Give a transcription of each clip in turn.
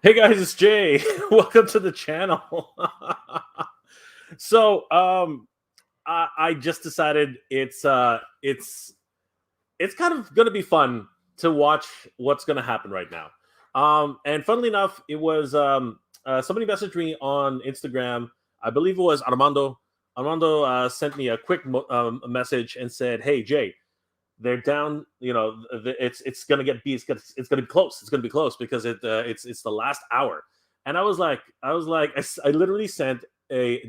Hey guys, it's Jay. Welcome to the channel. so, I just decided it's kind of going to be fun to watch what's going to happen right now. And funnily enough, it was somebody messaged me on Instagram. I believe it was Armando. Armando sent me a quick message and said, "Hey Jay, they're down. It's gonna get beat. It's gonna be close. It's gonna be close because it's the last hour." And I literally sent a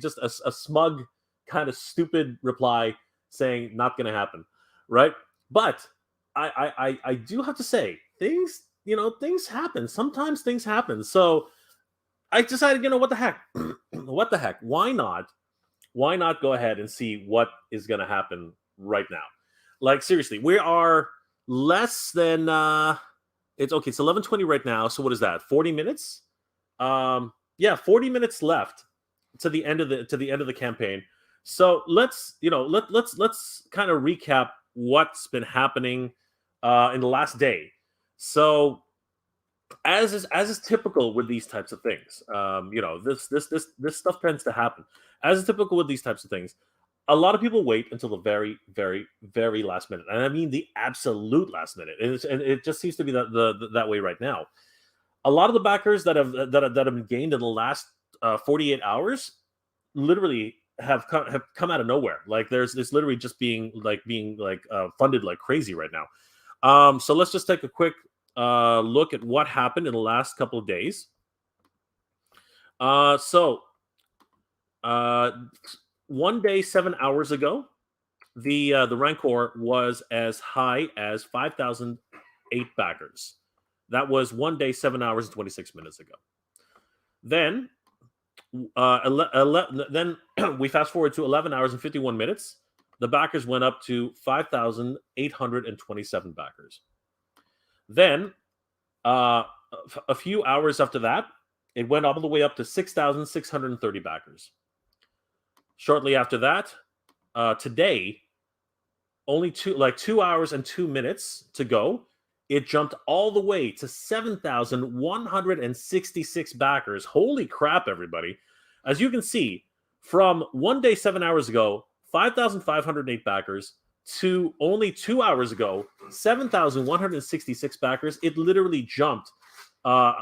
smug kind of stupid reply saying not gonna happen, right? But I do have to say things happen. Sometimes things happen. So I decided, what the heck, what the heck? Why not? Why not go ahead and see what is gonna happen right now? Like seriously, we are less than it's okay. It's 11:20 right now. So what is that? 40 minutes? Yeah, 40 minutes left to the end of the campaign. So let's kind of recap what's been happening in the last day. So as is typical with these types of things, this stuff tends to happen. As is typical with these types of things, a lot of people wait until the very, very, very last minute, and I mean the absolute last minute. And it just seems to be that way right now. A lot of the backers that have been gained in the last 48 hours, literally have come out of nowhere. Like there's literally just being funded like crazy right now. So let's just take a quick look at what happened in the last couple of days. So. 1 day, 7 hours ago, the Rancor was as high as 5,008 backers. That was 1 day, 7 hours, and 26 minutes ago. Then, then we fast forward to 11 hours and 51 minutes. The backers went up to 5,827 backers. Then, a few hours after that, it went all the way up to 6,630 backers. Shortly after that, today, only 2 hours and 2 minutes to go, it jumped all the way to 7,166 backers. Holy crap, everybody. As you can see, from 1 day, 7 hours ago, 5,508 backers, to only 2 hours ago, 7,166 backers. It literally jumped a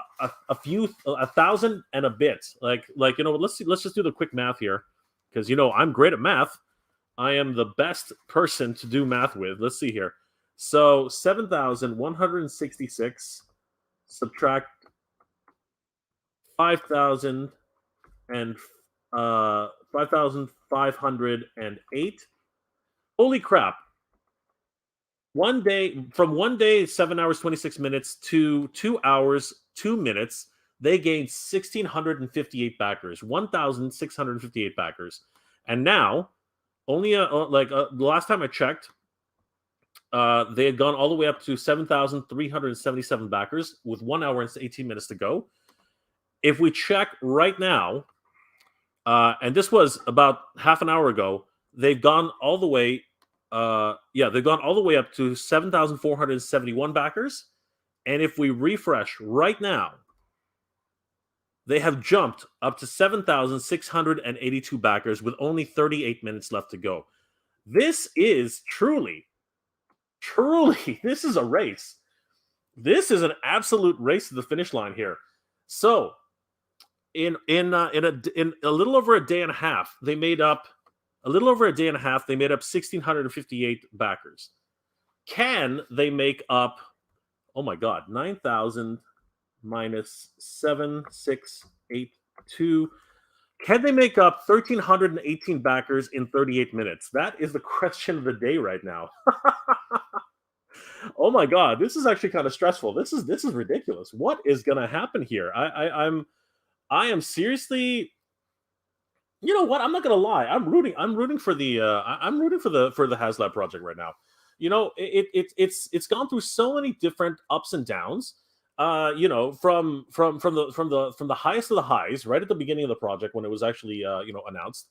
thousand and a bit. Let's just do the quick math here. Because, I'm great at math. I am the best person to do math with. Let's see here. So 7,166 subtract 5,000 and 5,508. Holy crap. 1 day, from 1 day, 7 hours, 26 minutes to 2 hours, 2 minutes, they gained 1,658 backers, 1,658 backers. And now, only the last time I checked, they had gone all the way up to 7,377 backers with 1 hour and 18 minutes to go. If we check right now, and this was about half an hour ago, they've gone all the way, they've gone all the way up to 7,471 backers. And if we refresh right now, they have jumped up to 7,682 backers with only 38 minutes left to go. This is truly, this is a race. This is an absolute race to the finish line here. So, in a little over a day and a half, they made up 1,658 backers. Can they make up? Oh my God, 9,000. Minus 7,682. Can they make up 1,318 backers in 38 minutes? That is the question of the day right now. Oh my God, this is actually kind of stressful. This is ridiculous. What is going to happen here? I am seriously. You know what? I'm not going to lie. I'm rooting for the Haslab project right now. It's gone through so many different ups and downs. From the highest of the highs, right at the beginning of the project when it was actually announced,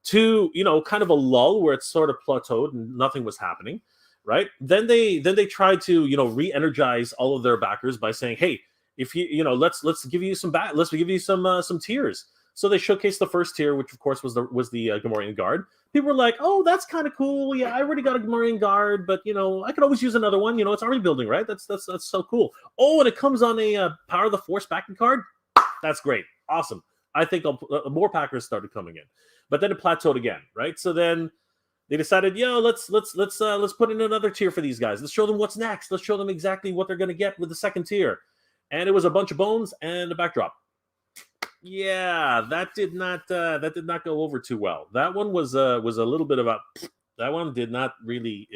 to kind of a lull where it sort of plateaued and nothing was happening, right? Then they tried to re-energize all of their backers by saying, hey, if let's give you some let's give you some tiers. So they showcased the first tier, which of course was the Gamorrean Guard. People were like, "Oh, that's kind of cool. Yeah, I already got a Gamorrean Guard, but I could always use another one. It's already building, right? That's so cool. Oh, and it comes on a Power of the Force backing card. That's great, awesome. I think more Packers started coming in, but then it plateaued again, right? So then they decided, let's put in another tier for these guys. Let's show them what's next. Let's show them exactly what they're going to get with the second tier, and it was a bunch of bones and a backdrop. Yeah, that did not go over too well. That one was a little bit of a. That one did not really.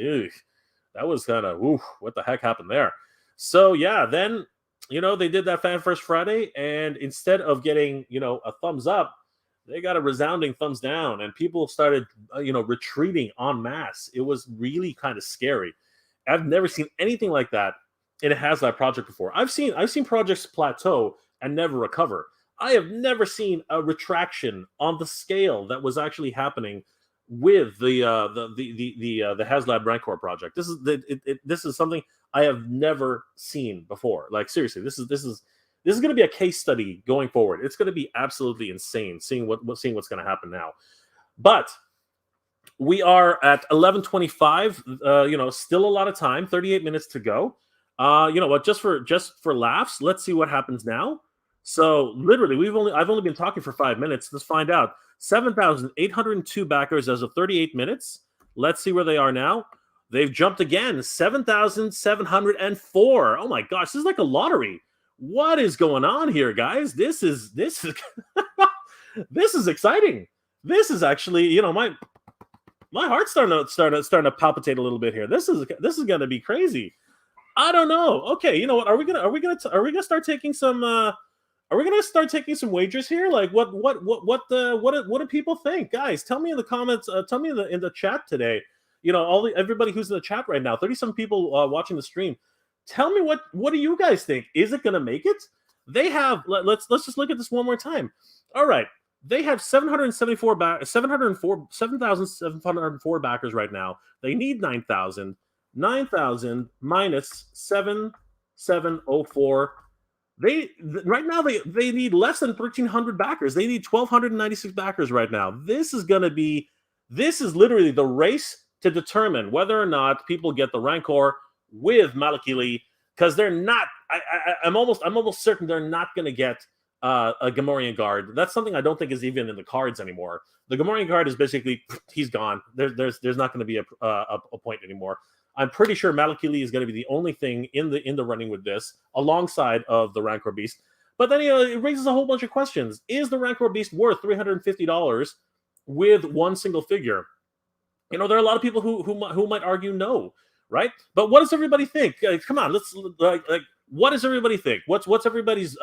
That was kind of what the heck happened there? So yeah, then they did that Fan First Friday, and instead of getting a thumbs up, they got a resounding thumbs down, and people started retreating en masse. It was really kind of scary. I've never seen anything like that in a Haslab project before. I've seen projects plateau and never recover. I have never seen a retraction on the scale that was actually happening with the Haslab Rancor project. This is something I have never seen before. Like seriously, this is going to be a case study going forward. It's going to be absolutely insane seeing what's going to happen now. But we are at 11:25. Still a lot of time. 38 minutes to go. You know what? Just for laughs, let's see what happens now. So literally, I've only been talking for 5 minutes. Let's find out. 7,802 backers as of 38 minutes. Let's see where they are now. They've jumped again. 7,704. Oh my gosh, this is like a lottery. What is going on here, guys? This is this is exciting. This is actually, my heart's starting to palpitate a little bit here. This is going to be crazy. I don't know. Okay, you know what? Are we gonna start taking some? Are we gonna start taking some wagers here? Like, what do people think, guys? Tell me in the comments. Tell me in the chat today. Everybody who's in the chat right now. 37 people watching the stream. Tell me what do you guys think? Is it gonna make it? They have. Let's just look at this one more time. All right, they have 7,704 backers right now. They need 9,000. 9,000 minus 7,704. Right now they need less than 1,300 backers. They need 1,296 backers right now. This is literally the race to determine whether or not people get the Rancor with Malakili, because they're not. I'm almost certain they're not going to get a Gamorrean Guard. That's something I don't think is even in the cards anymore. The Gamorrean Guard is basically he's gone. There's not going to be a point anymore. I'm pretty sure Malakili is going to be the only thing in the running with this, alongside of the Rancor Beast. But then it raises a whole bunch of questions. Is the Rancor Beast worth $350 with one single figure? There are a lot of people who might argue no, right? But what does everybody think? Come on, let's what does everybody think? What's everybody's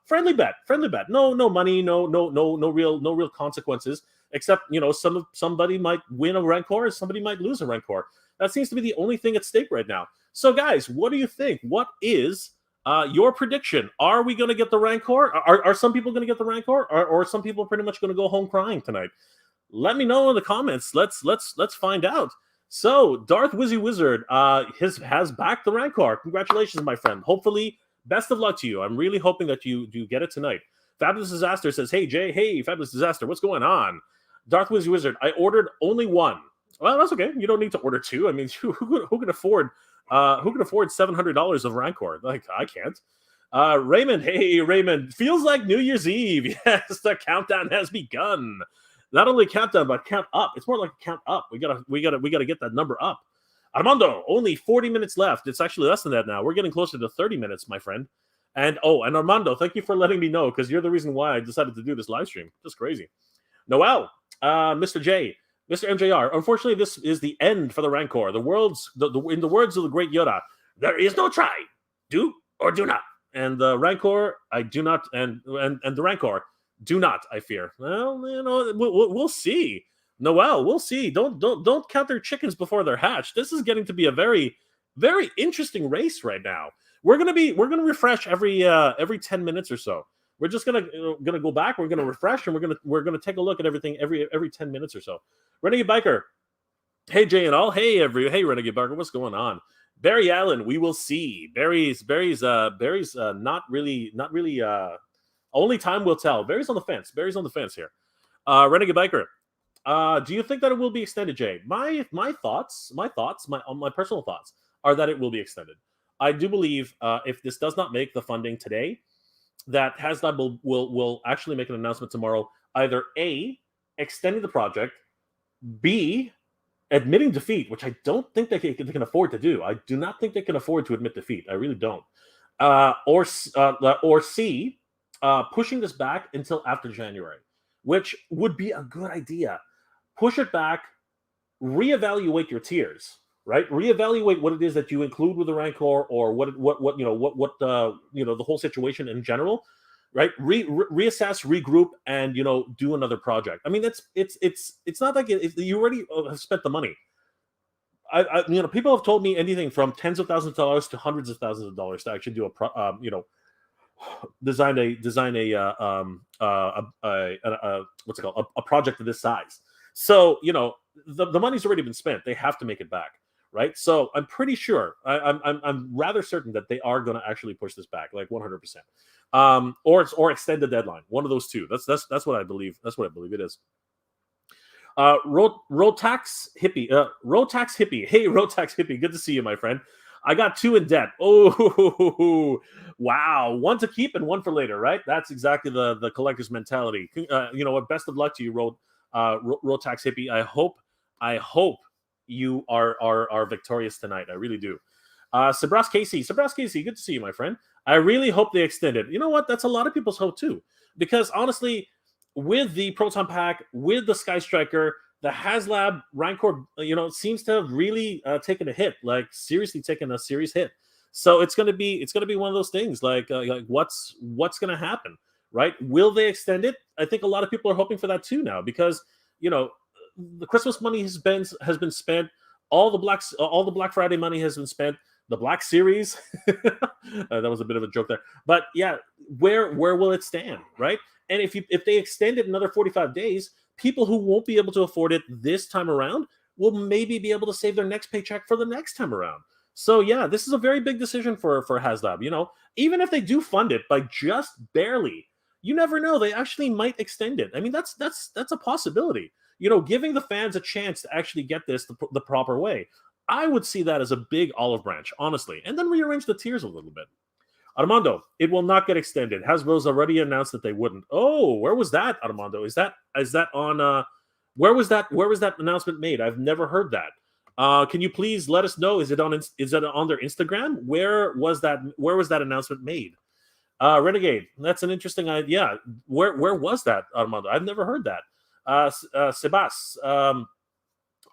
friendly bet? No money, no real consequences, except somebody might win a Rancor and somebody might lose a Rancor. That seems to be the only thing at stake right now. So, guys, what do you think? What is your prediction? Are we going to get the Rancor? Are some people going to get the Rancor? Or are some people pretty much going to go home crying tonight? Let me know in the comments. Let's find out. So, Darth Wizzy Wizard has backed the Rancor. Congratulations, my friend. Hopefully, best of luck to you. I'm really hoping that you get it tonight. Fabulous Disaster says, "Hey, Jay. Hey, Fabulous Disaster. What's going on?" Darth Wizzy Wizard, I ordered only one. Well, that's okay. You don't need to order two. I mean, who can afford $700 of Rancor? Like, I can't. Raymond, hey Raymond, feels like New Year's Eve. Yes, the countdown has begun. Not only countdown, but count up. It's more like a count up. We gotta get that number up. Armando, only 40 minutes left. It's actually less than that now. We're getting closer to 30 minutes, my friend. And Armando, thank you for letting me know, because you're the reason why I decided to do this live stream. Just crazy. Noel, Mr. J. Mr. MJR, unfortunately, this is the end for the Rancor. In the words of the great Yoda, there is no try, do or do not. And the Rancor, I do not, and the Rancor, do not, I fear. Well, we'll see. Noel, we'll see. Don't count their chickens before they're hatched. This is getting to be a very, very interesting race right now. We're gonna refresh every 10 minutes or so. We're just gonna go back. We're gonna refresh, and we're gonna take a look at everything every 10 minutes or so. Renegade Biker, hey Jay and all, hey Renegade Biker, what's going on? Barry Allen, we will see. Barry's not really, only time will tell. Barry's on the fence. Barry's on the fence here. Renegade Biker, do you think that it will be extended, Jay? My personal thoughts are that it will be extended. I do believe if this does not make the funding today, that Haslab will actually make an announcement tomorrow. Either A, extending the project, B, admitting defeat, which I don't think they can afford to do. I do not think they can afford to admit defeat. I really don't. Or C, pushing this back until after January, which would be a good idea. Push it back, reevaluate your tiers, right? Reevaluate what it is that you include with the Rancor, or what the whole situation in general, right? Reassess, regroup, and do another project. I mean, it's not like you already have spent the money. People have told me anything from tens of thousands of dollars to hundreds of thousands of dollars to actually do design what's it called, a project of this size. So the money's already been spent. They have to make it back, right? So I'm pretty sure, I'm rather certain that they are going to actually push this back, like 100%, or extend the deadline. One of those two. That's what I believe. That's what I believe it is. Rotax Hippie. Hey, Rotax Hippie. Good to see you, my friend. I got 2 in debt. Oh, wow. 1 to keep and 1 for later, right? That's exactly the collector's mentality. What? Best of luck to you, Rotax Hippie. I hope you are victorious tonight. I really do. Sabras Casey, good to see you, my friend. I really hope they extend it. You know what? That's a lot of people's hope too. Because honestly, with the Proton Pack, with the Sky Striker, the Haslab Rancor, seems to have really taken a hit, like seriously taken a serious hit. So it's gonna be one of those things, like what's gonna happen, right? Will they extend it? I think a lot of people are hoping for that too now, because the Christmas money has been spent, all the Black Friday money has been spent, the Black Series. That was a bit of a joke there, but yeah, where will it stand, right? And if they extend it another 45 days, people who won't be able to afford it this time around will maybe be able to save their next paycheck for the next time around. So yeah, this is a very big decision for Haslab. Even if they do fund it by just barely, you never know. They actually might extend it. I mean, that's a possibility. Giving the fans a chance to actually get this the proper way. I would see that as a big olive branch, honestly, and then rearrange the tiers a little bit. Armando, it will not get extended. Hasbro's already announced that they wouldn't. Oh, where was that, Armando? Is that on where was that announcement made? I've never heard that. Can you please let us know? Is it on their Instagram? Where was that announcement made? Renegade, that's an interesting idea. Where was that, Armando? I've never heard that. Sebas,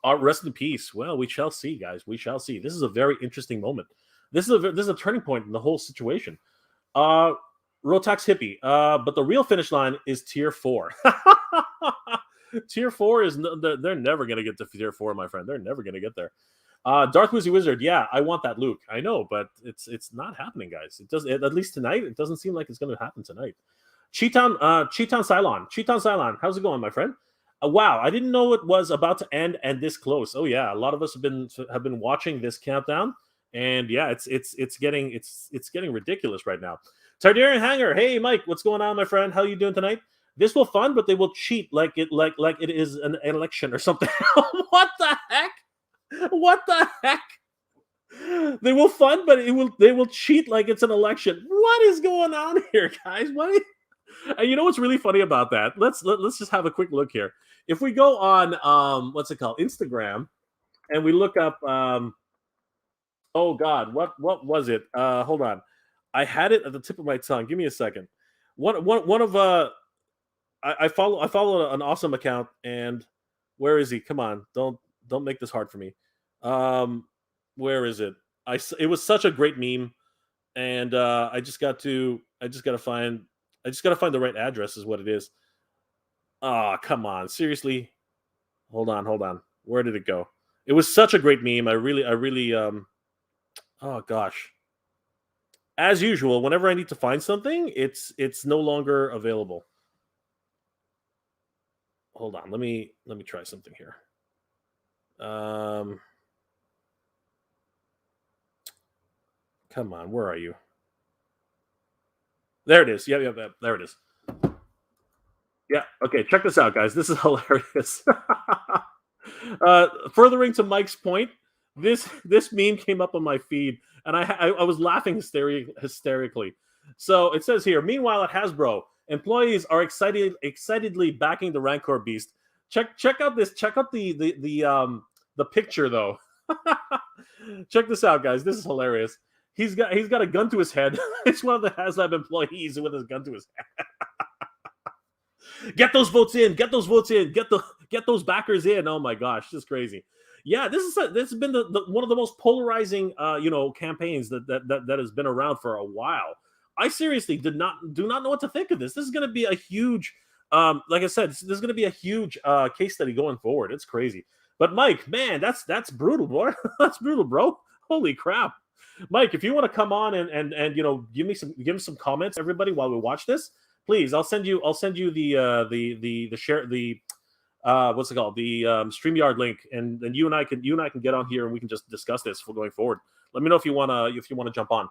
rest in peace. Well, we shall see, guys. We shall see. This is a very interesting moment. This is a turning point in the whole situation. Rotax Hippie, but the real finish line is tier 4. Tier 4 is they're never gonna get to tier 4, my friend. They're never gonna get there. Darth Woozy Wizard, yeah, I want that Luke. I know, but it's not happening, guys. At least tonight. It doesn't seem like it's gonna happen tonight. Cheeton Cylon, how's it going, my friend? Wow, I didn't know it was about to end and this close. Oh yeah, a lot of us have been watching this countdown. And yeah, it's getting ridiculous right now. Tardarian Hanger, hey Mike, what's going on, my friend? How you doing tonight? This will fund, but they will cheat like it is an election or something. What the heck? What the heck? They will fund, but they will cheat like it's an election. What is going on here, guys? What? And you know what's really funny about that? Let's just have a quick look here. If we go on what's it called, Instagram, and we look up oh God, what was it? Hold on, I had it at the tip of my tongue. Give me a second. One of I follow an awesome account, and where is he? Come on, don't make this hard for me. Where is it? It was such a great meme, and I just got to find the right address is what it is. Oh, come on, seriously. Hold on. Where did it go? It was such a great meme. I really oh gosh. As usual, whenever I need to find something, it's no longer available. Hold on, let me try something here. Come on, where are you? There it is. Yeah, there it is. Yeah. Okay, check this out, guys. This is hilarious. Furthering to Mike's point, this meme came up on my feed, and I was laughing hysterically. So it says here, meanwhile at Hasbro, employees are excitedly backing the Rancor beast. Check out this. Check out the picture though. Check this out, guys. This is hilarious. He's got a gun to his head. It's one of the Haslab employees with his gun to his head. Get those votes in. Get those votes in. Get those backers in. Oh my gosh, this is crazy. Yeah, this has been the one of the most polarizing campaigns that has been around for a while. I seriously do not know what to think of this. This is going to be a huge, like I said, this is going to be a huge case study going forward. It's crazy. But Mike, man, that's brutal, boy. That's brutal, bro. Holy crap, Mike! If you want to come on and give me some comments, everybody, while we watch this, please. I'll send you the share the what's it called, the StreamYard link, and you and I can get on here and we can just discuss this for going forward. Let me know if you wanna jump on.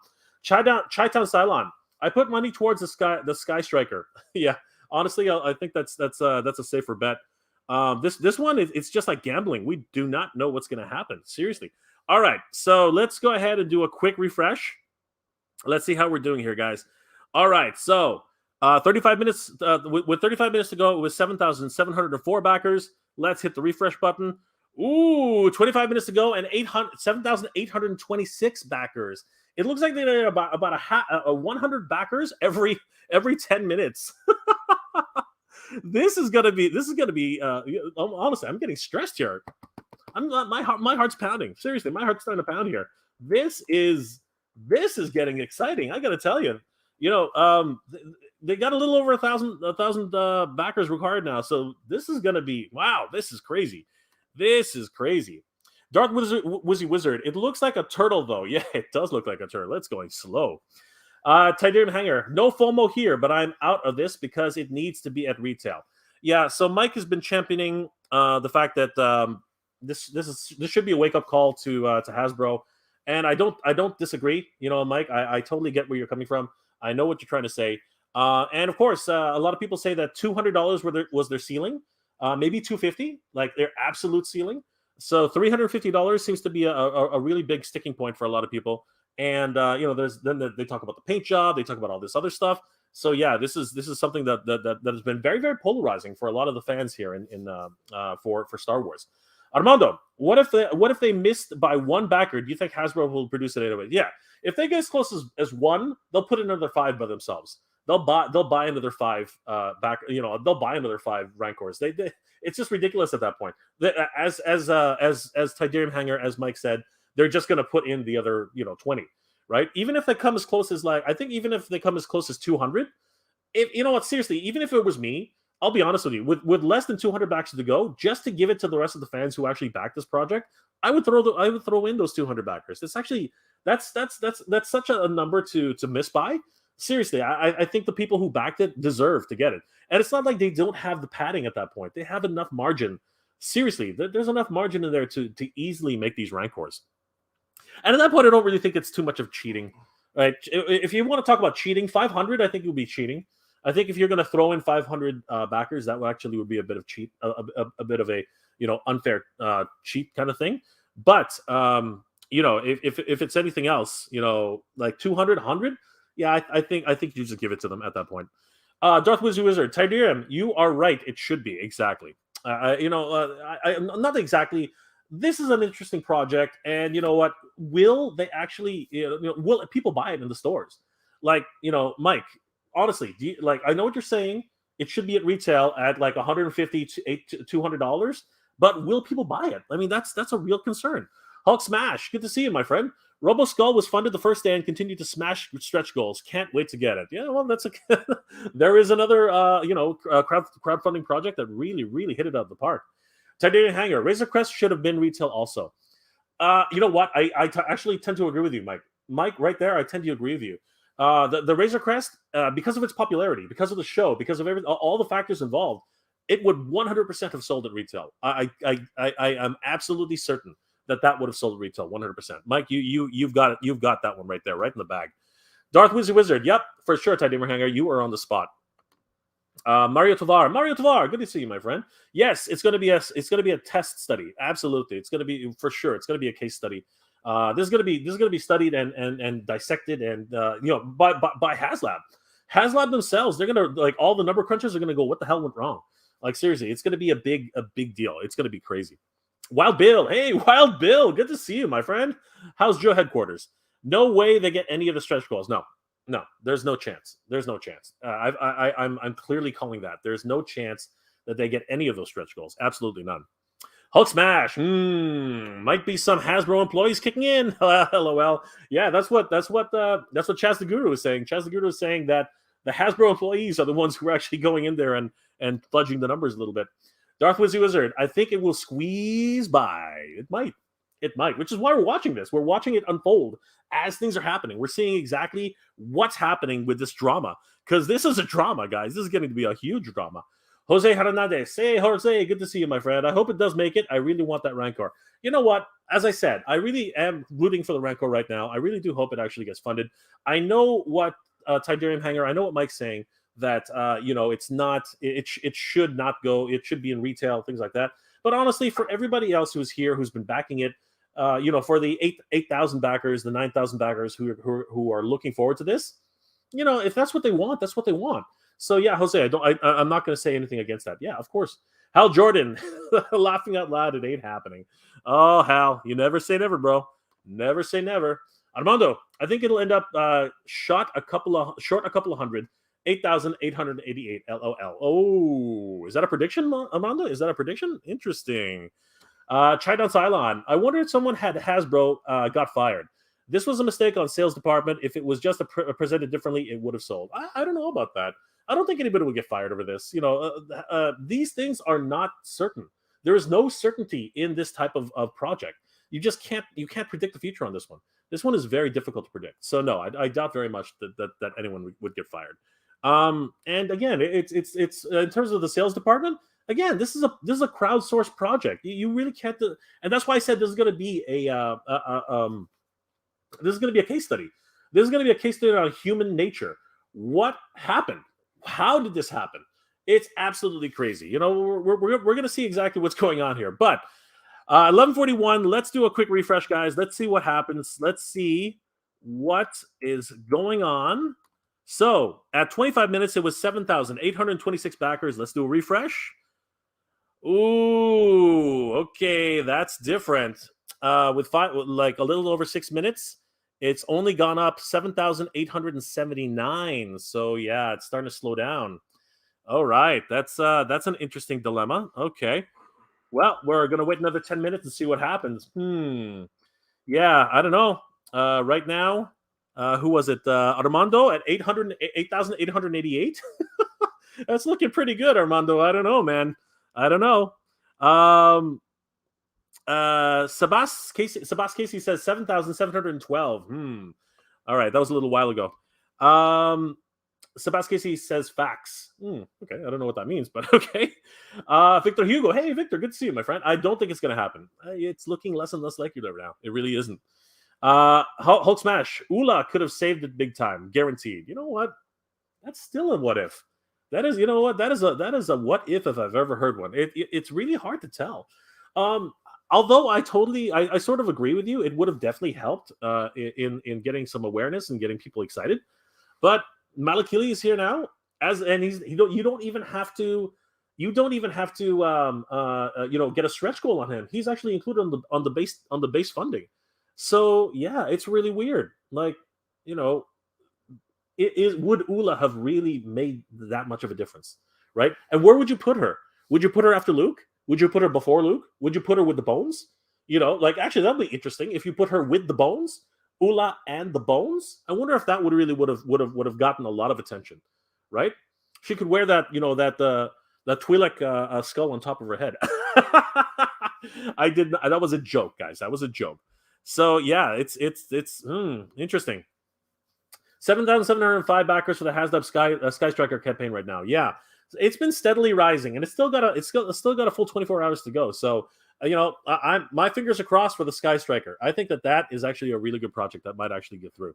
Chi-Town Cylon. I put money towards the Sky Striker. Yeah, honestly, I think that's a safer bet. This one it's just like gambling. We do not know what's going to happen. Seriously. All right, so let's go ahead and do a quick refresh. Let's see how we're doing here, guys. All right, so 35 minutes with 35 minutes to go, it was 7,704 backers. Let's hit the refresh button. Ooh, 25 minutes to go and 7,826 backers. It looks like they did about a 100 backers every 10 minutes. This is gonna be honestly, I'm getting stressed here. I'm not, my heart's pounding. Seriously, my heart's starting to pound here. This is getting exciting. I gotta tell you, they got a little over a thousand backers required now. So this is gonna be, wow. This is crazy. This is crazy. Darth Wizard. It looks like a turtle though. Yeah, it does look like a turtle. It's going slow. Titanium Hanger, no FOMO here, but I'm out of this because it needs to be at retail. Yeah, so Mike has been championing the fact that this should be a wake up call to Hasbro, and I don't disagree. Mike, I totally get where you're coming from. I know what you're trying to say, and of course, a lot of people say that $200 was their ceiling, maybe $250, like their absolute ceiling. So $350 seems to be a really big sticking point for a lot of people. And they talk about the paint job, they talk about all this other stuff. So yeah, this is something that has been very, very polarizing for a lot of the fans here for Star Wars. Armando, what if they missed by one backer? Do you think Hasbro will produce it anyway? Yeah, if they get as close as one, they'll put another 5 by themselves. They'll buy another 5 back. They'll buy another 5 Rancors. It's just ridiculous at that point. As Tiberium Hanger, as Mike said, they're just going to put in the other 20, right? Even if they come as close as even if they come as close as 200, seriously, even if it was me, I'll be honest with you, with less than 200 backs to go, just to give it to the rest of the fans who actually back this project, I would throw in those 200 backers. It's actually that's such a number to miss by. Seriously, I think the people who backed it deserve to get it, and it's not like they don't have the padding at that point. They have enough margin. Seriously, there's enough margin in there to easily make these Rancors. And at that point, I don't really think it's too much of cheating, right? If you want to talk about cheating, 500, I think it would be cheating. I think if you're going to throw in 500 backers, that would be a bit of cheat, a bit of a unfair cheat kind of thing. But if it's anything else, like 200, 100, yeah, I think you just give it to them at that point. Darth Wizard, Tiberium, you are right. It should be exactly. Not exactly. This is an interesting project, and you know what? Will they actually? Will people buy it in the stores? Like, Mike. Honestly, I know what you're saying. It should be at retail at like $150 to $200, but will people buy it? I mean, that's a real concern. Hulk Smash, good to see you, my friend. Robo Skull was funded the first day and continued to smash stretch goals. Can't wait to get it. Yeah, well, there is another crowdfunding project that really hit it out of the park. Titanium Hanger, Razor Crest should have been retail also. You know what? I actually tend to agree with you, Mike. Mike, right there, I tend to agree with you. The Razor Crest, because of its popularity, because of the show, because of all the factors involved, it would 100% have sold at retail. I am absolutely certain that would have sold retail 100%. Mike, you've got it. You've got that one right there, right in the bag. Darth Wizard. Yep, for sure. Tidemer Hanger, you are on the spot. Mario Tovar, good to see you, my friend. Yes, it's going to be a test study. Absolutely, it's going to be for sure. It's going to be a case study. This is going to be studied and dissected and by Haslab. Haslab themselves, they're going to like all the number crunchers are going to go, what the hell went wrong? Like seriously, it's going to be a big deal. It's going to be crazy. Wild Bill, hey Wild Bill, good to see you, my friend. How's Joe headquarters? No way they get any of the stretch goals. No, there's no chance. There's no chance. I'm clearly calling that. There's no chance that they get any of those stretch goals. Absolutely none. Hulk Smash. Might be some Hasbro employees kicking in. LOL. Yeah, that's what Chaz the Guru is saying. Chaz the Guru is saying that the Hasbro employees are the ones who are actually going in there and fudging the numbers a little bit. Darth Wizard. I think it will squeeze by. It might, which is why we're watching this. We're watching it unfold as things are happening. We're seeing exactly what's happening with this drama, because this is a drama, guys. This is getting to be a huge drama. Jose Haranade, say Jose, good to see you, my friend. I hope it does make it. I really want that Rancor. You know what? As I said, I really am rooting for the Rancor right now. I really do hope it actually gets funded. I know what Tidarium Hanger, I know what Mike's saying, that it's not, it should not go, it should be in retail, things like that. But honestly, for everybody else who's here, who's been backing it, for the 8,000 backers, the 9,000 backers who are looking forward to this, if that's what they want, that's what they want. So yeah, Jose, I'm not going to say anything against that. Yeah, of course. Hal Jordan, laughing out loud, it ain't happening. Oh, Hal, you never say never, bro. Never say never. Armando, I think it'll end up short a couple of hundred. 8,888 LOL. Oh, is that a prediction, Armando? Is that a prediction? Interesting. Chai-Down Cylon. I wonder if someone had Hasbro got fired. This was a mistake on sales department. If it was just presented differently, it would have sold. I don't know about that. I don't think anybody would get fired over this. These things are not certain. There is no certainty in this type of project. You just can't predict the future on this one. This one is very difficult to predict. So no, I doubt very much that anyone would get fired. And again, it's in terms of the sales department. Again, this is a crowdsourced project. You really can't do, and that's why I said this is going to be a case study. This is going to be a case study on human nature. What happened? How did this happen? It's absolutely crazy. We're going to see exactly what's going on here. But 11:41. Let's do a quick refresh, guys. Let's see what happens. Let's see what is going on. So at 25 minutes, it was 7,826 backers. Let's do a refresh. Ooh, okay, that's different. With like a little over 6 minutes, it's only gone up 7,879. So yeah, it's starting to slow down. All right, that's an interesting dilemma. Okay, well, we're gonna wait another 10 minutes and see what happens. Yeah, I don't know. Right now. Who was it? Armando at 8,888. That's looking pretty good, Armando. I don't know, man. I don't know. Sabas Casey says 7,712. All right, that was a little while ago. Sabas Casey says facts. Okay, I don't know what that means, but okay. Victor Hugo. Hey, Victor, good to see you, my friend. I don't think it's going to happen. It's looking less and less likely now. It really isn't. Hulk Smash. Ula could have saved it big time, guaranteed. You know what? That's still a what if. That is, you know what? That is a what if I've ever heard one. It's really hard to tell. Although I sort of agree with you. It would have definitely helped in getting some awareness and getting people excited. But Malakili is here now, you don't even have to get a stretch goal on him. He's actually included on the base funding. So yeah, it's really weird. Like, would Ula have really made that much of a difference, right? And where would you put her? Would you put her after Luke? Would you put her before Luke? Would you put her with the Bones? Actually, that'd be interesting if you put her with the Bones, Ula and the Bones. I wonder if that would have gotten a lot of attention, right? She could wear that, that Twi'lek skull on top of her head. I did not. That was a joke, guys. That was a joke. So yeah, it's interesting. 7,705 backers for the Haslab Sky Striker campaign right now. Yeah, it's been steadily rising, and it's still got a full 24 hours to go. So My fingers are crossed for the Sky Striker. I think that is actually a really good project that might actually get through.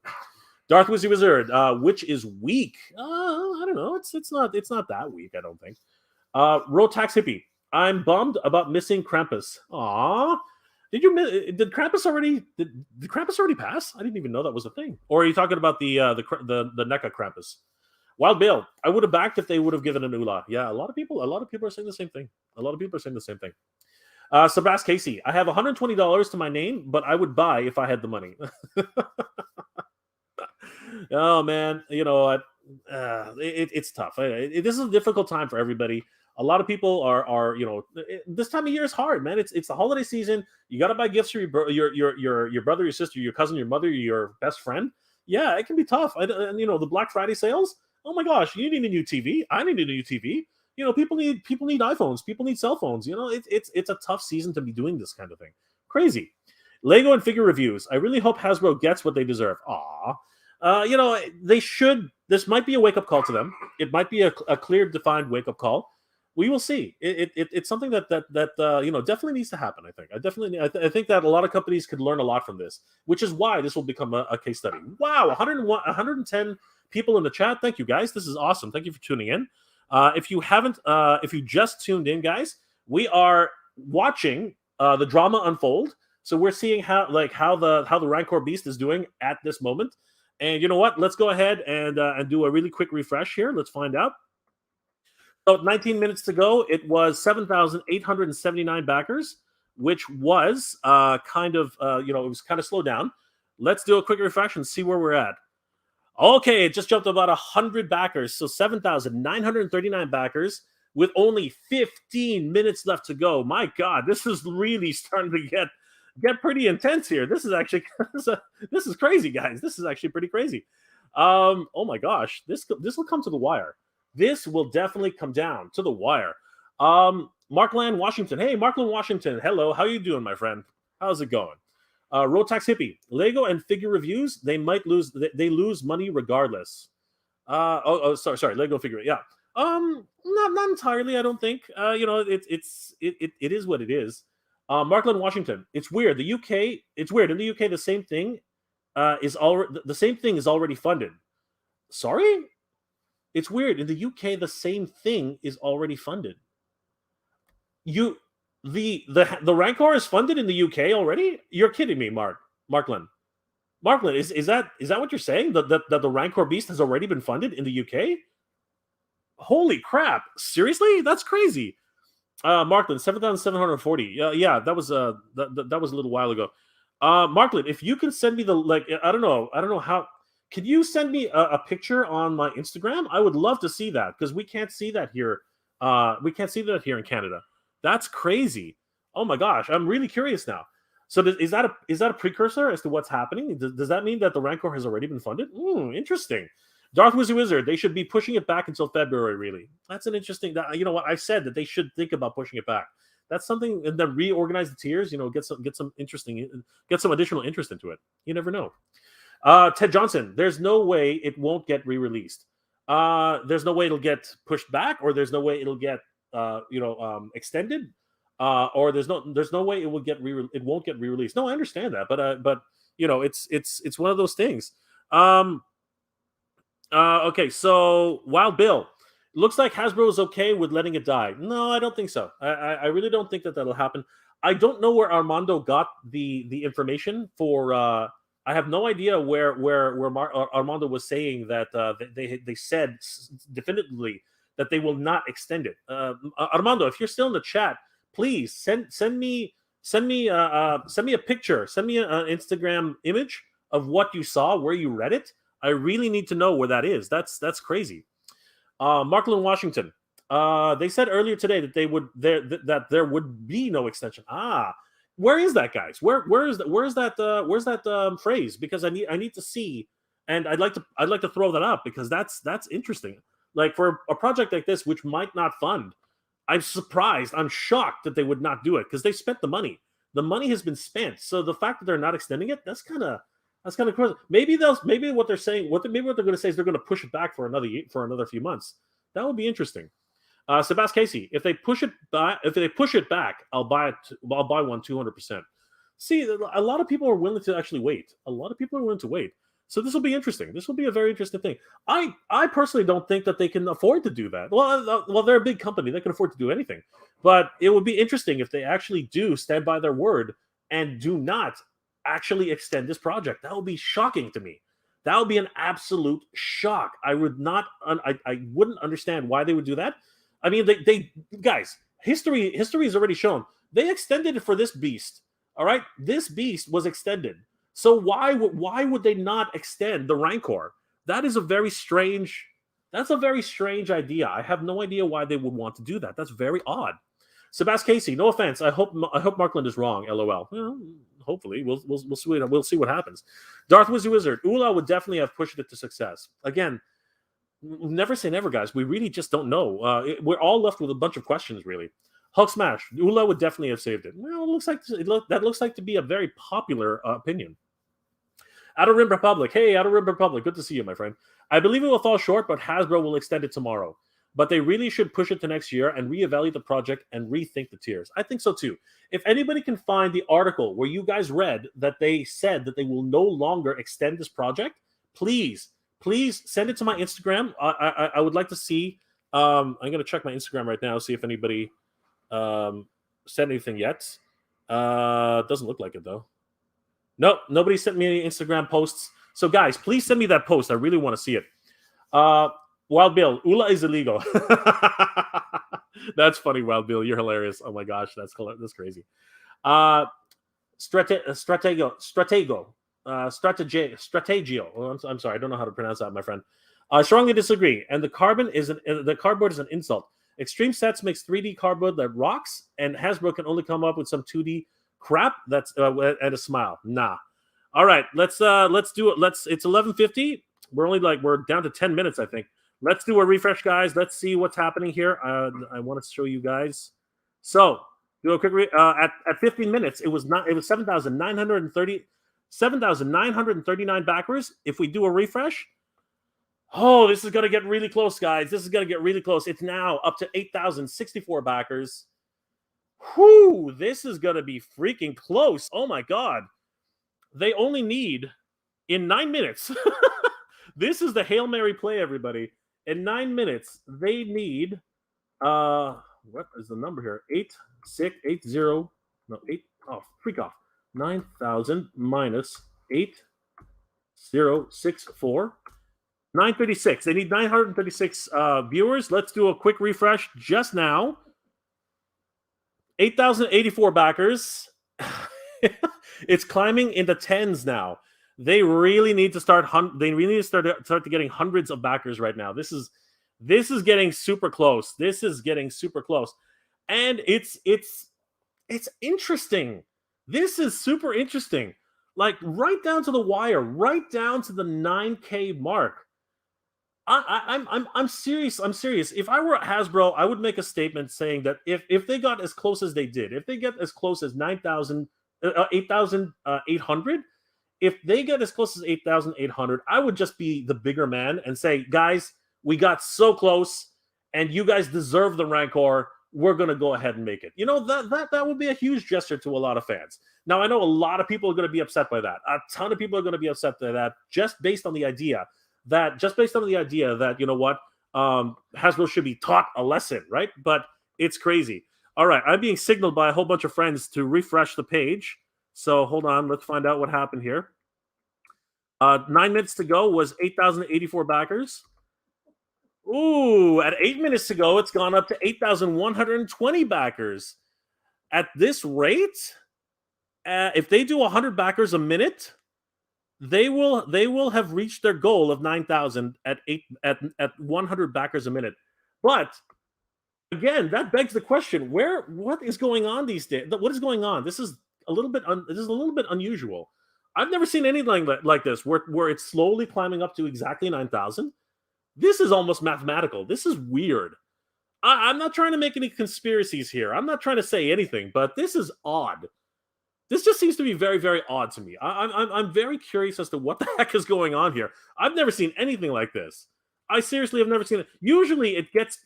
Darth Wizzy Wizard, which is weak. I don't know. It's not that weak. I don't think. Rotax Hippie. I'm bummed about missing Krampus. Aw. Did Krampus already? Did Krampus already pass? I didn't even know that was a thing. Or are you talking about the NECA Krampus? Wild Bill. I would have backed if they would have given an Ula. Yeah, a lot of people are saying the same thing. Sebas Casey. I have $120 to my name, but I would buy if I had the money. Oh man, it's tough. This is a difficult time for everybody. A lot of people are this time of year is hard, man. It's the holiday season. You got to buy gifts for your brother, your sister, your cousin, your mother, your best friend. Yeah, it can be tough. And the Black Friday sales. Oh my gosh, you need a new TV. I need a new TV. People need iPhones. People need cell phones. It's a tough season to be doing this kind of thing. Crazy. Lego and figure reviews. I really hope Hasbro gets what they deserve. Aw. They should. This might be a wake-up call to them. It might be a clear, defined wake-up call. We will see. It's something that definitely needs to happen. I think. I think that a lot of companies could learn a lot from this, which is why this will become a case study. Wow, 110 people in the chat. Thank you, guys. This is awesome. Thank you for tuning in. If you just tuned in, guys, we are watching the drama unfold. So we're seeing how the Rancor Beast is doing at this moment. And you know what? Let's go ahead and do a really quick refresh here. Let's find out. So 19 minutes to go. It was 7,879 backers, which was it was kind of slowed down. Let's do a quick refresh and see where we're at. Okay, it just jumped about 100 backers. So 7,939 backers with only 15 minutes left to go. My God, this is really starting to get pretty intense here. This is actually this is crazy, guys. This is actually pretty crazy. Oh my gosh, this will come to the wire. This will definitely come down to the wire. Markland Washington. Hey, Markland Washington. Hello, how you doing, my friend? How's it going? Rotax Hippie. Lego and figure reviews. They might lose. They lose money regardless. Sorry. Lego figure. Yeah. Not entirely. I don't think. It is what it is. Markland Washington. It's weird. The UK. It's weird in the UK. The same thing is already funded. Sorry. It's weird. In the UK, the same thing is already funded. The Rancor is funded in the UK already? You're kidding me, Markland. Markland, is that what you're saying? That the Rancor Beast has already been funded in the UK? Holy crap. Seriously? That's crazy. Markland, 7,740. Yeah, that was a little while ago. Markland, if you can send me I don't know how. Can you send me a picture on my Instagram? I would love to see that because we can't see that here. We can't see that here in Canada. That's crazy. Oh my gosh, I'm really curious now. So is that a precursor as to what's happening? Does that mean that the Rancor has already been funded? Interesting. Darth Wizzy Wizard, they should be pushing it back until February, really. That's an interesting... You know what? I said that they should think about pushing it back. That's something... And then reorganize the tiers, get some additional interest into it. You never know. Ted Johnson, there's no way it won't get re-released. There's no way it'll get pushed back, or there's no way it'll get extended, or there's no way it won't get re-released. No, I understand that, but it's one of those things. Okay, so Wild Bill, looks like Hasbro is okay with letting it die. No, I don't think so. I really don't think that'll happen. I don't know where Armando got the information for. I have no idea where Armando was saying that they said definitively that they will not extend it. Armando, if you're still in the chat, please send me a picture, send me an Instagram image of what you saw, where you read it. I really need to know where that is. That's crazy. Markland Washington. They said earlier today that there would be no extension. Where is that, guys? Where's that phrase? Because I need to see, and I'd like to throw that up because that's interesting. Like for a project like this, which might not fund, I'm surprised. I'm shocked that they would not do it because they spent the money. The money has been spent. So the fact that they're not extending it, that's kind of crazy. Maybe what they're saying, maybe what they're going to say is they're going to push it back for another few months. That would be interesting. Sebastian Casey, if they push it back, I'll buy it. I'll buy one 200%. See, a lot of people are willing to actually wait. A lot of people are willing to wait. So this will be interesting. This will be a very interesting thing. I personally don't think that they can afford to do that. Well, they're a big company. They can afford to do anything. But it would be interesting if they actually do stand by their word and do not actually extend this project. That would be shocking to me. That would be an absolute shock. I would not. I wouldn't understand why they would do that. I mean, they guys, history has already shown they extended it for this beast. All right, this beast was extended. So why would they not extend the Rancor? That is a very strange. That's a very strange idea. I have no idea why they would want to do that. That's very odd. Sebastian Casey, no offense. I hope Markland is wrong. LOL. Well, hopefully, we'll see what happens. Darth Wizard, Ula would definitely have pushed it to success. Again, never say never, guys. We really just don't know. We're all left with a bunch of questions, really. Hulk Smash, Ula would definitely have saved it. Well, that looks like to be a very popular opinion. Outer Rim Republic, hey, Outer Rim Republic, good to see you, my friend. I believe it will fall short, but Hasbro will extend it tomorrow. But they really should push it to next year and reevaluate the project and rethink the tiers. I think so too. If anybody can find the article where you guys read that they said that they will no longer extend this project, please send it to my Instagram. I would like to see. I'm going to check my Instagram right now, see if anybody sent anything yet. Doesn't look like it though. Nope, nobody sent me any Instagram posts. So guys, please send me that post. I really want to see it. Wild Bill, Ula is illegal. That's funny, Wild Bill. You're hilarious. Oh my gosh, that's crazy. Strategio. Oh, I'm sorry, I don't know how to pronounce that, my friend. I strongly disagree. And the cardboard is an insult. Extreme Sets makes 3D cardboard that rocks, and Hasbro can only come up with some 2D crap that's and a smile. Nah. All right, let's do it. It's 11:50. We're down to 10 minutes, I think. Let's do a refresh, guys. Let's see what's happening here. I want to show you guys. So do a quick at 15 minutes. It was 7,939 backers. If we do a refresh, oh, this is gonna get really close, guys. This is gonna get really close. It's now up to 8,064 backers. Whoo! This is gonna be freaking close. Oh my god! They only need in 9 minutes. This is the Hail Mary play, everybody. In 9 minutes, they need what is the number here? 8 off. 9,000 minus 8,064. 936. They need 936 viewers. Let's do a quick refresh just now. 8,084 backers. It's climbing into tens now. They really need to start. They really need to start getting hundreds of backers right now. This is getting super close. This is getting super close, and it's interesting. This is super interesting. Like right down to the wire, right down to the 9K mark. I'm serious. I'm serious. If I were at Hasbro, I would make a statement saying that if they got as close as they did, if they get as close as 8,800. If they get as close as 8,800, I would just be the bigger man and say, guys, we got so close and you guys deserve the Rancor. We're going to go ahead and make it. You know, that would be a huge gesture to a lot of fans. Now, I know a lot of people are going to be upset by that. A ton of people are going to be upset by that just based on the idea that, you know what, Hasbro should be taught a lesson, right? But it's crazy. All right, I'm being signaled by a whole bunch of friends to refresh the page. So hold on, let's find out what happened here. 9 minutes to go was 8,084 backers. Ooh, at 8 minutes to go, it's gone up to 8,120 backers. At this rate, if they do 100 backers a minute, they will have reached their goal of 9,000 at 100 backers a minute. But again, that begs the question: what is going on these days? What is going on? This is a little bit unusual. I've never seen anything like this where it's slowly climbing up to exactly 9,000. This is almost mathematical. This is weird. I'm not trying to make any conspiracies here. I'm not trying to say anything, but this is odd. This just seems to be very, very odd to me. I'm very curious as to what the heck is going on here. I've never seen anything like this. I seriously have never seen it. Usually it gets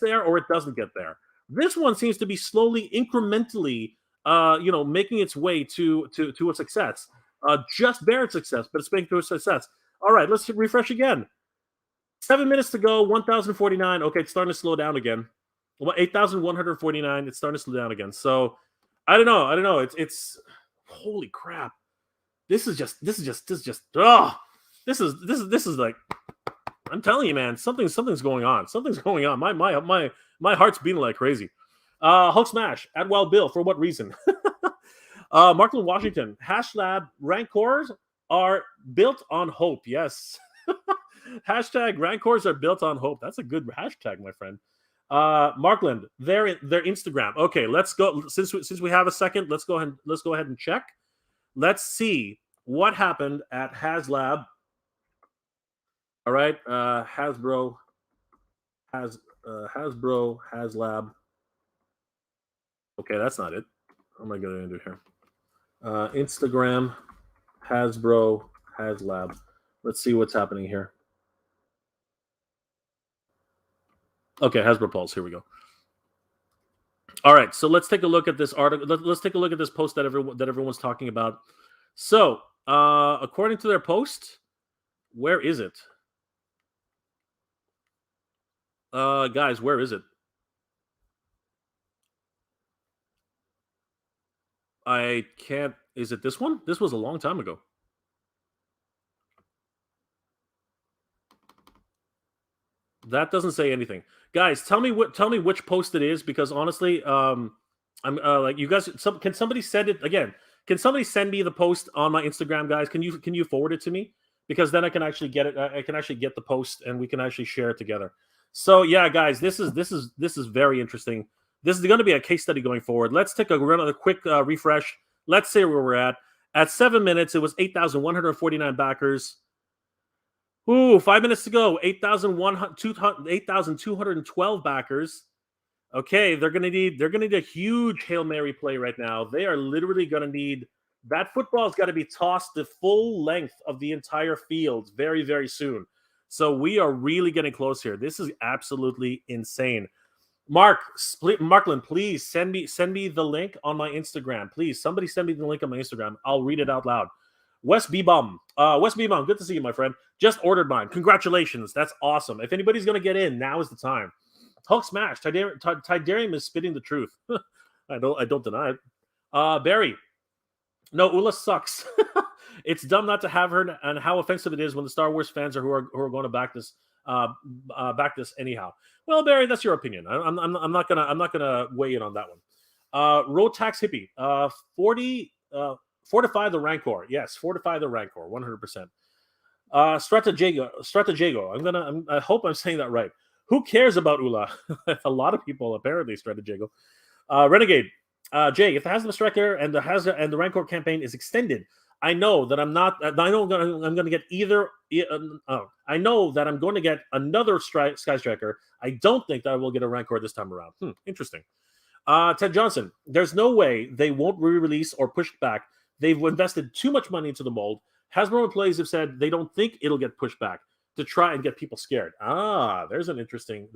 there or it doesn't get there. This one seems to be slowly, incrementally, making its way to a success. Just barely success, but it's making to a success. All right, let's refresh again. 7 minutes to go, 1,049. Okay, it's starting to slow down again. Well, 8,149. It's starting to slow down again. So I don't know. It's holy crap. This is just this is like, I'm telling you, man, something's going on. Something's going on. My heart's beating like crazy. Hulk Smash at Wild Bill, for what reason? Markland Washington, Haslab Rancors are built on hope. Yes. Hashtag Rancors are built on hope. That's a good hashtag, my friend. Markland, their Instagram. Okay, let's go. Since we have a second, let's go ahead and check. Let's see what happened at Haslab. All right, Hasbro, Haslab. Okay, that's not it. What am I going to do here? Instagram, Hasbro, Haslab. Let's see what's happening here. Okay, Hasbro Pulse. Here we go. All right, so let's take a look at this article. Let's take a look at this post that everyone's talking about. So, according to their post, where is it? Guys, where is it? I can't. Is it this one? This was a long time ago. That doesn't say anything. Guys, tell me which post it is, because honestly, I'm like, you guys. Can somebody send it again? Can somebody send me the post on my Instagram, guys? Can you forward it to me? Because then I can actually get it. I can actually get the post and we can actually share it together. So yeah, guys, this is very interesting. This is going to be a case study going forward. Let's take a quick refresh. Let's see where we're at. At 7 minutes, it was 8,149 backers. Ooh, 5 minutes to go. 8,212 backers. Okay, they're gonna need a huge Hail Mary play right now. They are literally gonna need that football's got to be tossed the full length of the entire field very, very soon. So we are really getting close here. This is absolutely insane. Markland, please send me the link on my Instagram. Please, somebody send me the link on my Instagram. I'll read it out loud. West B-Bum, good to see you, my friend. Just ordered mine. Congratulations. That's awesome. If anybody's going to get in, now is the time. Hulk Smash. Tidarium is spitting the truth. I don't deny it. Barry. No, Ula sucks. It's dumb not to have her, and how offensive it is when the Star Wars fans are who are going to back this anyhow. Well, Barry, that's your opinion. I'm not gonna weigh in on that one. Road Tax Hippie. Fortify the Rancor. Yes, fortify the Rancor. 100%. Stratego. I hope I'm saying that right. Who cares about Ula? A lot of people apparently. Stratego. Renegade. Jay, if the Haslam Striker and the Rancor campaign is extended, I know that I'm not. I know I'm going to get either. I know that I'm going to get another Sky Striker. I don't think that I will get a Rancor this time around. Interesting. Ted Johnson, there's no way they won't re-release or push it back. They've invested too much money into the mold. Hasbro employees have said they don't think it'll get pushed back to try and get people scared. There's an interesting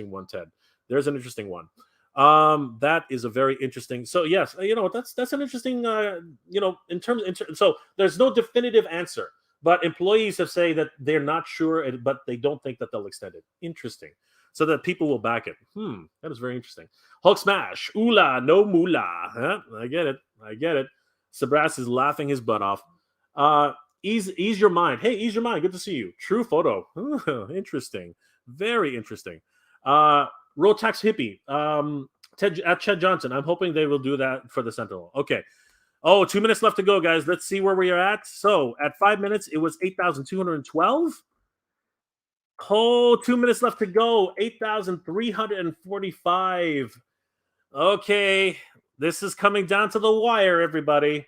one, Ted. There's an interesting one. That is a very interesting. So yes, that's an interesting. So there's no definitive answer, but employees have said that they're not sure, but they don't think that they'll extend it. Interesting. So that people will back it. That is very interesting. Hulk Smash. Ula, no moolah. Huh? I get it. Sabras is laughing his butt off. Ease your mind. Hey, ease your mind. Good to see you. True photo. Interesting. Very interesting. Road Tax Hippie. Ted Johnson. I'm hoping they will do that for the Sentinel. Okay. 2 minutes left to go, guys. Let's see where we are at. So at 5 minutes, it was 8,212. 2 minutes left to go. 8,345. Okay. This is coming down to the wire, everybody.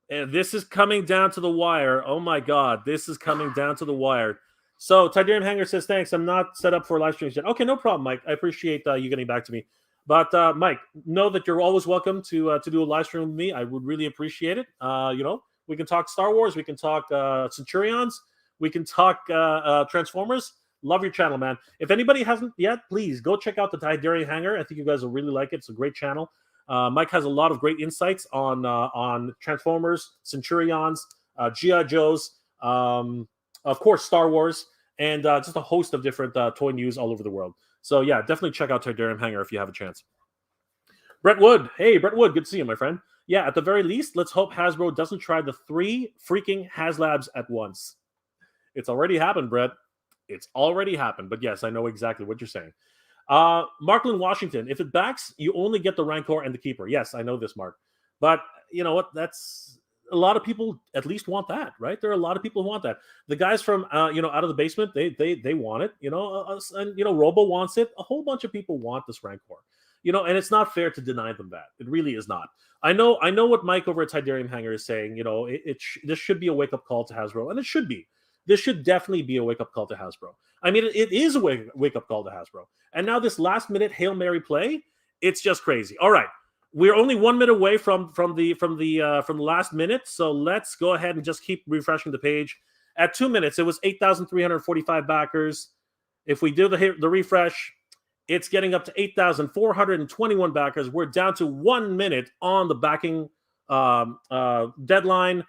And this is coming down to the wire. Oh my God. This is coming down to the wire. So Tidarium Hanger says, thanks. I'm not set up for live streams yet. Okay, no problem, Mike. I appreciate you getting back to me. But Mike, know that you're always welcome to do a live stream with me. I would really appreciate it. We can talk Star Wars. We can talk Centurions. We can talk Transformers. Love your channel, man. If anybody hasn't yet, please go check out the Tidarian Hangar. I think you guys will really like it. It's a great channel. Mike has a lot of great insights on Transformers, Centurions, G.I. Joes, of course, Star Wars, and just a host of different toy news all over the world. So yeah, definitely check out Tidarian Hangar if you have a chance. Brett Wood. Hey, Brett Wood. Good to see you, my friend. Yeah, at the very least, let's hope Hasbro doesn't try the 3 freaking Haslabs at once. It's already happened, Brett. It's already happened. But yes, I know exactly what you're saying. Markland, Washington. If it backs, you only get the Rancor and the Keeper. Yes, I know this, Mark. But you know what? That's a lot of people at least want that, right? There are a lot of people who want that. The guys from out of the basement, they want it. And Robo wants it. A whole bunch of people want this Rancor. And it's not fair to deny them that. It really is not. I know what Mike over at Tidarium Hangar is saying. This should be a wake-up call to Hasbro, and it should be. This should definitely be a wake-up call to Hasbro. I mean, it is a wake-up call to Hasbro. And now this last-minute Hail Mary play, it's just crazy. All right, we're only 1 minute away from the last minute, so let's go ahead and just keep refreshing the page. At 2 minutes, it was 8,345 backers. If we do the refresh, it's getting up to 8,421 backers. We're down to 1 minute on the backing deadline.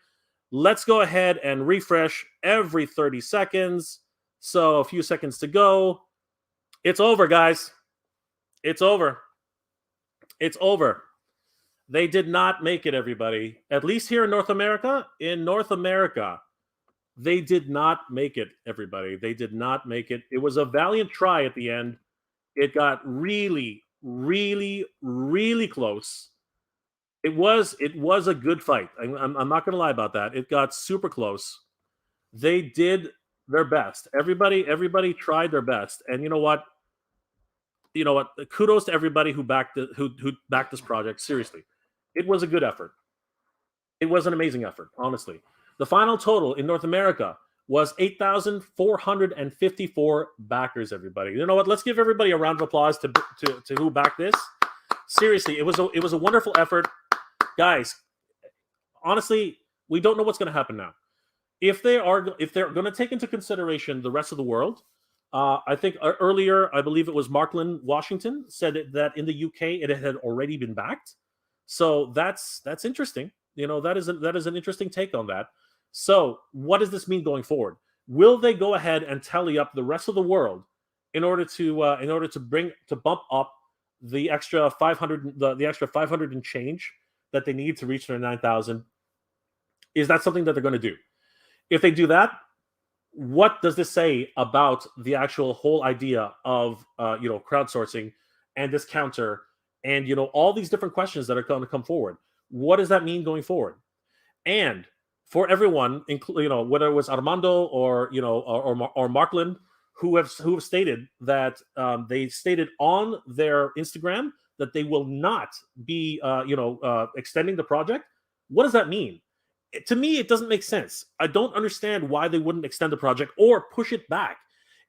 Let's go ahead and refresh every 30 seconds. So a few seconds to go. It's over, guys. It's over. It's over. They did not make it, everybody. At least here in North America. In North America, they did not make it, everybody. They did not make it. It was a valiant try at the end. It got really, really, really close. It was a good fight. I'm not going to lie about that. It got super close. They did their best. Everybody tried their best. And you know what? Kudos to everybody who backed this project. Seriously, it was a good effort. It was an amazing effort, honestly. The final total in North America was 8,454 backers, everybody. You know what? Let's give everybody a round of applause to who backed this. Seriously, it was a wonderful effort. Guys, honestly, we don't know what's going to happen now. If they're going to take into consideration the rest of the world, I think earlier, I believe it was Markland, Washington, said that in the UK it had already been backed. So that's interesting. That is an interesting take on that. So what does this mean going forward? Will they go ahead and tally up the rest of the world in order to bump up the extra 500 the extra 500 and change that they need to reach their 9,000? Is that something that they're going to do? If they do that, what does this say about the actual whole idea of crowdsourcing and this counter and all these different questions that are going to come forward? What does that mean going forward? And for everyone, whether it was Armando or Markland, who have stated that they stated on their Instagram that they will not be extending the project. What does that mean? To me, it doesn't make sense. I don't understand why they wouldn't extend the project or push it back.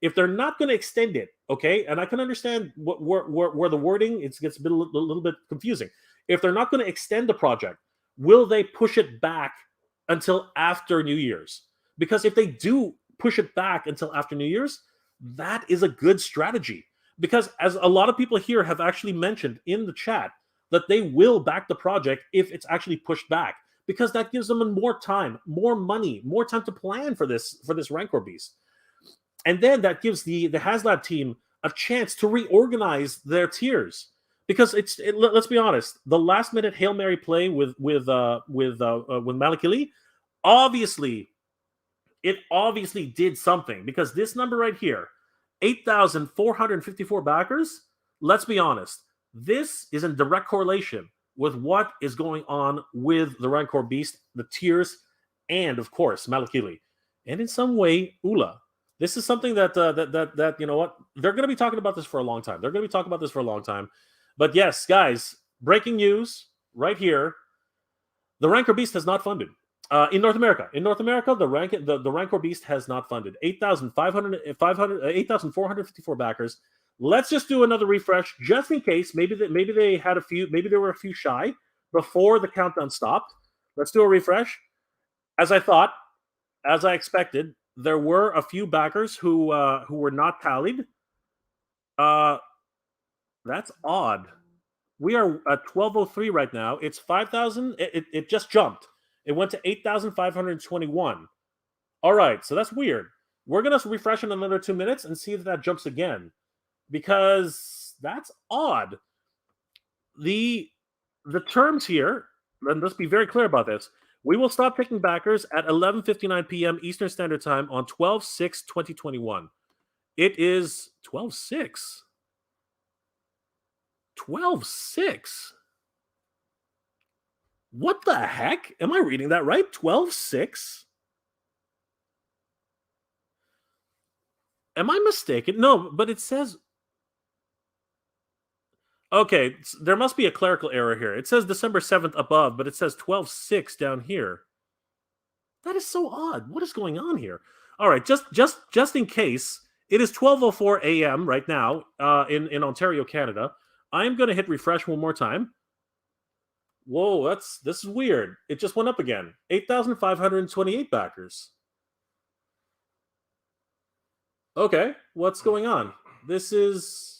If they're not going to extend it, okay, and I can understand where the wording gets a little bit confusing. If they're not going to extend the project, will they push it back until after New Year's? Because if they do push it back until after New Year's, that is a good strategy. Because as a lot of people here have actually mentioned in the chat, that they will back the project if it's actually pushed back, because that gives them more time, more money, more time to plan for this Rancor beast. And then that gives the Haslab team a chance to reorganize their tiers. Because let's be honest, the last minute Hail Mary play with Malakili, obviously did something, because this number right here, 8,454 backers, let's be honest, this is in direct correlation with what is going on with the Rancor beast, the tiers, and of course Malakili, and in some way Ula. This is something that you know what, they're going to be talking about this for a long time. But yes, guys, breaking news right here: the Rancor beast has not funded in North America. In North America, the Rancor beast has not funded. 8,454 backers. Let's just do another refresh just in case. Maybe they had a few. Maybe there were a few shy before the countdown stopped. Let's do a refresh. As I thought, as I expected, there were a few backers who were not tallied. That's odd. We are at 1203 right now. It's 5,000. It just jumped. It went to 8,521. All right, so that's weird. We're gonna refresh in another 2 minutes and see if that jumps again, because that's odd. The terms here, and let's be very clear about this. We will stop taking backers at 11:59 p.m. Eastern Standard Time on 12/6/2021. It is 12/6. 12/6. What the heck? Am I reading that right? 12/6? Am I mistaken? No, but it says. Okay, there must be a clerical error here. It says December 7th above, but it says 12/6 down here. That is so odd. What is going on here? All right, just in case, it is 12:04 a.m. right now in Ontario, Canada. I'm going to hit refresh one more time. Whoa, this is weird. It just went up again. 8,528 backers. Okay, what's going on? This is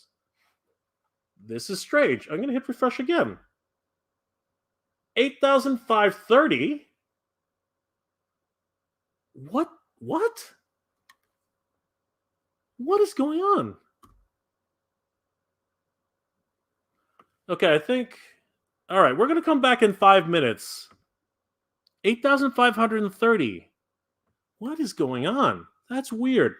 strange. I'm going to hit refresh again. 8,530. What? What is going on? Okay, I think. All right, we're going to come back in 5 minutes. 8,530. What is going on? That's weird.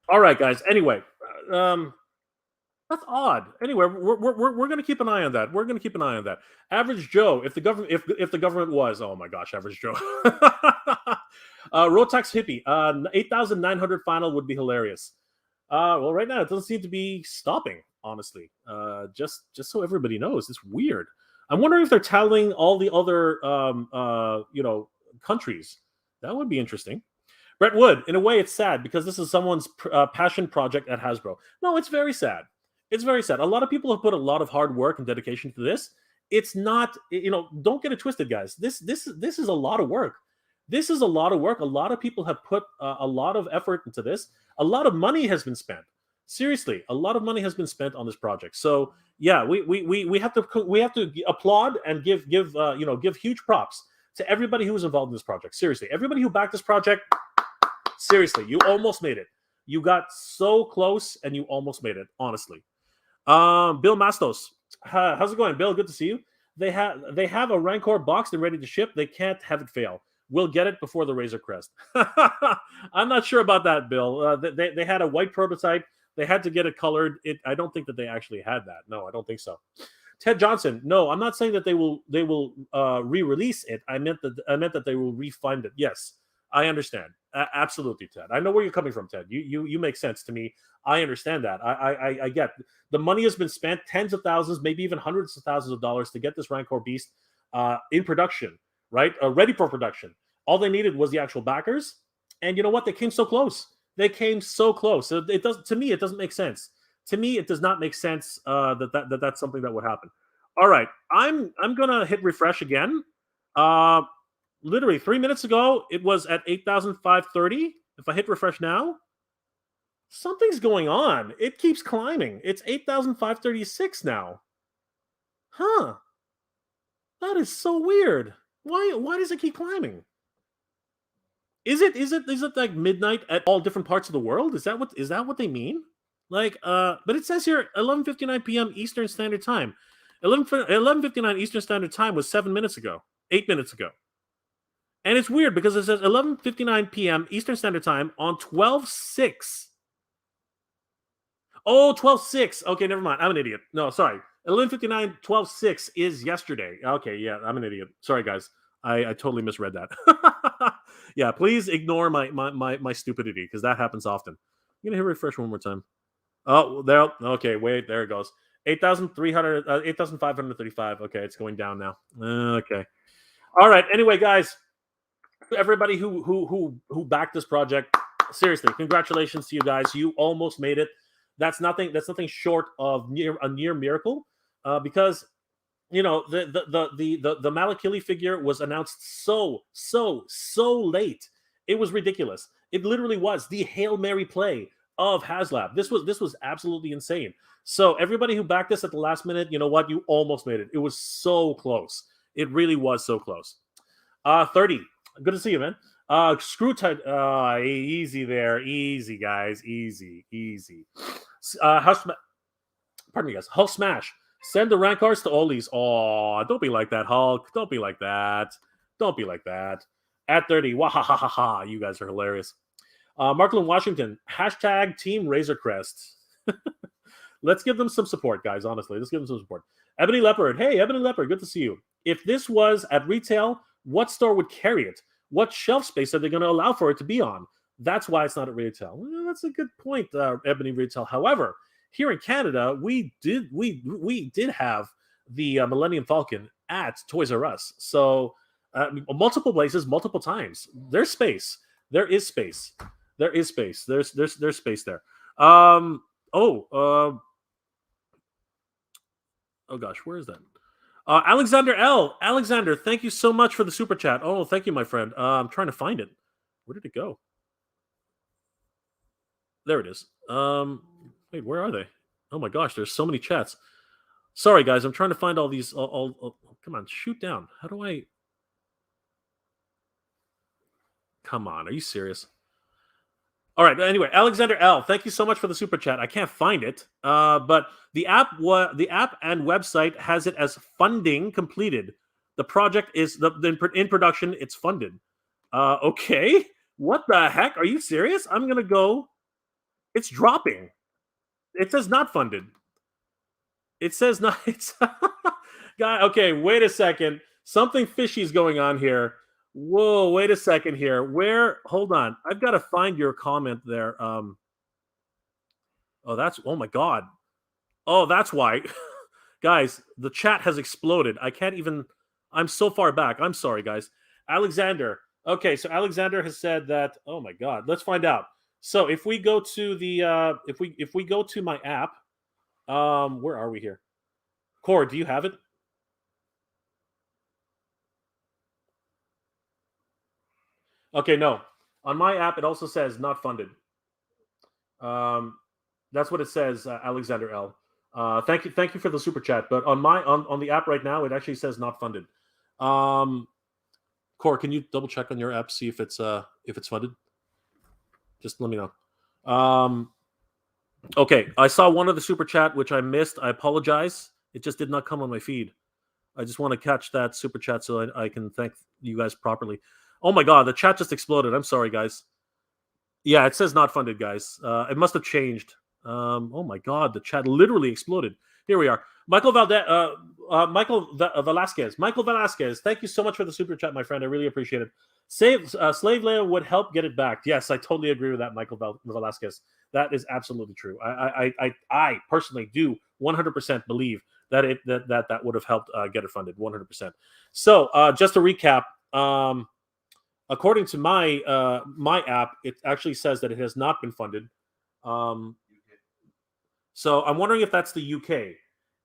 All right, guys. Anyway, that's odd. Anyway, we're going to keep an eye on that. We're going to keep an eye on that. Average Joe, if the government was, oh my gosh, Average Joe. Rotax Hippie, 8,900 final would be hilarious. Well, right now it doesn't seem to be stopping. Honestly, just so everybody knows, it's weird. I'm wondering if they're tallying all the other countries. That would be interesting. Brett Wood, in a way, it's sad because this is someone's passion project at Hasbro. No, it's very sad. It's very sad. A lot of people have put a lot of hard work and dedication to this. It's not, don't get it twisted, guys. This is a lot of work. This is a lot of work. A lot of people have put a lot of effort into this. A lot of money has been spent. Seriously, a lot of money has been spent on this project. So yeah, we have to applaud and give huge props to everybody who was involved in this project. Seriously, everybody who backed this project. Seriously, you almost made it. You got so close and you almost made it. Honestly, Bill Mastos, how's it going, Bill? Good to see you. They have a Rancor boxed and ready to ship. They can't have it fail. We'll get it before the Razor Crest. I'm not sure about that, Bill. They had a white prototype. They had to get it colored. I don't think that they actually had that. No, I don't think so. Ted Johnson, no, I'm not saying that they will re-release it. I meant that they will refund it. Yes, I understand. Absolutely, Ted. I know where you're coming from, Ted. You make sense to me. I understand that. I get the money has been spent, tens of thousands, maybe even hundreds of thousands of dollars to get this Rancor beast in production, right? Ready for production. All they needed was the actual backers, and you know what? They came so close. They came so close. So it does. To me, it doesn't make sense. To me, it does not make sense that's something that would happen. All right, I'm gonna hit refresh again. Literally 3 minutes ago, it was at 8,530. If I hit refresh now, something's going on. It keeps climbing. It's 8,536 now. Huh? That is so weird. Why does it keep climbing? Is it like midnight at all different parts of the world? Is that what they mean? Like, but it says here 11:59 p.m. Eastern Standard Time. 11:59 Eastern Standard Time was 7 minutes ago, 8 minutes ago. And it's weird because it says 11:59 p.m. Eastern Standard Time on 12/6. Oh, 12/6. Okay, never mind. I'm an idiot. No, sorry. 11:59, 12/6 is yesterday. Okay, yeah, I'm an idiot. Sorry, guys. I totally misread that. Yeah, please ignore my stupidity because that happens often. I'm gonna hit refresh one more time. Oh, there. Okay, wait, there it goes. 8,535. Okay, it's going down now. Okay. All right. Anyway, guys, everybody who backed this project, seriously, congratulations to you guys. You almost made it. That's nothing short of a near miracle, because the Malakili figure was announced so late. It was ridiculous. It literally was the Hail Mary play of Haslab. This was absolutely insane. So everybody who backed this at the last minute, you know what? You almost made it. It was so close. It really was so close. 30. Good to see you, man. Screw tight. Easy there. Easy, guys. Easy. Pardon me, guys. Hulk smash. Send the Rancors to Ollie's. Oh, don't be like that, Hulk. Don't be like that. Don't be like that. At 30. Wahahaha. You guys are hilarious. Markland Washington. Hashtag Team Razor Crest. Let's give them some support, guys. Honestly, let's give them some support. Ebony Leopard. Hey, Ebony Leopard. Good to see you. If this was at retail, what store would carry it? What shelf space are they going to allow for it to be on? That's why it's not at retail. Well, that's a good point, Ebony Retail. However, here in Canada, we did have the Millennium Falcon at Toys R Us. So multiple places, multiple times. There's space. There is space. There is space. There's space there. Oh gosh, where is that? Alexander L. Alexander, thank you so much for the super chat. Oh, thank you, my friend. I'm trying to find it. Where did it go? There it is. Wait, where are they? Oh my gosh, there's so many chats. Sorry, guys, I'm trying to find all these. Come on, shoot down. How do I? Come on, are you serious? All right. Anyway, Alexander L, thank you so much for the super chat. I can't find it, but the app and website has it as funding completed. The project is in production. It's funded. Okay. What the heck? Are you serious? I'm gonna go. It's dropping. It says not funded. It says not. It's guy. Okay. Wait a second. Something fishy is going on here. Whoa, wait a second here. Hold on. I've got to find your comment there. Oh my God. Oh, that's why. Guys, the chat has exploded. I'm so far back. I'm sorry, guys. Alexander. Okay, so Alexander has said that, oh my God, let's find out. So if we go to the, if we go to my app, where are we here? Core, do you have it? Okay, no. On my app, it also says not funded. That's what it says, Alexander L. Thank you for the super chat. But on the app right now, it actually says not funded. Core, can you double check on your app, see if it's funded? Just let me know. Okay, I saw one of the super chat which I missed. I apologize. It just did not come on my feed. I just want to catch that super chat so I can thank you guys properly. Oh my God, the chat just exploded. I'm sorry, guys. Yeah, it says not funded, guys. It must have changed. Oh my God, the chat literally exploded. Here we are. Michael Velasquez. Michael Velasquez, thank you so much for the super chat, my friend. I really appreciate it. Slave Leia would help get it back. Yes, I totally agree with that, Michael Velasquez. That is absolutely true. I personally do 100% believe that that would have helped get it funded 100%. So just to recap, according to my my app, it actually says that it has not been funded. So I'm wondering if that's the UK.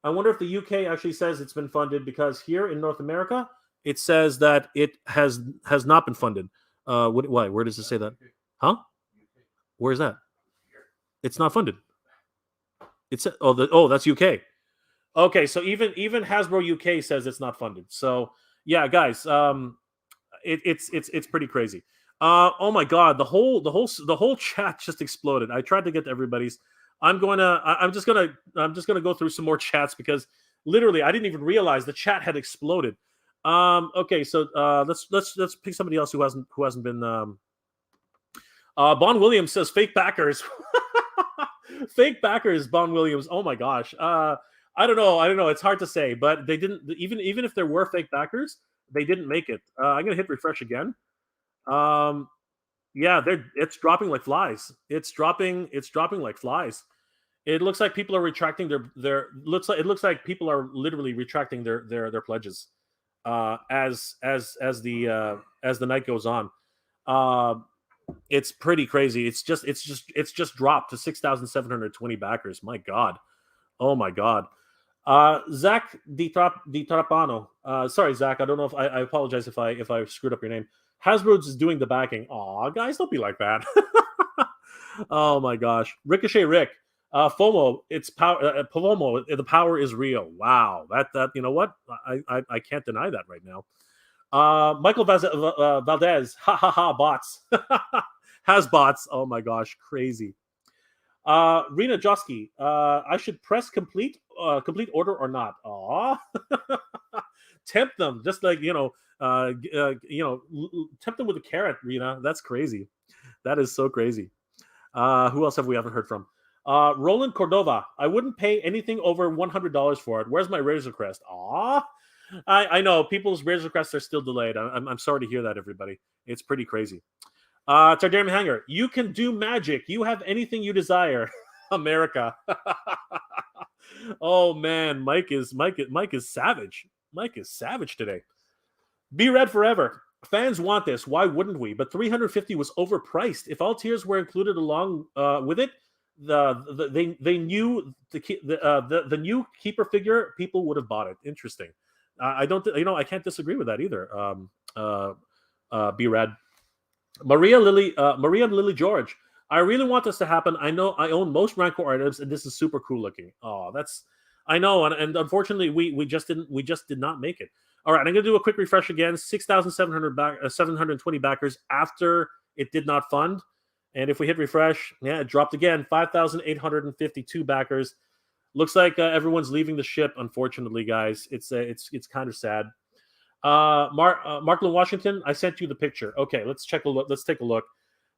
I wonder if the UK actually says it's been funded, because here in North America, it says that it has not been funded. Why? Where does it say that? Huh? Where is that? It's not funded. It's that's UK. Okay, so even Hasbro UK says it's not funded. So yeah, guys, it's pretty crazy. Oh my God, the whole chat just exploded. I tried to get to everybody's. I'm just gonna go through some more chats, because literally I didn't even realize the chat had exploded. Okay, so let's pick somebody else who hasn't been. Bon Williams says fake backers. Fake backers, Bon Williams. Oh my gosh. I don't know. It's hard to say, but they didn't. Even if there were fake backers, they didn't make it. I'm gonna hit refresh again. Yeah, it's dropping like flies. It's dropping like flies. It looks like people are retracting their it looks like people are literally retracting their pledges as the night goes on. It's pretty crazy. It's just dropped to 6,720 backers. My God. Oh my God. Zach Di Trapano. Sorry, Zach. I don't know if I apologize if I screwed up your name. Hasbro's is doing the backing. Aw, guys, don't be like that. Oh my gosh. Ricochet Rick. FOMO, it's power. FOMO, the power is real. Wow, that you know what? I can't deny that right now. Michael Valdez, ha ha ha, bots, has bots. Oh my gosh, crazy. Rena Josky, I should press complete order or not? Aw, tempt them, just like tempt them with a carrot, Rena. That's crazy. That is so crazy. Who else have we haven't heard from? Roland Cordova, I wouldn't pay anything over $100 for it. Where's my Razor Crest? Aw, I know people's Razor Crests are still delayed. I'm sorry to hear that, everybody. It's pretty crazy. Targaryen Hanger, you can do magic. You have anything you desire. America. Oh man, Mike is savage. Mike is savage today. Be red forever. Fans want this. Why wouldn't we? But 350 was overpriced. If all tiers were included along with it, they knew the new keeper figure, people would have bought it. Interesting. I don't, I can't disagree with that either. Be red. Maria Lily George. I really want this to happen. I know I own most Rancor items, and this is super cool looking. Oh, I know, and unfortunately, we just did not make it. All right, I'm gonna do a quick refresh again. 720 backers after it did not fund, and if we hit refresh, yeah, it dropped again. 5,852 backers. Looks like everyone's leaving the ship. Unfortunately, guys, it's kind of sad. Markland Washington, I sent you the picture. Okay, let's take a look.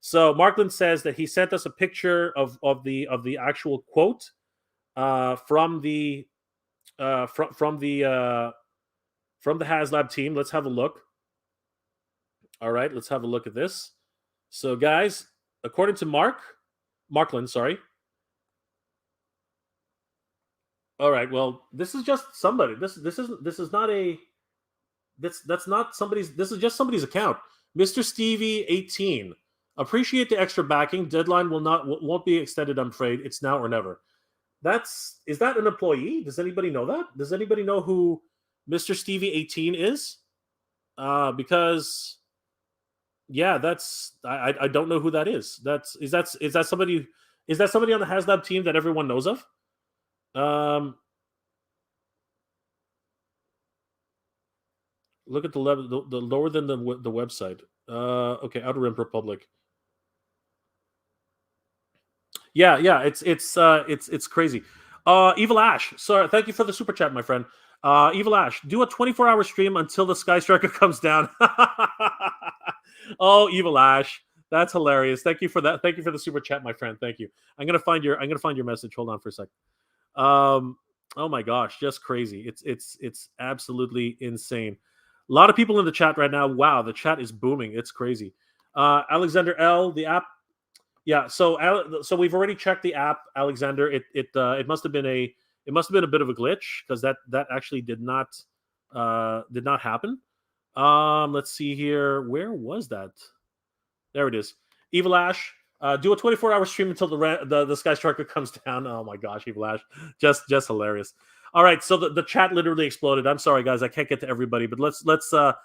So Markland says that he sent us a picture of the actual quote from the Haslab team. Let's have a look. All right, let's have a look at this. So guys, according to Markland, sorry. All right, well, this is just somebody. This is not a that's not somebody's. This is just somebody's account. Mr. Stevie 18. Appreciate the extra backing. Deadline won't be extended. I'm afraid it's now or never. Is that an employee? Does anybody know that? Does anybody know who Mr. Stevie 18 is? Because yeah, I don't know who that is. Is that somebody on the Haslab team that everyone knows of? Look at the level, the lower than the website. Okay, Outer Rim Republic. Yeah, it's crazy. Evil Ash, sorry, thank you for the super chat, my friend. Evil Ash, do a 24-hour stream until the Sky Striker comes down. Oh, Evil Ash, that's hilarious. Thank you for that. Thank you for the super chat, my friend. Thank you. I'm gonna find your message. Hold on for a sec. Oh my gosh, just crazy. It's absolutely insane. A lot of people in the chat right now. Wow, the chat is booming. It's crazy. Alexander L, the app. Yeah, so we've already checked the app, Alexander. It must have been a bit of a glitch because that actually did not happen. Let's see here. Where was that? There it is. Evil Ash, do a 24-hour stream until the Sky Striker comes down. Oh my gosh, Evil Ash, just hilarious. All right, so the chat literally exploded. I'm sorry, guys, I can't get to everybody, but let's take a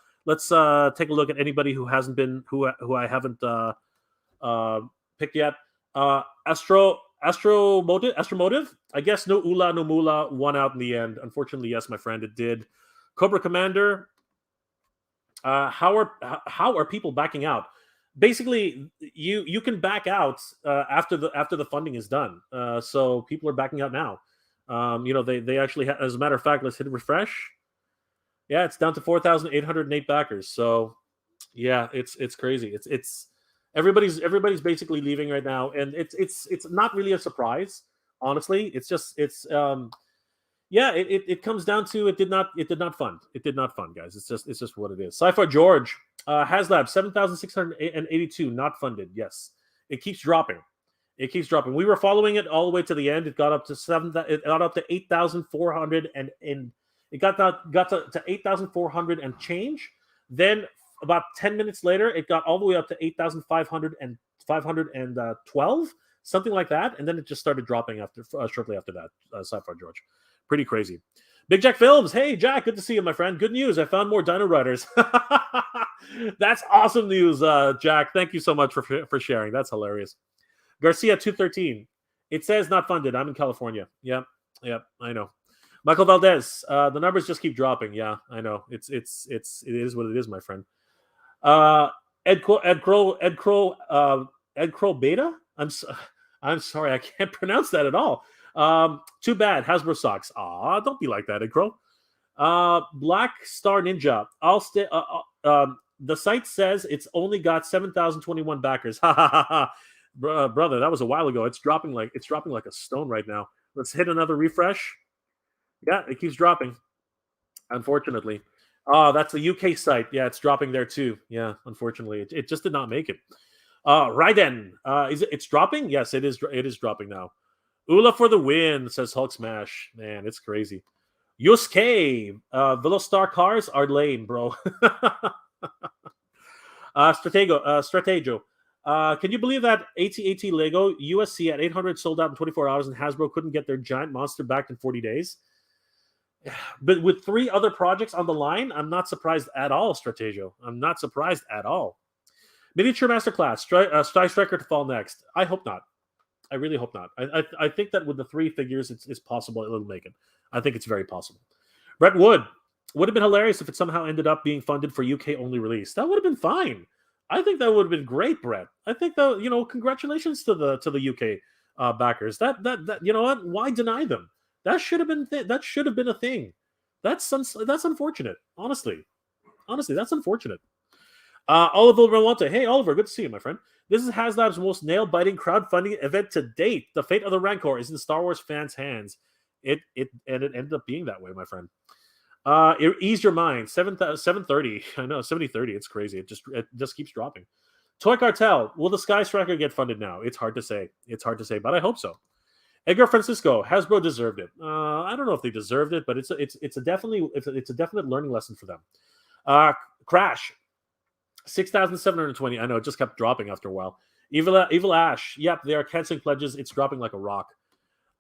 look at anybody who hasn't been who I haven't picked yet. Astromotive. I guess no Ula no Mula won out in the end. Unfortunately, yes, my friend, it did. Cobra Commander. How are people backing out? Basically, you can back out after the funding is done. So people are backing out now. They actually as a matter of fact, let's hit refresh. Yeah, it's down to 4,808 backers. So yeah, it's crazy. It's everybody's basically leaving right now, and it's not really a surprise, honestly. It comes down to it did not fund. It did not fund, guys. It's just what it is. Sci-Fi George, Haslab 7,682 not funded. Yes, it keeps dropping. It keeps dropping. We were following it all the way to the end. It got up to 8,400 and it got to 8,400 and change. Then about 10 minutes later, it got all the way up to 8,512, something like that, and then it just started dropping after shortly after that. Sci-Fi George, pretty crazy. Big Jack Films, hey Jack, good to see you, my friend. Good news, I found more Dino Riders. That's awesome news, Jack. Thank you so much for sharing. That's hilarious. Garcia 213. It says not funded. I'm in California. Yep, I know. Michael Valdez. The numbers just keep dropping. Yeah, I know. It is what it is, my friend. Ed Crow Beta. I'm sorry, I can't pronounce that at all. Too bad. Hasbro sucks. Aw, don't be like that, Ed Crow. Black Star Ninja. The site says it's only got 7,021 backers. Ha ha ha ha. Brother, that was a while ago. It's dropping like a stone right now. Let's hit another refresh. Yeah, it keeps dropping. Unfortunately. Oh, that's a UK site. Yeah, it's dropping there too. Yeah, unfortunately. It just did not make it. Raiden. It's dropping? Yes, it is dropping now. Ula for the win, says Hulk Smash. Man, it's crazy. Yosuke. Velostar cars are lame, bro. Stratego. Can you believe that AT Lego USC at 800 sold out in 24 hours and Hasbro couldn't get their giant monster back in 40 days? But with 3 other projects on the line, I'm not surprised at all, Stratego. I'm not surprised at all. Miniature Masterclass, Sky Striker to fall next. I hope not. I really hope not. I think that with the 3 figures, it's possible it'll make it. I think it's very possible. Brett Wood. Would have been hilarious if it somehow ended up being funded for UK only release. That would have been fine. I think that would have been great, Brett. I think that congratulations to the UK backers. That you know what? Why deny them? That should have been a thing. That's unfortunate. Honestly, that's unfortunate. Oliver Rewante. Hey, Oliver, good to see you, my friend. This is Haslab's most nail-biting crowdfunding event to date. The fate of the Rancor is in Star Wars fans' hands. It ended up being that way, my friend. Ease your mind. 730. I know, 7030. It's crazy. It just keeps dropping. Toy Cartel. Will the Sky Striker get funded now? It's hard to say, but I hope so. Edgar Francisco. Hasbro deserved it. I don't know if they deserved it, but it's a definite learning lesson for them. Crash. 6,720. I know, it just kept dropping after a while. Evil Ash. Yep, they are canceling pledges. It's dropping like a rock.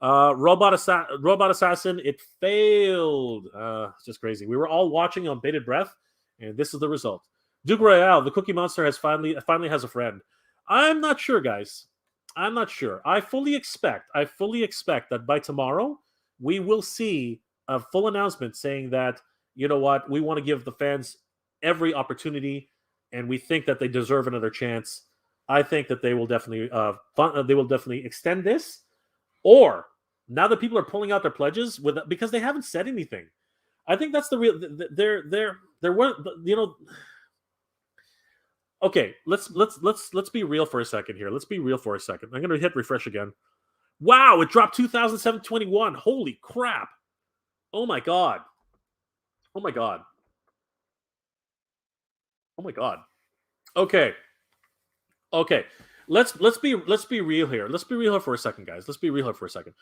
Robot Assassin, it failed. It's just crazy. We were all watching on bated breath, and this is the result. Duke Royale, the Cookie Monster, finally has a friend. I'm not sure, guys. I'm not sure. I fully expect that by tomorrow we will see a full announcement saying that, you know what, we want to give the fans every opportunity, and we think that they deserve another chance. I think that they will definitely extend this. Or now that people are pulling out their pledges because they haven't said anything. I think that's the real. There weren't, Okay, let's be real for a second here. Let's be real for a second. I'm gonna hit refresh again. Wow, it dropped 2,721. Holy crap! Oh my god! Oh my god! Oh my god! Okay. Let's be real here. Let's be real here for a second, guys. Let's be real here for a second.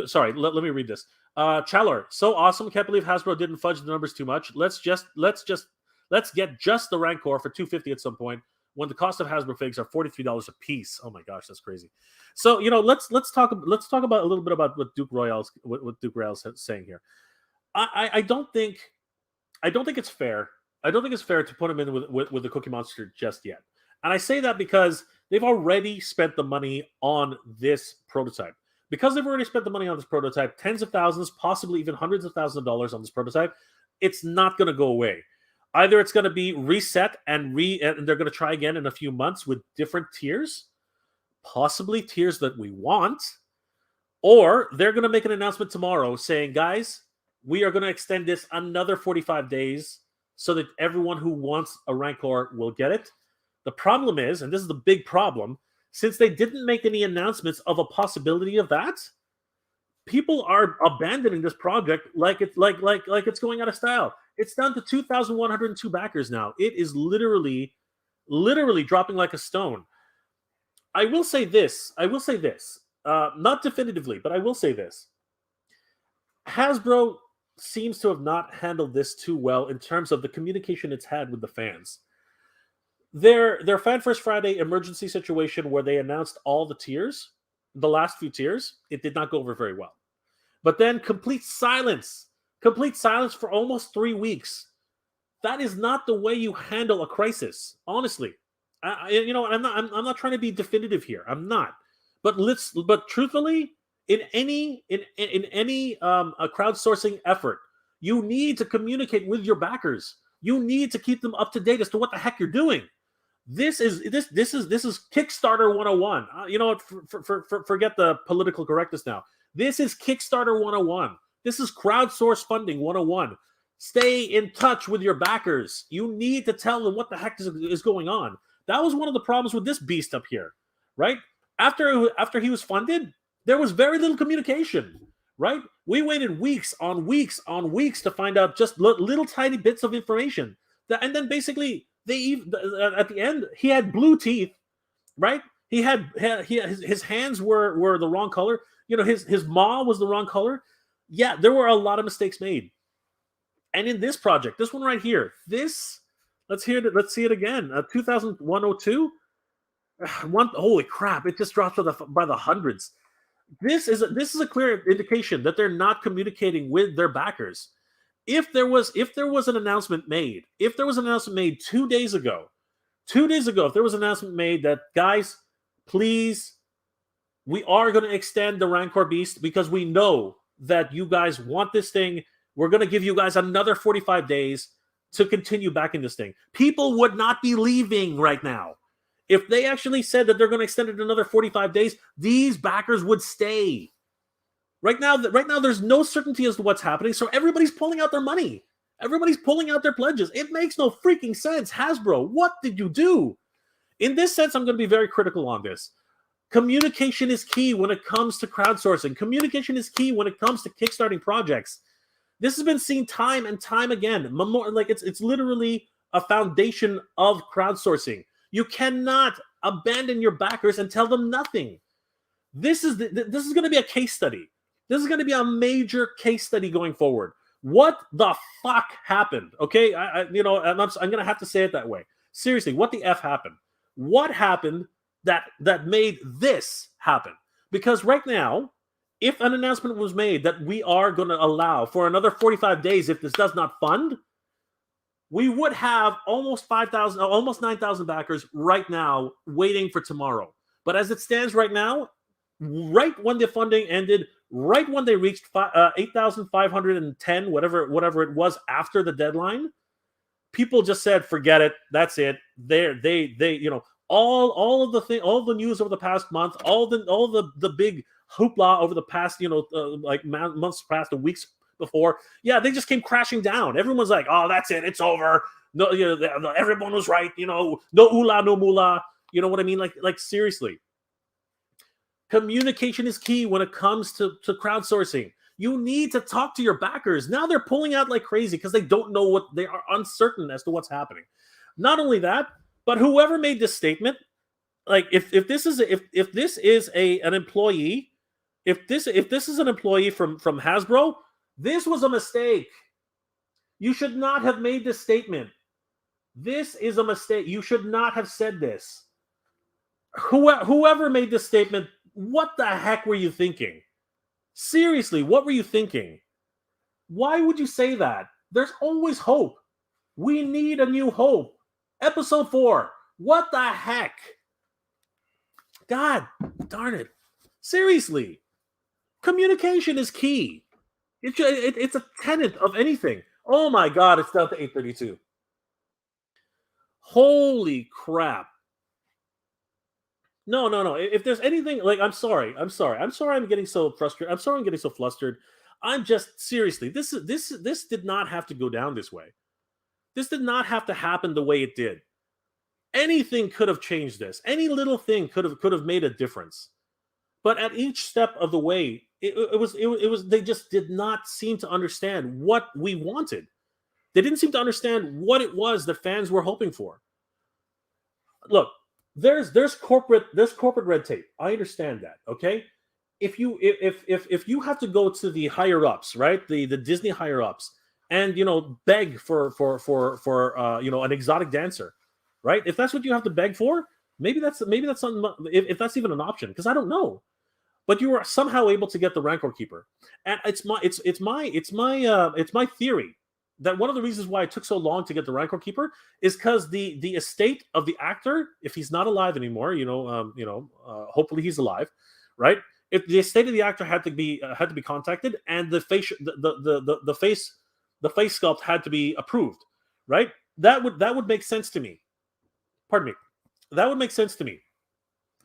Sorry, let me read this. Chalor, so awesome. Can't believe Hasbro didn't fudge the numbers too much. Let's get just the Rancor for $250 at some point when the cost of Hasbro figs are $43 a piece. Oh my gosh, that's crazy. So let's talk about a little bit about what Duke Royale's saying here. I don't think it's fair. I don't think it's fair to put him in with the Cookie Monster just yet. And I say that because they've already spent the money on this prototype. Because they've already spent the money on this prototype, tens of thousands, possibly even hundreds of thousands of dollars on this prototype, it's not going to go away. Either it's going to be reset and they're going to try again in a few months with different tiers, possibly tiers that we want, or they're going to make an announcement tomorrow saying, guys, we are going to extend this another 45 days so that everyone who wants a Rancor will get it. The problem is, and this is the big problem, since they didn't make any announcements of a possibility of that, people are abandoning this project like it's going out of style. It's down to 2,102 backers now. It is literally dropping like a stone. I will say this. Not definitively, but I will say this. Hasbro seems to have not handled this too well in terms of the communication it's had with the fans. Their Fan First Friday emergency situation where they announced all the tiers, the last few tiers, it did not go over very well. But then complete silence for almost 3 weeks That is not the way you handle a crisis. Honestly, I'm not trying to be definitive here. I'm not. But truthfully, in any a crowdsourcing effort, you need to communicate with your backers. You need to keep them up to date as to what the heck you're doing. This is Kickstarter 101. You know what? Forget the political correctness now. This is Kickstarter 101. This is crowdsource funding 101. Stay in touch with your backers. You need to tell them what the heck is going on. That was one of the problems with this beast up here, right? After he was funded, there was very little communication, right? We waited weeks on weeks on weeks to find out just little tiny bits of information. And then basically, at the end, he had blue teeth, right? His hands were the wrong color. You know, his maw was the wrong color. Yeah, there were a lot of mistakes made. And in this project, this one right here, let's see it again. 2102. Holy crap! It just drops by the hundreds. This is a clear indication that they're not communicating with their backers. If there was an announcement made, 2 days ago, if there was an announcement made that, guys, please, we are going to extend the Rancor Beast because we know that you guys want this thing. We're going to give you guys another 45 days to continue backing this thing. People would not be leaving right now. If they actually said that they're going to extend it another 45 days, these backers would stay. Right now, there's no certainty as to what's happening, so everybody's pulling out their money. Everybody's pulling out their pledges. It makes no freaking sense. Hasbro, what did you do? In this sense, I'm going to be very critical on this. Communication is key when it comes to crowdsourcing. Communication is key when it comes to kickstarting projects. This has been seen time and time again. Like it's literally a foundation of crowdsourcing. You cannot abandon your backers and tell them nothing. This is going to be a case study. This is going to be a major case study going forward. What the fuck happened? Okay, I'm going to have to say it that way. Seriously, what the F happened? What happened that made this happen? Because right now, if an announcement was made that we are going to allow for another 45 days if this does not fund, we would have almost 5,000, almost 9,000 backers right now waiting for tomorrow. But as it stands right now, right when the funding ended, right when they reached 8,510, whatever it was after the deadline, people just said, "Forget it. That's it." All of the news over the past month, all the big hoopla over the past months past, the weeks before, they just came crashing down. Everyone's like, "Oh, that's it. It's over." No, everyone was right. No ula, no mula. You know what I mean? Like seriously. Communication is key when it comes to crowdsourcing. You need to talk to your backers. Now they're pulling out like crazy because they don't know what they are, uncertain as to what's happening. Not only that, but whoever made this statement, like if this is an employee, if this is an employee from Hasbro, this was a mistake. You should not have made this statement. This is a mistake. You should not have said this. Whoever made this statement, what the heck were you thinking? Seriously, what were you thinking? Why would you say that? There's always hope. We need a new hope. Episode 4. What the heck? God darn it. Seriously. Communication is key. It's a tenet of anything. Oh my God, it's down to 8:32. Holy crap. No. If there's anything, like, I'm sorry. I'm getting so frustrated. I'm sorry I'm getting so flustered. I'm just, seriously, this did not have to go down this way. This did not have to happen the way it did. Anything could have changed this. Any little thing could have made a difference. But at each step of the way, it was they just did not seem to understand what we wanted. They didn't seem to understand what it was that fans were hoping for. Look, there's corporate red tape. I understand that. Okay, if you have to go to the higher ups, right, the Disney higher ups, and beg for an exotic dancer, right? If that's what you have to beg for, maybe that's something. If that's even an option, because I don't know. But you were somehow able to get the Rancor Keeper, and it's my theory that one of the reasons why it took so long to get the Rancor Keeper is because the estate of the actor, if he's not alive anymore, hopefully he's alive, right? If the estate of the actor had to be contacted, and the face the face sculpt had to be approved, right? That would make sense to me. Pardon me. That would make sense to me.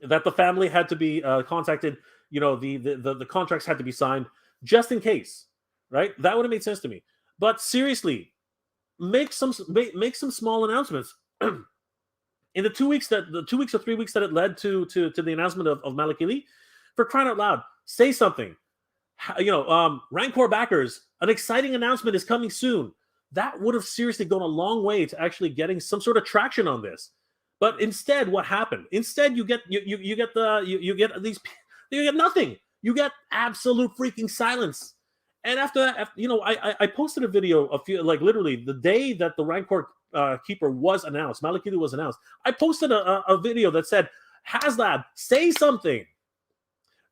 That the family had to be contacted. The contracts had to be signed just in case, right? That would have made sense to me. But seriously, make some small announcements. In the 2 weeks or 3 weeks that it led to the announcement of Malakili, for crying out loud, say something. Rancor backers, an exciting announcement is coming soon. That would have seriously gone a long way to actually getting some sort of traction on this. But instead, what happened? Instead, you get nothing. You get absolute freaking silence. And after that, I posted a video literally the day that the Rancor Keeper was announced, Malakili was announced. I posted a video that said, Haslab, say something.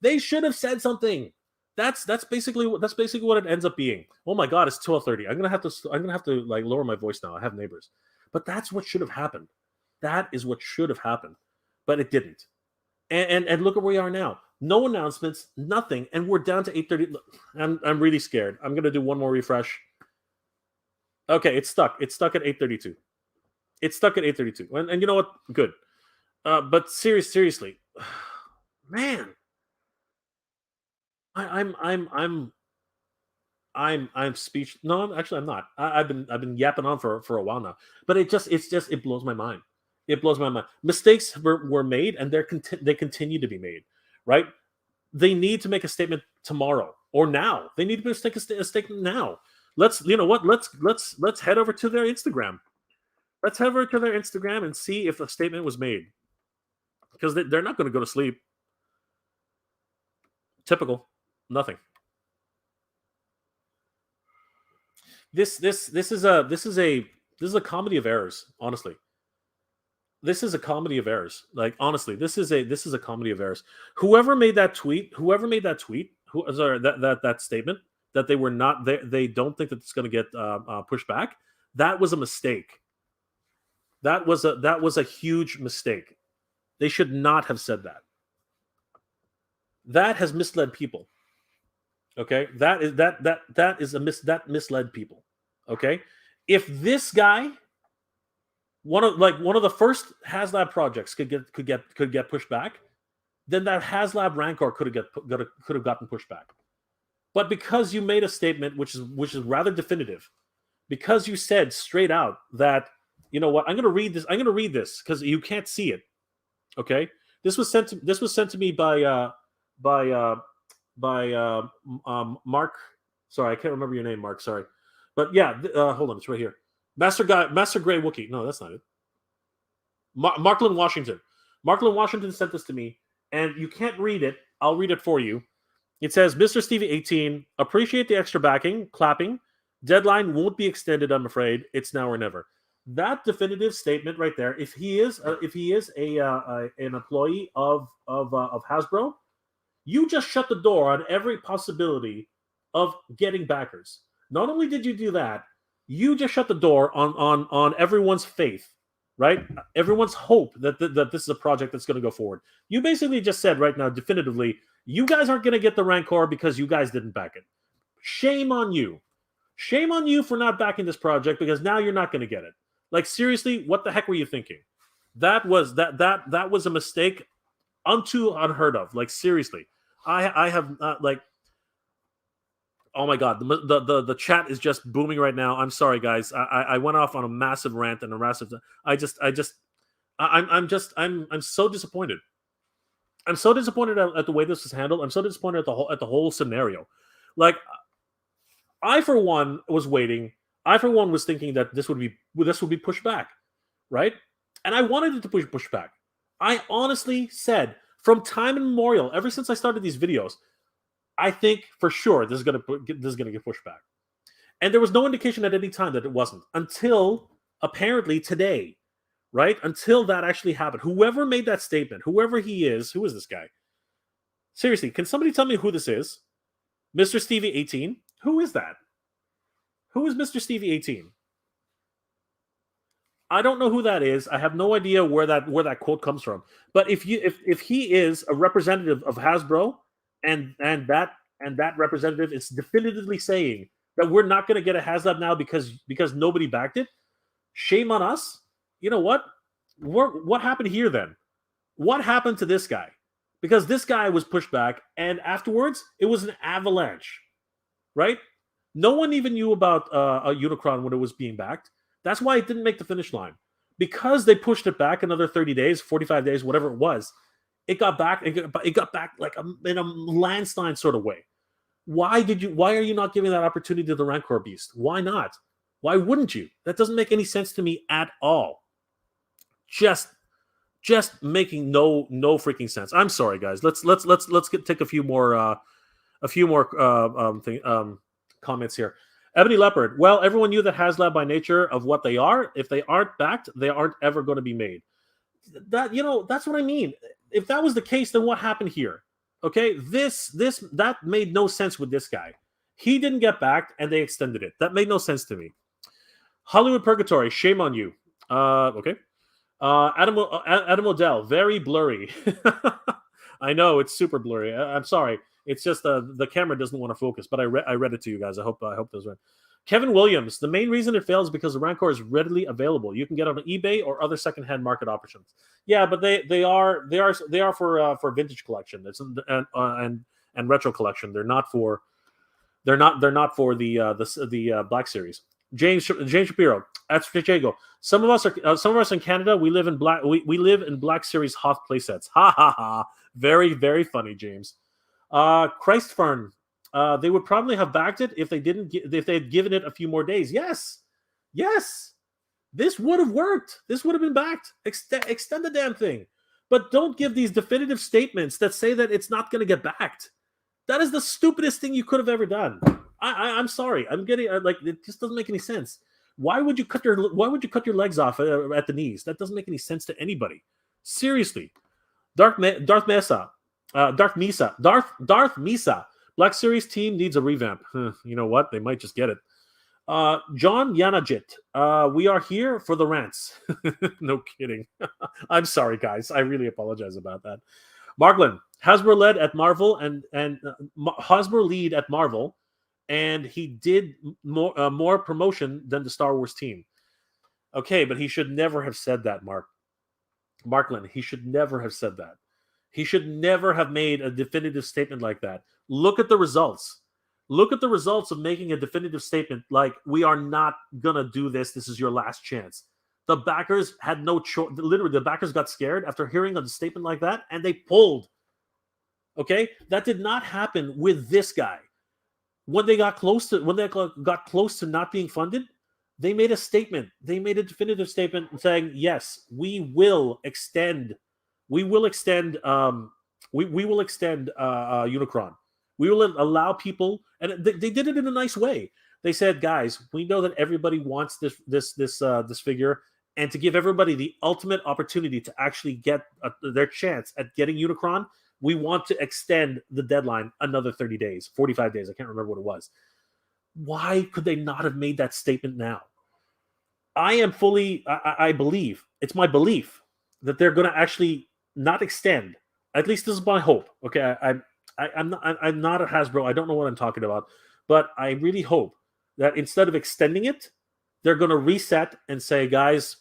They should have said something. That's basically what it ends up being. Oh my God, it's 12:30. I'm gonna have to like lower my voice now. I have neighbors, but that's what should have happened. That is what should have happened, but it didn't. And look at where we are now. No announcements, nothing, and we're down to 8:30. I'm really scared. I'm gonna do one more refresh. Okay, it's stuck. It's stuck at 8:32. It's stuck at 8:32. And you know what? Good. But seriously, man. I'm speech. No, actually, I'm not. I've been yapping on for a while now. But it blows my mind. It blows my mind. Mistakes were made, and they continue to be made. Right? They need to make a statement tomorrow or now. They need to make a statement now. Let's head over to their Instagram. Let's head over to their Instagram and see if a statement was made, because they're not going to go to sleep. Typical. Nothing. This is a comedy of errors. Honestly, this is a comedy of errors. Like, honestly, this is a comedy of errors. Whoever made that tweet, that statement that they were not, they don't think that it's going to get pushed back. That was a mistake. That was a huge mistake. They should not have said that. That has misled people. Okay, that misled people. Okay, if this guy, one of the first Haslab projects could get pushed back, then that Haslab Rancor could have gotten pushed back. But because you made a statement which is rather definitive, because you said straight out that, you know what, I'm going to read this because you can't see it. Okay, this was sent to me by Mark. Sorry, I can't remember your name, Mark. Sorry, but yeah, hold on, it's right here. Master Gray Wookie. No, that's not it. Markland Washington. Markland Washington sent this to me, and you can't read it. I'll read it for you. It says, Mr. Stevie 18, appreciate the extra backing, clapping. Deadline won't be extended, I'm afraid. It's now or never. That definitive statement right there. If he is an employee of Hasbro, you just shut the door on every possibility of getting backers. Not only did you do that, you just shut the door on everyone's faith, right? Everyone's hope that this is a project that's going to go forward. You basically just said right now, definitively, you guys aren't going to get the Rancor because you guys didn't back it. Shame on you. Shame on you for not backing this project, because now you're not going to get it. Like, seriously, what the heck were you thinking? That was a mistake unheard of. Like, seriously. I have like, oh my God, the chat is just booming right now. I'm sorry, guys. I went off on a massive rant and a massive. I'm so disappointed. I'm so disappointed at the way this was handled. I'm so disappointed at the whole scenario. Like, I for one was waiting. I for one was thinking that this would be pushed back, right? And I wanted it to push back. I honestly said, from time immemorial, ever since I started these videos, I think for sure this is gonna get pushed back. And there was no indication at any time that it wasn't, until apparently today, right? Until that actually happened. Whoever made that statement, whoever he is, who is this guy? Seriously, can somebody tell me who this is? Mr. Stevie 18? Who is that? Who is Mr. Stevie 18? I don't know who that is. I have no idea where that quote comes from. But if he is a representative of Hasbro, and that representative is definitively saying that we're not going to get a Haslab now because nobody backed it, shame on us. You know what? What happened here then? What happened to this guy? Because this guy was pushed back, and afterwards it was an avalanche, right? No one even knew about a Unicron when it was being backed. That's why it didn't make the finish line. Because they pushed it back another 30 days, 45 days, whatever it was, it got back. It got back like in a landslide sort of way. Why are you not giving that opportunity to the Rancor Beast? Why not? Why wouldn't you? That doesn't make any sense to me at all. Just making no freaking sense. I'm sorry, guys. Let's take a few more comments here. Ebony Leopard. Well, everyone knew that Haslab by nature of what they are. If they aren't backed, they aren't ever going to be made. That's what I mean. If that was the case, then what happened here? Okay, that made no sense with this guy. He didn't get backed, and they extended it. That made no sense to me. Hollywood Purgatory. Shame on you. Okay. Adam Odell. Very blurry. I know it's super blurry. I'm sorry. It's just the camera doesn't want to focus, but I read it to you guys. I hope those right. Kevin Williams. The main reason it fails is because the Rancor is readily available. You can get it on eBay or other secondhand market options. Yeah, but they are for vintage collection. It's and retro collection. They're not for the Black Series. James Shapiro. That's Diego. Some of us in Canada. We live in Black Series Hoth playsets. Ha ha ha. Very very funny, James. Christfern, they would probably have backed it if they had given it a few more days. Yes, this would have worked. This would have been backed. Extend the damn thing, but don't give these definitive statements that say that it's not going to get backed. That is the stupidest thing you could have ever done. I'm sorry. I'm getting it just doesn't make any sense. Why would you cut your legs off at the knees? That doesn't make any sense to anybody. Seriously, Darth Mesa. Darth Misa. Black Series team needs a revamp. You know what? They might just get it. John Yanajit. We are here for the rants. No kidding. I'm sorry, guys. I really apologize about that. Marglin. Hasbro led at Marvel and Hasbro lead at Marvel, and he did more promotion than the Star Wars team. Okay, but he should never have said that, Marklin. He should never have said that. He should never have made a definitive statement like that. Look at the results. Look at the results of making a definitive statement like, we are not going to do this. This is your last chance. The backers had no choice. Literally, the backers got scared after hearing a statement like that, and they pulled. Okay? That did not happen with this guy. When they got close to not being funded, they made a statement. They made a definitive statement saying, yes, we will extend Unicron. We will allow people, and they did it in a nice way. They said, guys, we know that everybody wants this figure, and to give everybody the ultimate opportunity to actually get their chance at getting Unicron, we want to extend the deadline another 30 days, 45 days. I can't remember what it was. Why could they not have made that statement now? I believe, it's my belief that they're going to actually not extend. At least this is my hope. Okay, I'm not a Hasbro. I don't know what I'm talking about, but I really hope that instead of extending it, they're going to reset and say, guys,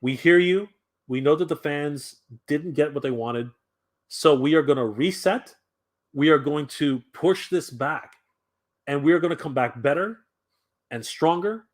we hear you. We know that the fans didn't get what they wanted, so we are going to reset. We are going to push this back, and we are going to come back better and stronger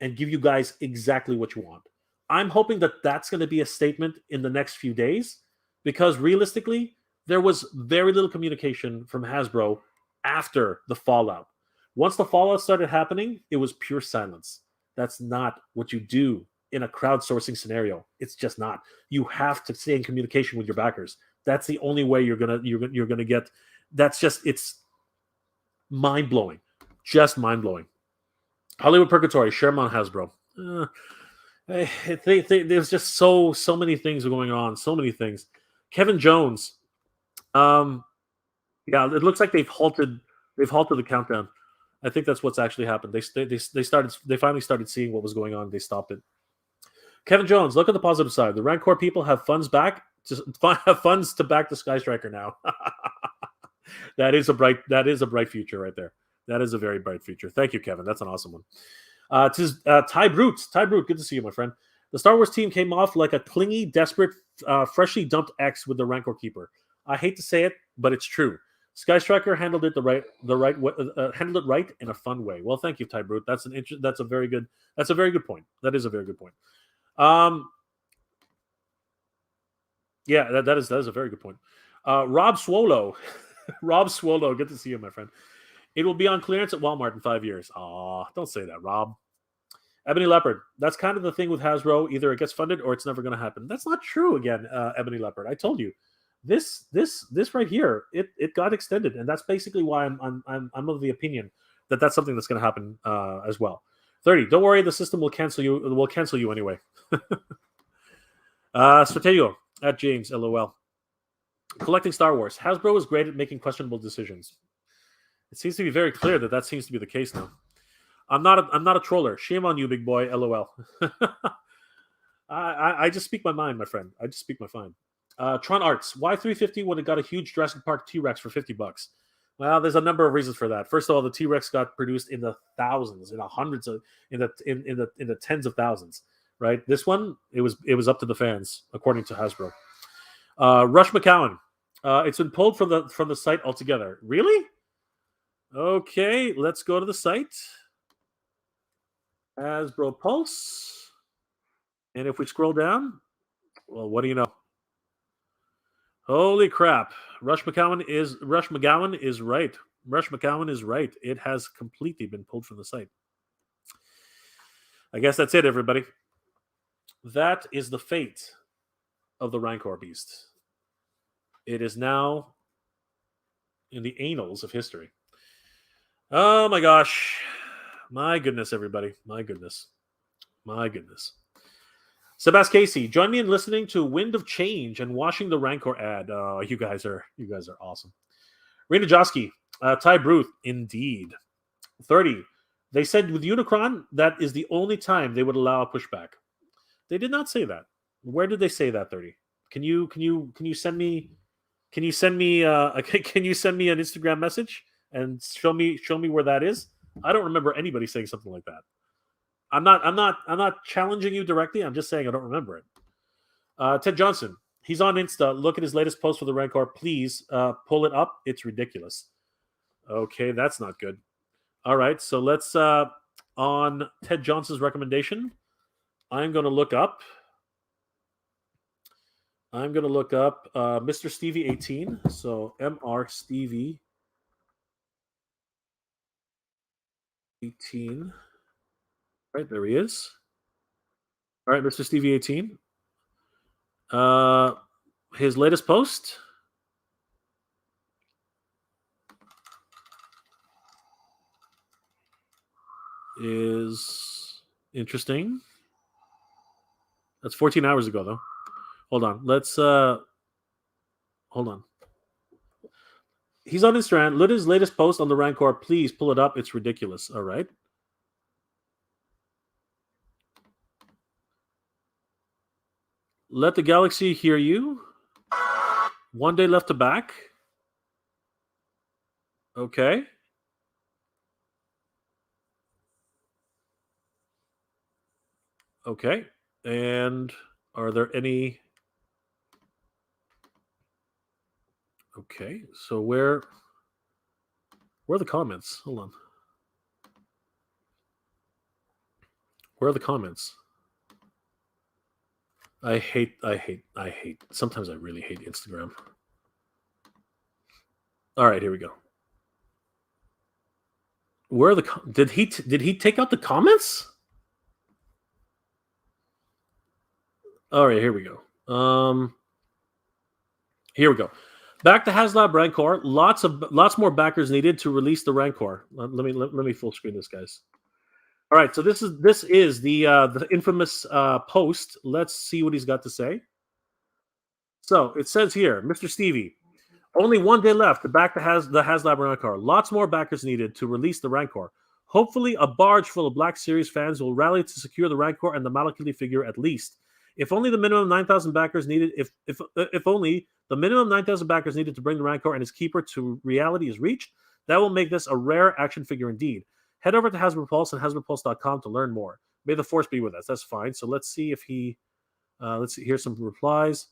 and give you guys exactly what you want. I'm hoping that that's going to be a statement in the next few days, because realistically, there was very little communication from Hasbro after the fallout. Once the fallout started happening, it was pure silence. That's not what you do in a crowdsourcing scenario. It's just not. You have to stay in communication with your backers. That's the only way you're gonna get. It's mind blowing, just mind blowing. Hollywood Purgatory, Sherman Hasbro. There's just so many things going on. So many things. Kevin Jones. Yeah, it looks like they've halted the countdown. I think that's what's actually happened. They finally started seeing what was going on. They stopped it. Kevin Jones, look at the positive side. The Rancor people have funds back. Just have funds to back the Sky Striker now. That is a bright future right there. That is a very bright future. Thank you, Kevin. That's an awesome one. Ty Brute. Ty Brute, good to see you, my friend. The Star Wars team came off like a clingy, desperate, freshly dumped X with the Rancor Keeper. I hate to say it, but it's true. Sky Striker handled it handled it right in a fun way. Well, thank you, Ty Brute. That's a very good point. That is a very good point. Yeah, that is a very good point. Rob Swallow. Rob Swallow, good to see you, my friend. It will be on clearance at Walmart in 5 years. Aw, don't say that, Rob. Ebony Leopard. That's kind of the thing with Hasbro. Either it gets funded or it's never going to happen. That's not true again, Ebony Leopard. I told you. This right here, it got extended, and that's basically why I'm of the opinion that that's something that's going to happen as well. 30. Don't worry, the system will cancel you. It will cancel you anyway. Stratego at James, LOL. Collecting Star Wars. Hasbro is great at making questionable decisions. It seems to be very clear that seems to be the case now. I'm not a troller. Shame on you, big boy. LOL. I just speak my mind, my friend. I just speak my mind. Tron Arts. Why 350 when it got a huge Jurassic Park T-Rex for $50? Well, there's a number of reasons for that. First of all, the T-Rex got produced in the thousands, in the hundreds of, in the tens of thousands. Right. This one, it was up to the fans, according to Hasbro. Rush McCowan. It's been pulled from the site altogether. Really? Okay, let's go to the site. Hasbro Pulse. And if we scroll down, well, what do you know? Holy crap. Rush McGowan is right. Rush McGowan is right. It has completely been pulled from the site. I guess that's it, everybody. That is the fate of the Rancor Beast. It is now in the annals of history. Oh my gosh. My goodness, everybody. My goodness. Sebastian Casey, join me in listening to Wind of Change and watching the Rancor ad. Oh, you guys are awesome. Rena Josky, Ty Bruth, indeed. 30. They said with Unicron, that is the only time they would allow a pushback. They did not say that. Where did they say that? 30. Can you send me an Instagram message and show me where that is? I don't remember anybody saying something like that. I'm not challenging you directly. I'm just saying I don't remember it. Ted Johnson, he's on Insta. Look at his latest post for the Rancor. Please pull it up. It's ridiculous. Okay, that's not good. All right, so let's on Ted Johnson's recommendation. I'm going to look up Mr. Stevie 18. So Mr. Stevie 18. Right, there he is. All right, Mr. Stevie 18. His latest post is interesting. That's 14 hours ago, though. Hold on. Let's hold on. He's on Instagram. Look at his latest post on the Rancor. Please pull it up. It's ridiculous. All right. Let the galaxy hear you. 1 day left to back. Okay. Okay. And are there any... Okay. So where are the comments? Hold on. Where are the comments? I hate. Sometimes I really hate Instagram. All right, here we go. Where are the... Did he take out the comments? All right, here we go. Here we go. Back to Haslab Rancor. Lots more backers needed to release the Rancor. Let me full screen this, guys. All right, so this is the infamous post. Let's see what he's got to say. So it says here, Mr. Stevie, Only 1 day left to back the Haslab Rancor. Lots more backers needed to release the Rancor. Hopefully, a barge full of Black Series fans will rally to secure the Rancor and the Malakili figure at least. If only the minimum 9,000 backers needed, if only the minimum 9,000 backers needed to bring the Rancor and its keeper to reality is reached, that will make this a rare action figure indeed. Head over to Hasbro Pulse and HasbroPulse.com to learn more. May the force be with us. That's fine. So let's see if he. Let's see. Here's some replies.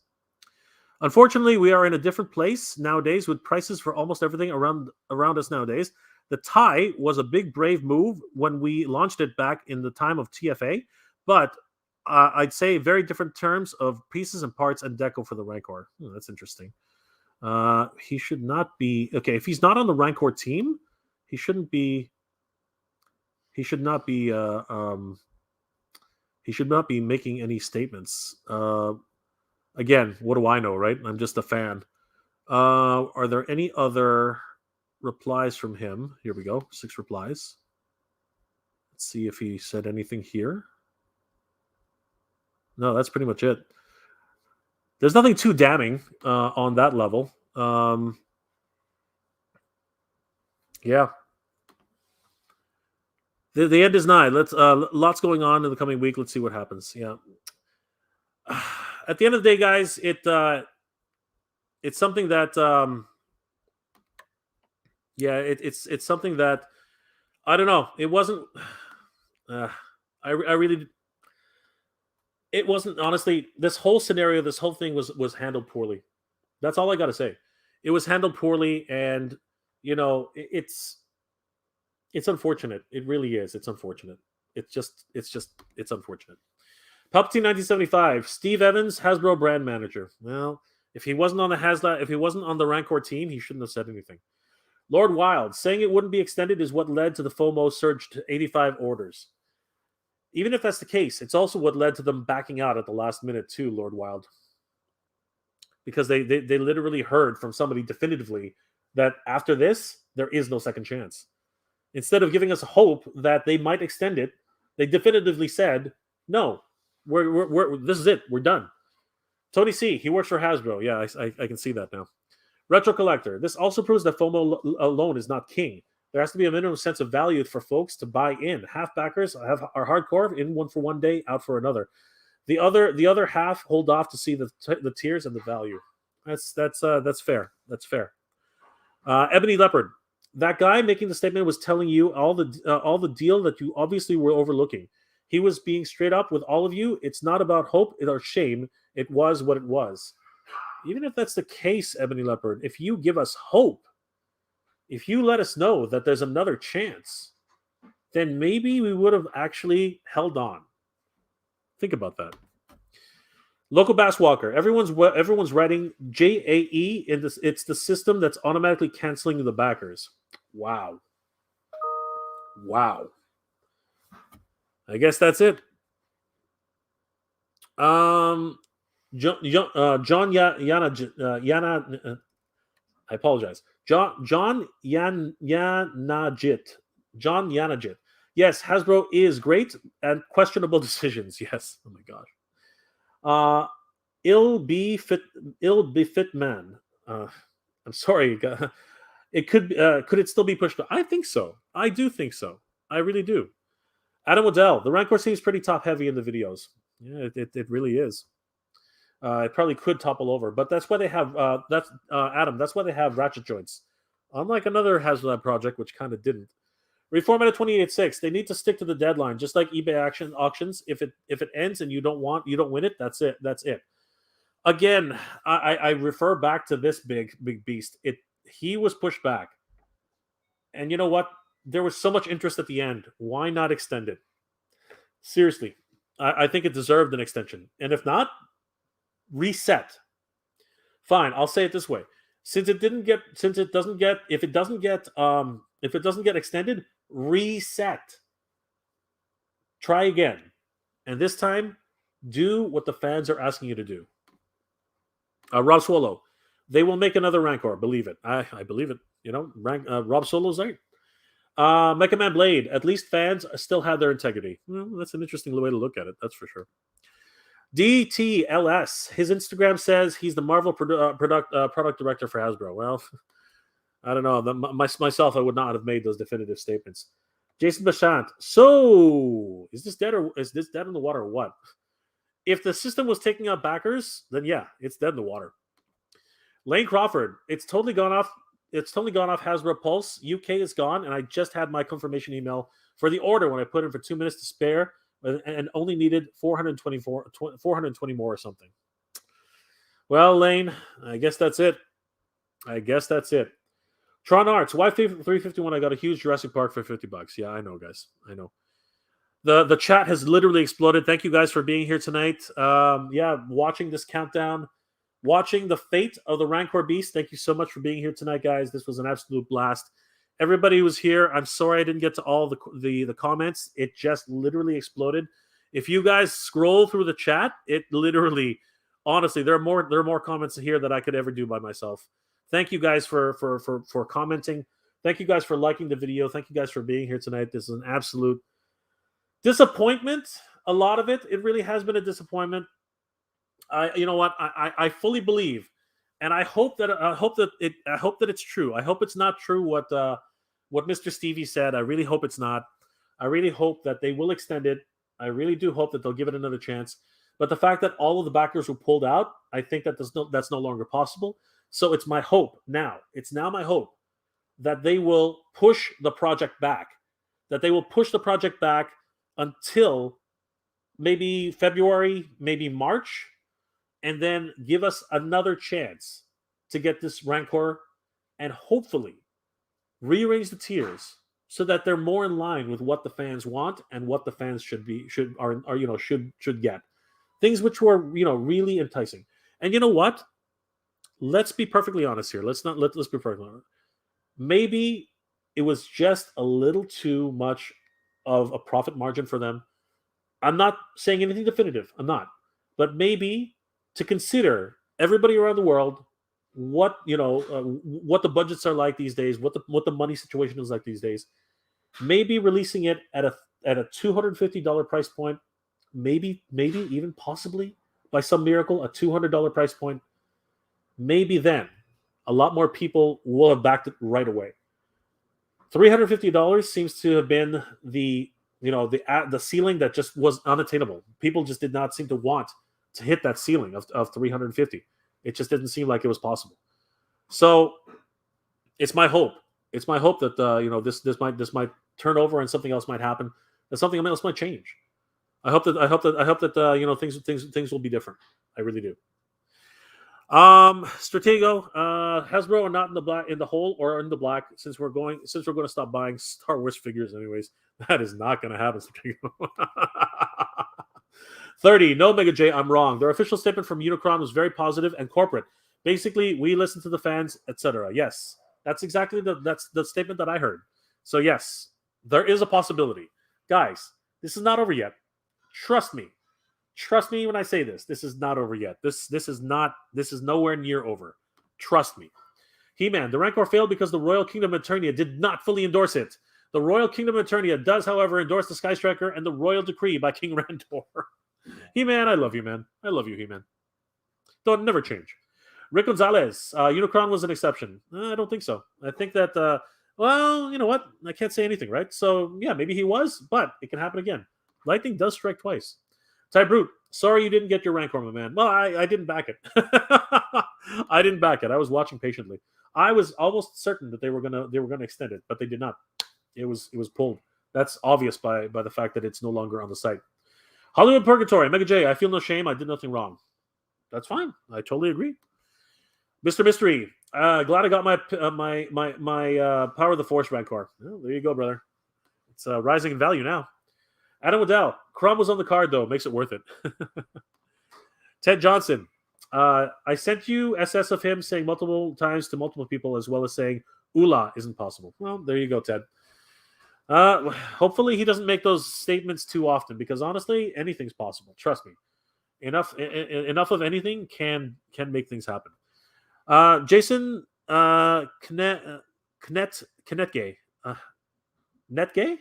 Unfortunately, we are in a different place nowadays with prices for almost everything around us nowadays. The tie was a big, brave move when we launched it back in the time of TFA, but I'd say very different terms of pieces and parts and deco for the Rancor. That's interesting. He should not be okay if he's not on the Rancor team. He shouldn't be. He should not be. He should not be making any statements. Again, what do I know, right? I'm just a fan. Are there any other replies from him? Here we go. 6 replies. Let's see if he said anything here. No, that's pretty much it. There's nothing too damning on that level. Yeah. The end is nigh. Let's lots going on in the coming week. Let's see what happens. Yeah. At the end of the day, guys, it's something that it's something that I don't know. It wasn't. I really. It wasn't, honestly. This whole scenario, this whole thing was handled poorly. That's all I got to say. It was handled poorly, and it's unfortunate. It really is. It's unfortunate. It's unfortunate. Palpatine 1975. Steve Evans, Hasbro brand manager. Well, if he wasn't on the Rancor team, he shouldn't have said anything. Lord Wild, saying it wouldn't be extended is what led to the FOMO surge to 85 orders. Even if that's the case, it's also what led to them backing out at the last minute too, Lord Wild. Because they literally heard from somebody definitively that after this, there is no second chance. Instead of giving us hope that they might extend it, they definitively said, no, we're this is it. We're done. Tony C, he works for Hasbro. Yeah, I can see that now. Retro Collector. This also proves that FOMO alone is not king. There has to be a minimum sense of value for folks to buy in. Half backers are hardcore, in one for 1 day, out for another. The other half hold off to see the tiers and the value. That's fair. That's fair. Ebony Leopard. That guy making the statement was telling you all the deal that you obviously were overlooking. He was being straight up with all of you. It's not about hope or shame. It was what it was. Even if that's the case, Ebony Leopard, if you give us hope, if you let us know that there's another chance, then maybe we would have actually held on. Think about that. Local Bass Walker. Everyone's writing JAE in this. It's the system that's automatically canceling the backers. Wow. I guess that's it. John Yana. I apologize. John Yanajit. John Yanajit. Yes, Hasbro is great and questionable decisions. Yes. Oh my gosh. Ill be fit man. I'm sorry. It could it still be pushed? I think so. I do think so. I really do. Adam Waddell. The Rancor seems pretty top heavy in the videos. Yeah, it really is. It probably could topple over, but that's why they have Adam. That's why they have ratchet joints, unlike another Haslab project, which kind of didn't. Reformatted 28.6. They need to stick to the deadline, just like eBay auctions. If it ends and you don't win it. That's it. That's it. Again, I refer back to this big beast. He was pushed back, and you know what? There was so much interest at the end. Why not extend it? Seriously, I think it deserved an extension, and if not, reset. Fine, I'll say it this way: if it doesn't get extended, reset. Try again, and this time, do what the fans are asking you to do. Rob Swallow, they will make another Rancor. Believe it. I believe it. Rob Swallow's right. Mecha Man Blade. At least fans still have their integrity. Well, that's an interesting way to look at it. That's for sure. DTLS. His Instagram says he's the Marvel product director for Hasbro. Well, I don't know. Myself, I would not have made those definitive statements. Jason Bachant. So, is this dead in the water or what? If the system was taking up backers, then yeah, it's dead in the water. Lane Crawford. It's totally gone off Hasbro Pulse. UK is gone, and I just had my confirmation email for the order when I put in for 2 minutes to spare and only needed 420 more or something. Well, Lane, I guess that's it. Tron Arts, why 351? I got a huge Jurassic Park for $50. Yeah, I know, guys. I know. The chat has literally exploded. Thank you guys for being here tonight. Watching this countdown, watching the fate of the Rancor Beast. Thank you so much for being here tonight, guys. This was an absolute blast. Everybody who was here, I'm sorry I didn't get to all the comments. It just literally exploded. If you guys scroll through the chat, it literally, honestly, there are more comments here that I could ever do by myself. Thank you guys for commenting. Thank you guys for liking the video. Thank you guys for being here tonight. This is an absolute disappointment. A lot of it really has been a disappointment. You know what? I fully believe, and I hope that it's true. I hope it's not true what Mr. Stevie said. I really hope it's not. I really hope that they will extend it. I really do hope that they'll give it another chance. But the fact that all of the backers were pulled out, I think that that's no longer possible. So it's my hope now. It's now my hope that they will push the project back. That they will push the project back until maybe February, maybe March, and then give us another chance to get this Rancor and hopefully rearrange the tiers so that they're more in line with what the fans want and what the fans should get. Things which were really enticing. And you know what? Let's be perfectly honest here. Let's be perfectly honest. Maybe it was just a little too much of a profit margin for them. I'm not saying anything definitive. I'm not. But maybe to consider everybody around the world, what the budgets are like these days, what the money situation is like these days. Maybe releasing it at a $250 price point, maybe even possibly by some miracle a $200 price point. Maybe then a lot more people will have backed it right away. $350 seems to have been the ceiling that just was unattainable. People just did not seem to want to hit that ceiling of $350. It just didn't seem like it was possible. So it's my hope. It's my hope that this might turn over and something else might happen. That something else might change. I hope that things will be different. I really do. Stratego, Hasbro are not in the hole or in the black since we're going to stop buying Star Wars figures anyways. That is not going to happen, Stratego. 30, no Mega J, I'm wrong. Their official statement from Unicron was very positive and corporate. Basically, we listen to the fans, etc. Yes, that's exactly that's the statement that I heard. So yes, there is a possibility. Guys, this is not over yet. Trust me. Trust me when I say this. This is not over yet. This is nowhere near over. Trust me. He-Man, the Rancor failed because the Royal Kingdom of Eternia did not fully endorse it. The Royal Kingdom of Eternia does, however, endorse the Sky Striker and the Royal Decree by King Randor. He-Man, I love you, man. I love you, He-Man. Don't never change. Rick Gonzalez, Unicron was an exception. I don't think so. I think that, well, you know what? I can't say anything, right? So, yeah, maybe he was, but it can happen again. Lightning does strike twice. Ty Brute, sorry you didn't get your Rancor, my man. Well, I didn't back it. I didn't back it. I was watching patiently. I was almost certain that they were gonna extend it, but they did not. It was pulled. That's obvious by the fact that it's no longer on the site. Hollywood Purgatory, Mega J, I feel no shame. I did nothing wrong. That's fine. I totally agree. Mr. Mystery, glad I got my Power of the Force Rancor. Well, there you go, brother. It's rising in value now. Adam Waddell, Crumb was on the card, though. Makes it worth it. Ted Johnson, I sent you SS of him saying multiple times to multiple people, as well as saying, Ula isn't possible. Well, there you go, Ted. Hopefully he doesn't make those statements too often, because honestly, anything's possible. Trust me. Enough of anything can make things happen. Jason Netgay. Netgay?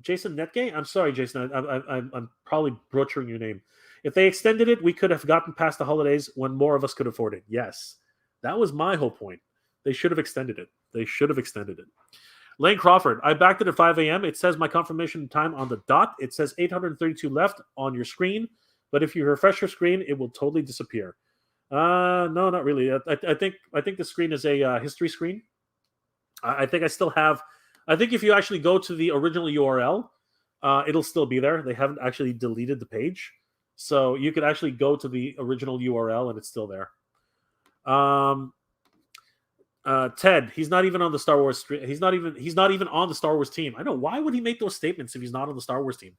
Jason Netgay? I'm sorry, Jason. I'm probably butchering your name. If they extended it, we could have gotten past the holidays when more of us could afford it. Yes, that was my whole point. They should have extended it. They should have extended it. Lane Crawford, I backed it at 5 a.m. It says my confirmation time on the dot. It says 832 left on your screen, but if you refresh your screen, it will totally disappear. No, not really. I think the screen is a history screen. I think I still have. I think if you actually go to the original URL, it'll still be there. They haven't actually deleted the page, so you could actually go to the original URL and it's still there. Ted, he's not even on the Star Wars. He's not even on the Star Wars team. I know, why would he make those statements if he's not on the Star Wars team?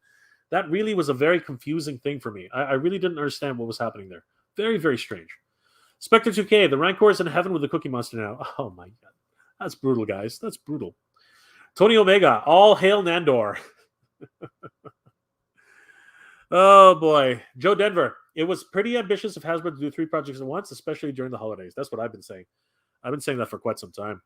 That really was a very confusing thing for me. I really didn't understand what was happening there. Very, very strange. Spectre 2K, the Rancor is in heaven with the Cookie Monster now. Oh my god, that's brutal, guys. That's brutal. Tony Omega, all hail Nandor. Oh boy, Joe Denver. It was pretty ambitious of Hasbro to do 3 projects at once, especially during the holidays. That's what I've been saying. I've been saying that for quite some time.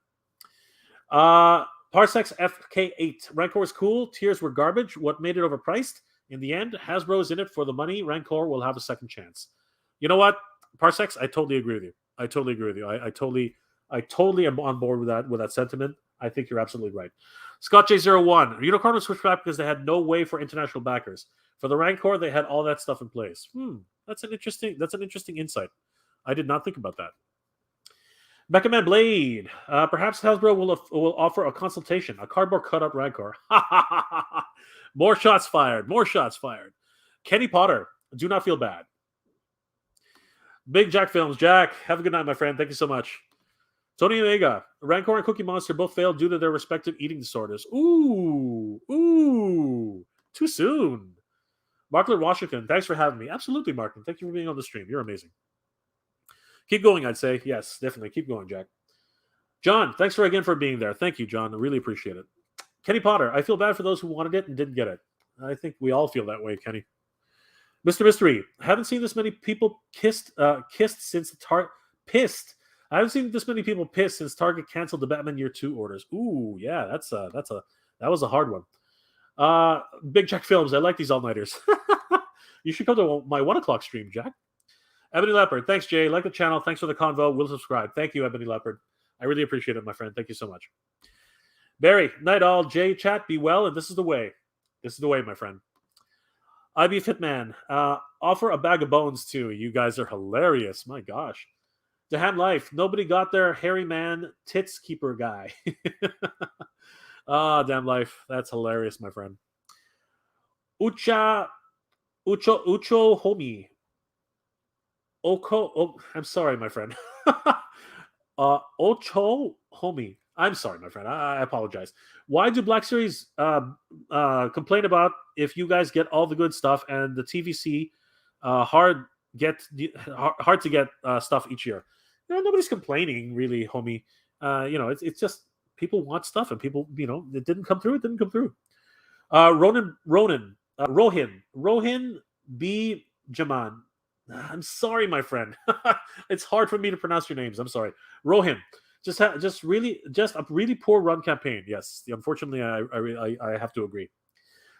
Parsecs FK8. Rancor was cool. Tiers were garbage. What made it overpriced? In the end, Hasbro is in it for the money. Rancor will have a second chance. You know what, Parsecs? I totally agree with you. I totally am on board with that sentiment. I think you're absolutely right. Scott J01. Unicorn was switched back because they had no way for international backers. For the Rancor, they had all that stuff in place. That's an interesting insight. I did not think about that. Mecha Man Blade. Perhaps Hasbro will offer a consultation. A cardboard cut-up Rancor. More shots fired. More shots fired. Kenny Potter. Do not feel bad. Big Jack Films. Jack, have a good night, my friend. Thank you so much. Tony Omega. Rancor and Cookie Monster both failed due to their respective eating disorders. Ooh. Too soon. Marklet Washington. Thanks for having me. Absolutely, Marklet. Thank you for being on the stream. You're amazing. Keep going, I'd say. Yes, definitely. Keep going, Jack. John, thanks again for being there. Thank you, John. I really appreciate it. Kenny Potter, I feel bad for those who wanted it and didn't get it. I think we all feel that way, Kenny. Mr. Mystery, haven't seen this many people kissed since the pissed. I haven't seen this many people pissed since Target canceled the Batman Year 2 orders. Ooh, yeah, that was a hard one. Big Jack Films, I like these all-nighters. You should come to my 1 o'clock stream, Jack. Ebony Leopard, thanks, Jay. Like the channel. Thanks for the convo. We'll subscribe. Thank you, Ebony Leopard. I really appreciate it, my friend. Thank you so much. Barry, night all. Jay, chat, be well, and this is the way. This is the way, my friend. IB Fitman, offer a bag of bones, too. You guys are hilarious. My gosh. Deham Life, nobody got their hairy man tits keeper guy. Damn life. That's hilarious, my friend. Ucho Homi. I'm sorry, my friend. Ocho Homie. I'm sorry, my friend. I apologize. Why do Black Series complain about if you guys get all the good stuff and the TVC hard to get stuff each year? Nobody's complaining, really, homie. It's just people want stuff and people, it didn't come through. It didn't come through. Rohin B. Jaman. I'm sorry, my friend. It's hard for me to pronounce your names. I'm sorry. Rohin. Just a really poor run campaign. Yes, unfortunately, I have to agree.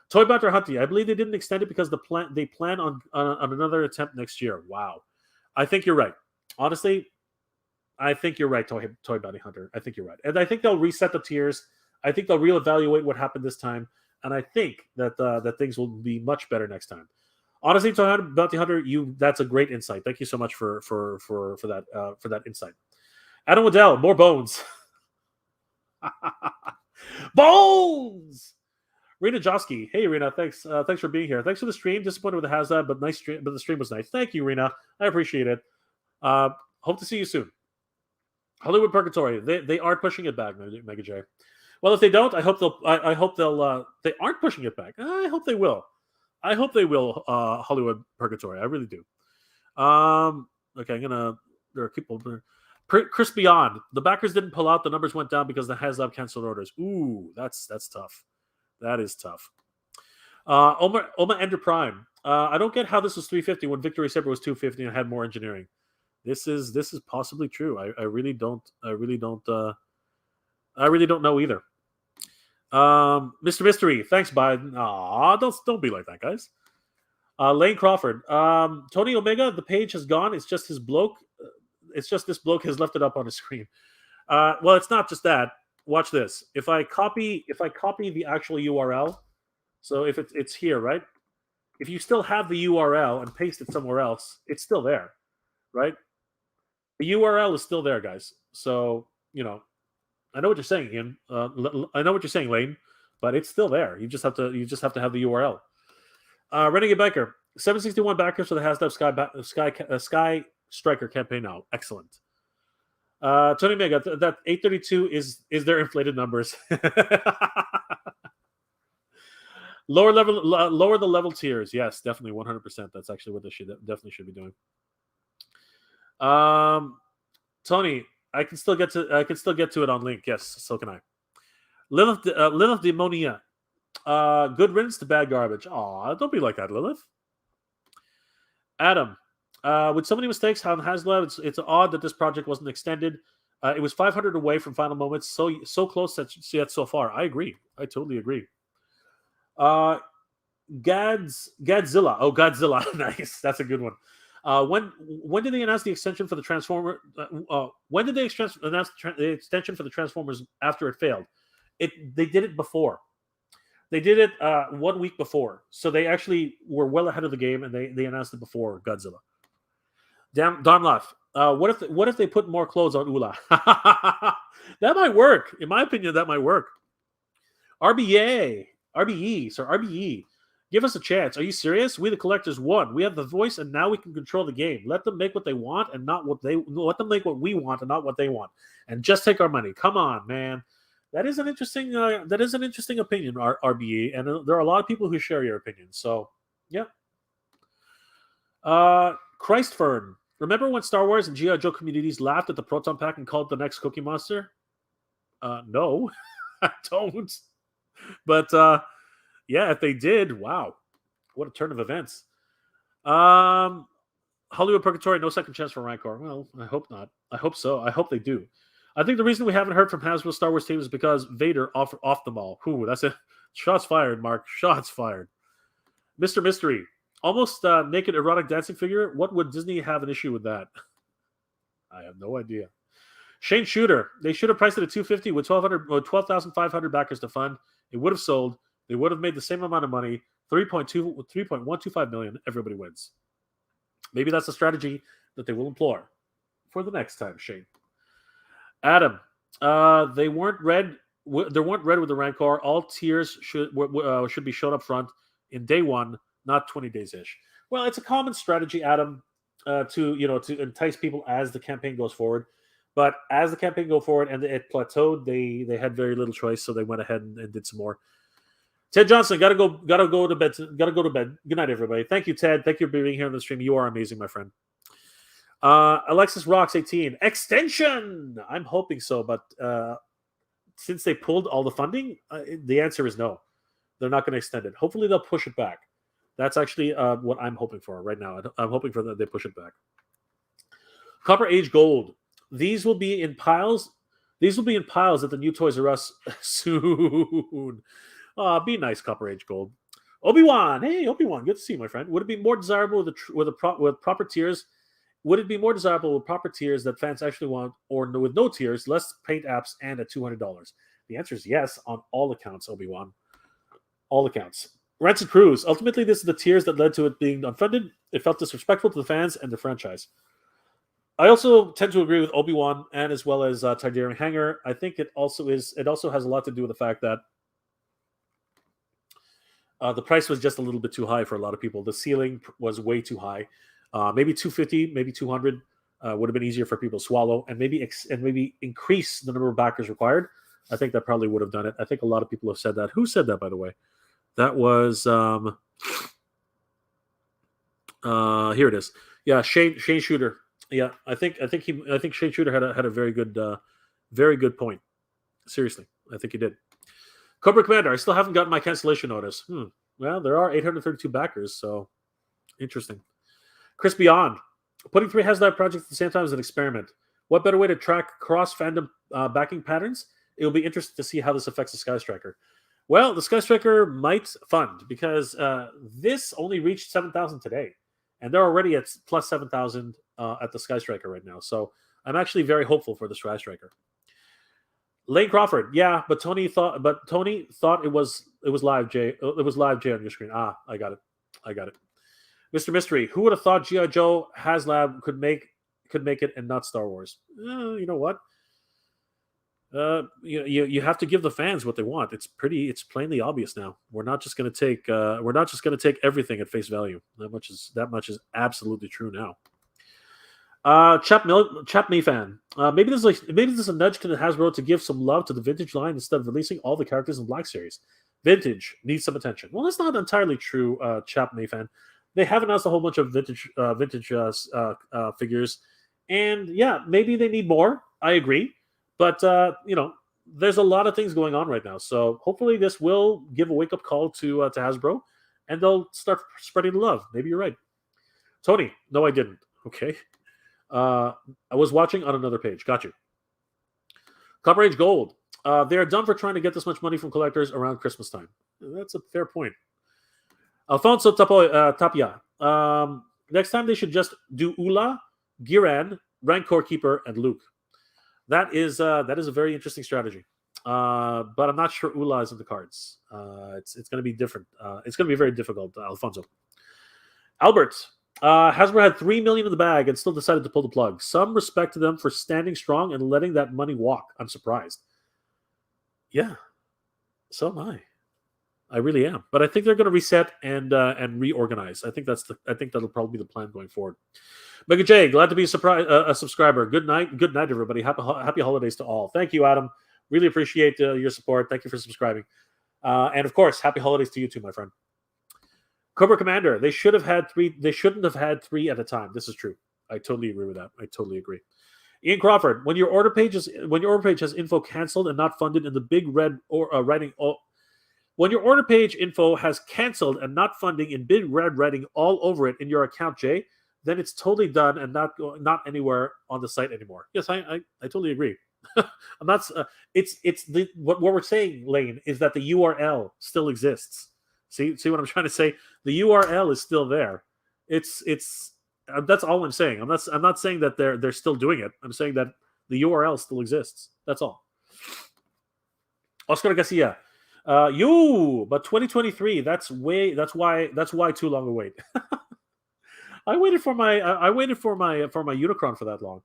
Toy Bounty Hunty. I believe they didn't extend it because they plan on another attempt next year. Wow. I think you're right. Honestly, I think you're right, Toy Bounty Hunter. I think you're right. And I think they'll reset the tiers. I think they'll reevaluate what happened this time. And I think that things will be much better next time. Honestly, Toy Bounty Hunter, that's a great insight. Thank you so much for that insight. Adam Waddell, more bones. Bones! Rena Josky. Hey, Rena. Thanks for being here. Thanks for the stream. Disappointed with the Haslab, but nice stream. But the stream was nice. Thank you, Rena. I appreciate it. Hope to see you soon. Hollywood Purgatory. They are pushing it back, Mega J. Well, if they don't, I hope they'll. They aren't pushing it back. I hope they will. Hollywood Purgatory. I really do. Okay, there are people. Chris Beyond. The backers didn't pull out. The numbers went down because the Haslab canceled orders. Ooh, that's tough. That is tough. Oma Ender Prime. I don't get how this was 350 when Victory Saber was 250 and had more engineering. This is possibly true. I really don't know either. Mr. Mystery, thanks, Biden. Aw, don't be like that, guys. Lane Crawford. Tony Omega, the page has gone. It's just his bloke. It's just this bloke has left it up on his screen. Well, it's not just that. Watch this. If I copy the actual URL, so if it's here, right? If you still have the URL and paste it somewhere else, it's still there, right? The URL is still there, guys. So I know what you're saying, Ian. I know what you're saying, Lane, but it's still there. You just have to have the URL. Renegade Biker, 761 backers for the Haslab Sky Striker campaign now. Excellent. Tony Mega, that 832 is their inflated numbers. Lower the level tiers. Yes, definitely 100%. That's actually what they definitely should be doing. Tony, I can still get to it on Link. Yes, so can I. Lilith Demonia. Good riddance to bad garbage. Aw, don't be like that, Lilith. Adam, with so many mistakes on Haslab, it's odd that this project wasn't extended. It was 500 away from final moments, so close yet so far. I agree. I totally agree. Godzilla. Oh, Godzilla. Nice. That's a good one. When did they announce the extension for the Transformer? When did they announce the extension for the Transformers after it failed? They did it before. They did it 1 week before, so they actually were well ahead of the game, and they announced it before Godzilla. Don Laugh. What if they put more clothes on Ula? That might work. In my opinion, that might work. RBE. Give us a chance. Are you serious? We the collectors won. We have the voice, and now we can control the game. Let them make what they want, and not what they. Let them make what we want, and not what they want. And just take our money. Come on, man. That is an interesting. Opinion, RBE, and there are a lot of people who share your opinion. So, yeah. Christfern. Remember when Star Wars and G.I. Joe communities laughed at the Proton Pack and called it the next Cookie Monster? No, I don't. But yeah, if they did, wow, what a turn of events. Hollywood Purgatory, no second chance for Rancor. Well, I hope not. I hope so. I hope they do. I think the reason we haven't heard from Hasbro Star Wars team is because Vader off them all. Ooh, that's it. Shots fired, Mark. Shots fired. Mr. Mystery. Almost naked erotic dancing figure. What would Disney have an issue with that? I have no idea. Shane Shooter. They should have priced it at $250 with 12,500 backers to fund. It would have sold. They would have made the same amount of money. 3.125 million. Everybody wins. Maybe that's a strategy that they will employ for the next time, Shane. Adam. They weren't red. They weren't red with the Rancor. All tiers should be shown up front in day one, not 20 days ish. Well, it's a common strategy, Adam, to entice people as the campaign goes forward. But as the campaign go forward and it plateaued, they had very little choice, so they went ahead and did some more. Ted Johnson, gotta go to bed. Good night, everybody. Thank you, Ted. Thank you for being here on the stream. You are amazing, my friend. Alexis Rocks 18 extension. I'm hoping so, but since they pulled all the funding, the answer is no. They're not going to extend it. Hopefully, they'll push it back. That's actually what I'm hoping for right now. I'm hoping for that they push it back. Copper Age Gold. These will be in piles. These will be in piles at the new Toys R Us soon. Be nice, Copper Age Gold. Obi-Wan. Hey, Obi-Wan. Good to see you, my friend. Would it be more desirable with proper tiers? Would it be more desirable with proper tiers that fans actually want, or with no tiers, less paint apps, and at $200? The answer is yes on all accounts, Obi-Wan. All accounts. Rancid Cruise. Ultimately, this is the tiers that led to it being unfunded. It felt disrespectful to the fans and the franchise. I also tend to agree with Obi-Wan and as well as Targaryen Hanger. I think it also has a lot to do with the fact that the price was just a little bit too high for a lot of people. The ceiling was way too high. Maybe 250, maybe 200 would have been easier for people to swallow, and maybe increase the number of backers required. I think that probably would have done it. I think a lot of people have said that. Who said that, by the way? That was here it is. Yeah, Shane Shooter. Yeah, I think Shane Shooter had a very good point. Seriously, I think he did. Cobra Commander, I still haven't gotten my cancellation notice. Well, there are 832 backers, so interesting. Chris Beyond, putting 3 Haslab projects at the same time is an experiment. What better way to track cross-fandom backing patterns? It will be interesting to see how this affects the Sky Striker. Well, the Sky Striker might fund because this only reached 7,000 today, and they're already at plus 7,000 at the Sky Striker right now. So I'm actually very hopeful for the Sky Striker. Lane Crawford, yeah, but Tony thought it was live. Jay, it was live. Jay on your screen. Ah, I got it. Mr. Mystery, who would have thought G.I. Joe Haslab could make it and not Star Wars? You know what? You have to give the fans what they want. It's plainly obvious now. We're not just going to take everything at face value. That much is absolutely true now. Chap Me fan. Maybe there's a nudge to the Hasbro to give some love to the vintage line instead of releasing all the characters in Black Series. Vintage needs some attention. Well, that's not entirely true, Chap Me fan. They have announced a whole bunch of vintage figures, and yeah, maybe they need more. I agree, but there's a lot of things going on right now. So hopefully, this will give a wake up call to Hasbro, and they'll start spreading the love. Maybe you're right, Tony. No, I didn't. Okay. I was watching on another page. Got you. Copper Age Gold. They are done for trying to get this much money from collectors around Christmas time. That's a fair point. Alfonso Tapia. Next time they should just do Ula, Giran, Rancor Keeper, and Luke. That is a very interesting strategy. But I'm not sure Ula is in the cards. It's going to be different. It's going to be very difficult, Alfonso. Albert. Hasbro had $3 million in the bag and still decided to pull the plug. Some respect to them for standing strong and letting that money walk. I'm surprised. Yeah, so am I. I really am. But I think they're going to reset and reorganize. I think that'll probably be the plan going forward. Mega J, glad to be a subscriber. Good night, everybody. Happy holidays to all. Thank you, Adam. Really appreciate your support. Thank you for subscribing. And of course, happy holidays to you too, my friend. Cobra Commander, they should have had three. They shouldn't have had three at a time. This is true. I totally agree with that. I totally agree. Ian Crawford, when your order page has info canceled and not funded in the big red writing, when your order page info has canceled and not funding in big red writing all over it in your account, Jay, then it's totally done and not anywhere on the site anymore. Yes, I totally agree. I'm not. What we're saying, Lane, is that the URL still exists. See what I'm trying to say? The URL is still there. It's that's all I'm saying. I'm not saying that they're still doing it. I'm saying that the URL still exists. That's all. Oscar Garcia, but 2023. That's why too long a wait. I waited for my Unicron for that long.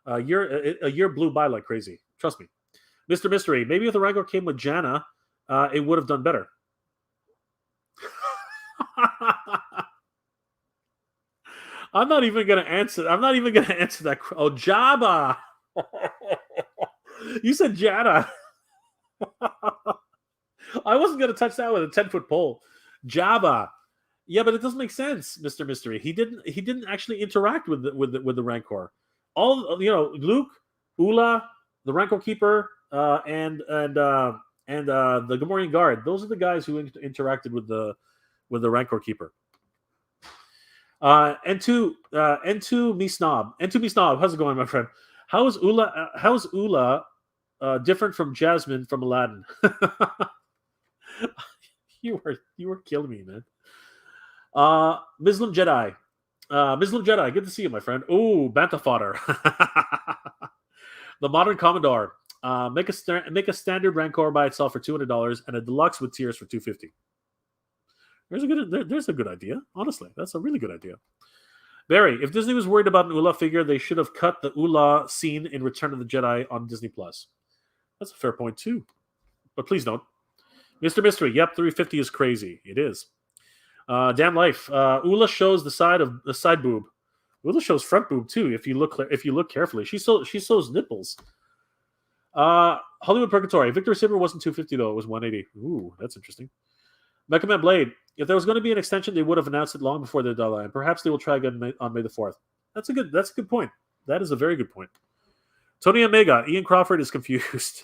A year blew by like crazy. Trust me, Mr. Mystery. Maybe if the Rancor came with Janna, it would have done better. I'm not even gonna answer that. Oh, Jabba. You said Janna. I wasn't gonna touch that with a 10-foot pole. Jabba. Yeah, but it doesn't make sense, Mr. Mystery. He didn't actually interact with the Rancor. All Luke, Ula, the Rancor Keeper, and the Gamorrean Guard. Those are the guys who interacted with the Rancor Keeper. N2 Me Snob. How's it going, my friend? How is Ula different from Jasmine from Aladdin? You were killing me, man. Muslim Jedi. Good to see you, my friend. Ooh, Bantha fodder. The Modern Commodore. Make a standard Rancor by itself for $200 and a deluxe with tiers for $250. There's a good idea. Honestly, that's a really good idea. Barry, if Disney was worried about an Ula figure, they should have cut the Ula scene in Return of the Jedi on Disney Plus. That's a fair point too, but please don't. Mr. Mystery, yep, 350 is crazy. It is. Damn life. Ula shows the side boob. Ula shows front boob too. If you look carefully, she shows nipples. Hollywood Purgatory. Victor Silver wasn't 250 though. It was 180. Ooh, that's interesting. Mecha Man Blade. If there was going to be an extension, they would have announced it long before the deadline. Perhaps they will try again on May the 4th. That's a good point. That is a very good point. Tony Omega. Ian Crawford is confused.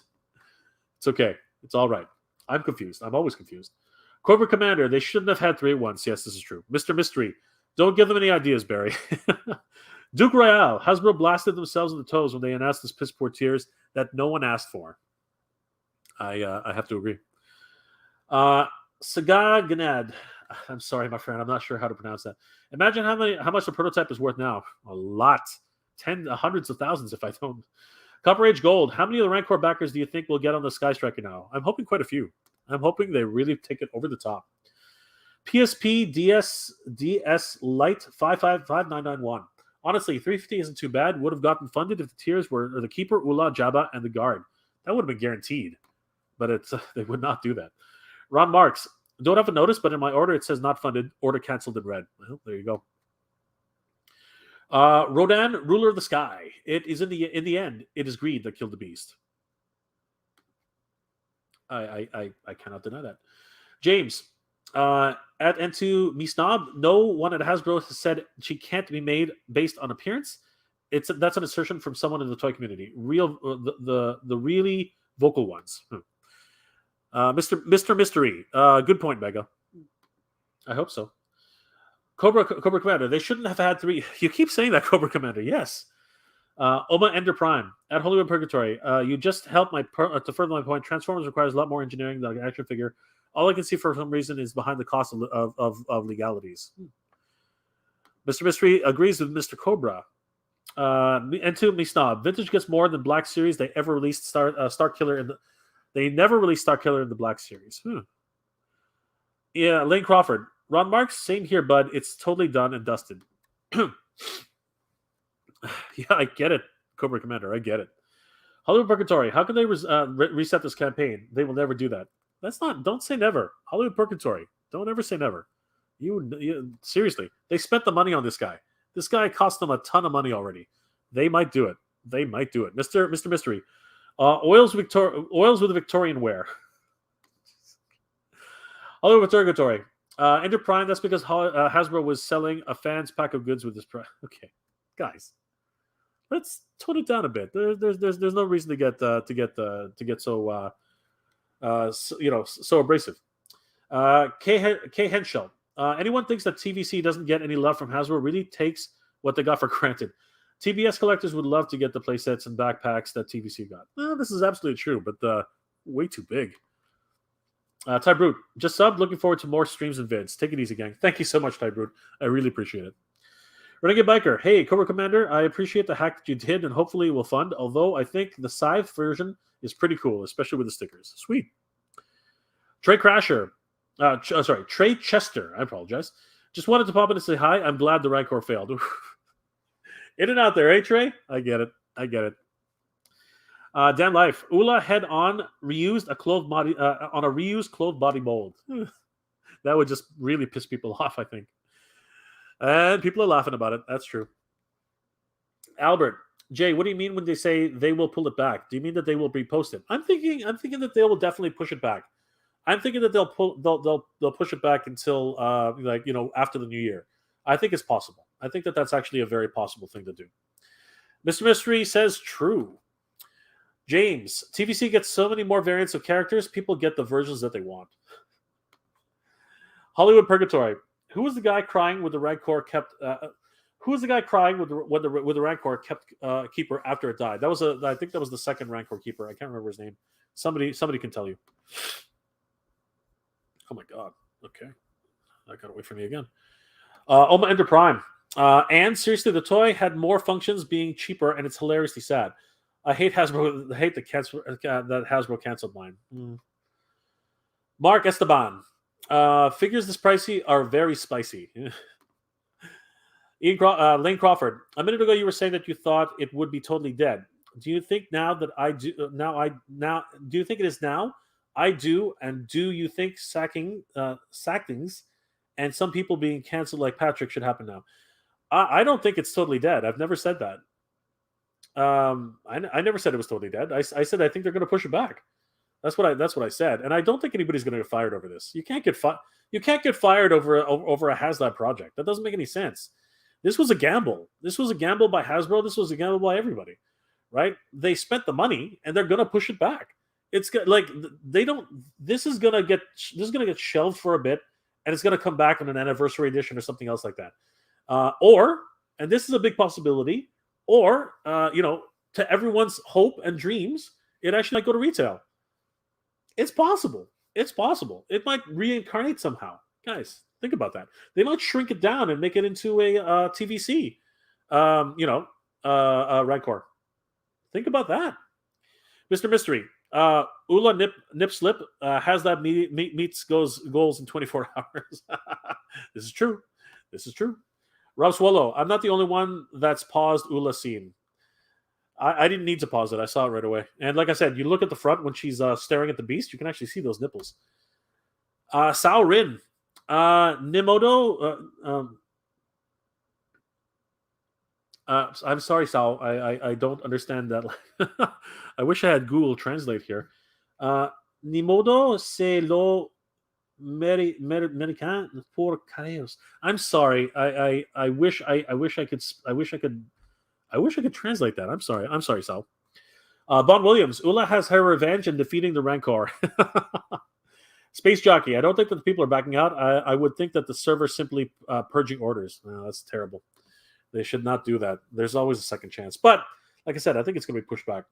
It's okay. It's all right. I'm confused. I'm always confused. Cobra Commander. They shouldn't have had 3 at once. Yes, this is true. Mr. Mystery. Don't give them any ideas, Barry. Duke Royale. Hasbro blasted themselves in the toes when they announced this piss poor tiers that no one asked for. I have to agree. Saga Ganad. I'm sorry, my friend. I'm not sure how to pronounce that. Imagine how much the prototype is worth now. A lot. Hundreds of thousands if I don't. Copper Age Gold. How many of the Rancor backers do you think will get on the Sky Striker now? I'm hoping quite a few. I'm hoping they really take it over the top. PSP DS Lite 555991. Honestly, 350 isn't too bad. Would have gotten funded if the tiers were the Keeper, Ula, Jabba, and the Guard. That would have been guaranteed. But they would not do that. Ron Marks. Don't have a notice, but in my order it says not funded. Order canceled in red. Well, there you go. Rodan, Ruler of the Sky. It is in the end. It is greed that killed the beast. I cannot deny that. James, at N2 Me Snob, no one at Hasbro has said she can't be made based on appearance. That's an assertion from someone in the toy community. The really vocal ones. Mr. Mystery. Good point, Mega. I hope so. Cobra Commander. They shouldn't have had 3. You keep saying that, Cobra Commander. Yes. Oma Ender Prime at Hollywood Purgatory. You just helped to further my point. Transformers requires a lot more engineering than an action figure. All I can see for some reason is behind the cost of legalities. Mr. Mystery agrees with Mr. Cobra. And to me snob. Vintage gets more than Black Series. They ever released Star Killer They never released Star Killer in the Black Series. Yeah, Lane Crawford. Ron Marks, same here, bud. It's totally done and dusted. Yeah, I get it, Cobra Commander. I get it. Hollywood Purgatory. How can they reset this campaign? They will never do that. Don't say never. Hollywood Purgatory. Don't ever say never. You seriously. They spent the money on this guy. This guy cost them a ton of money already. They might do it. Mr. Mystery. Oils with a Victorian wear. Hollywood Purgatory. Ender Prime, that's because Hasbro was selling a fan's pack of goods with this price. Okay, guys, let's tone it down a bit. There's no reason to get so so abrasive. K Henschel. Anyone thinks that TVC doesn't get any love from Hasbro really takes what they got for granted. TBS collectors would love to get the playsets and backpacks that TVC got. This is absolutely true, but way too big. Ty Brute, just subbed. Looking forward to more streams and vids. Take it easy, gang. Thank you so much, Ty Brute. I really appreciate it. Renegade Biker, hey, Cobra Commander, I appreciate the hack that you did, and hopefully it will fund, although I think the Scythe version is pretty cool, especially with the stickers. Sweet. Trey Crasher, Trey Chester, I apologize. Just wanted to pop in and say hi. I'm glad the Rancor failed. In and out there, eh, Trey? I get it. Dan Life, Ula head on reused a clothed body on a reused clothed body mold. That would just really piss people off, I think. And people are laughing about it. That's true. Albert, Jay, what do you mean when they say they will pull it back? Do you mean that they will repost it? I'm thinking that they will definitely push it back. I'm thinking that they'll push it back until after the new year. I think it's possible. I think that that's actually a very possible thing to do. Mr. Mystery says true. James, TVC gets so many more variants of characters, people get the versions that they want. Hollywood Purgatory. Who was the guy crying with the Rancor kept? Who was the guy crying with the Rancor kept keeper after it died? I think that was the second Rancor keeper. I can't remember his name. Somebody can tell you. Oh my god. Okay, that got away from me again. Oma Ender Prime. And seriously, the toy had more functions being cheaper, and it's hilariously sad. I hate Hasbro. I hate that Hasbro canceled mine. Mark Esteban. Figures this pricey are very spicy. Lane Crawford. A minute ago, you were saying that you thought it would be totally dead. Do you think now that I do? Do you think it is now? I do. And do you think sackings and some people being canceled like Patrick should happen now? I don't think it's totally dead. I've never said that. I never said it was totally dead. I said I think they're going to push it back. That's what I said, and I don't think anybody's going to get fired over this. You can't get fired over a Haslab project. That doesn't make any sense. This was a gamble. This was a gamble by Hasbro. This was a gamble by everybody, right? They spent the money, and they're going to push it back. It's like they don't. This is going to get shelved for a bit, and it's going to come back in an anniversary edition or something else like that. And this is a big possibility. Or, to everyone's hope and dreams, it actually might go to retail. It's possible. It's possible. It might reincarnate somehow. Guys, think about that. They might shrink it down and make it into a TVC, Rancor. Think about that. Mr. Mystery. Ula Nip Slip Haslab meets goals in 24 hours. This is true. This is true. Rob Swallow. I'm not the only one that's paused Ula scene. I didn't need to pause it. I saw it right away. And like I said, you look at the front when she's staring at the beast, you can actually see those nipples. Sao Rin. Nimodo. I'm sorry, Sal. I don't understand that. I wish I had Google Translate here. Nimodo c'est lo American por Carreos. I'm sorry. I wish I could translate that. I'm sorry, Sal. Bon Williams. Ula has her revenge in defeating the Rancor. Space Jockey. I don't think that the people are backing out. I would think that the server simply purging orders. That's terrible. They should not do that. There's always a second chance. But like I said, I think it's going to be pushed back.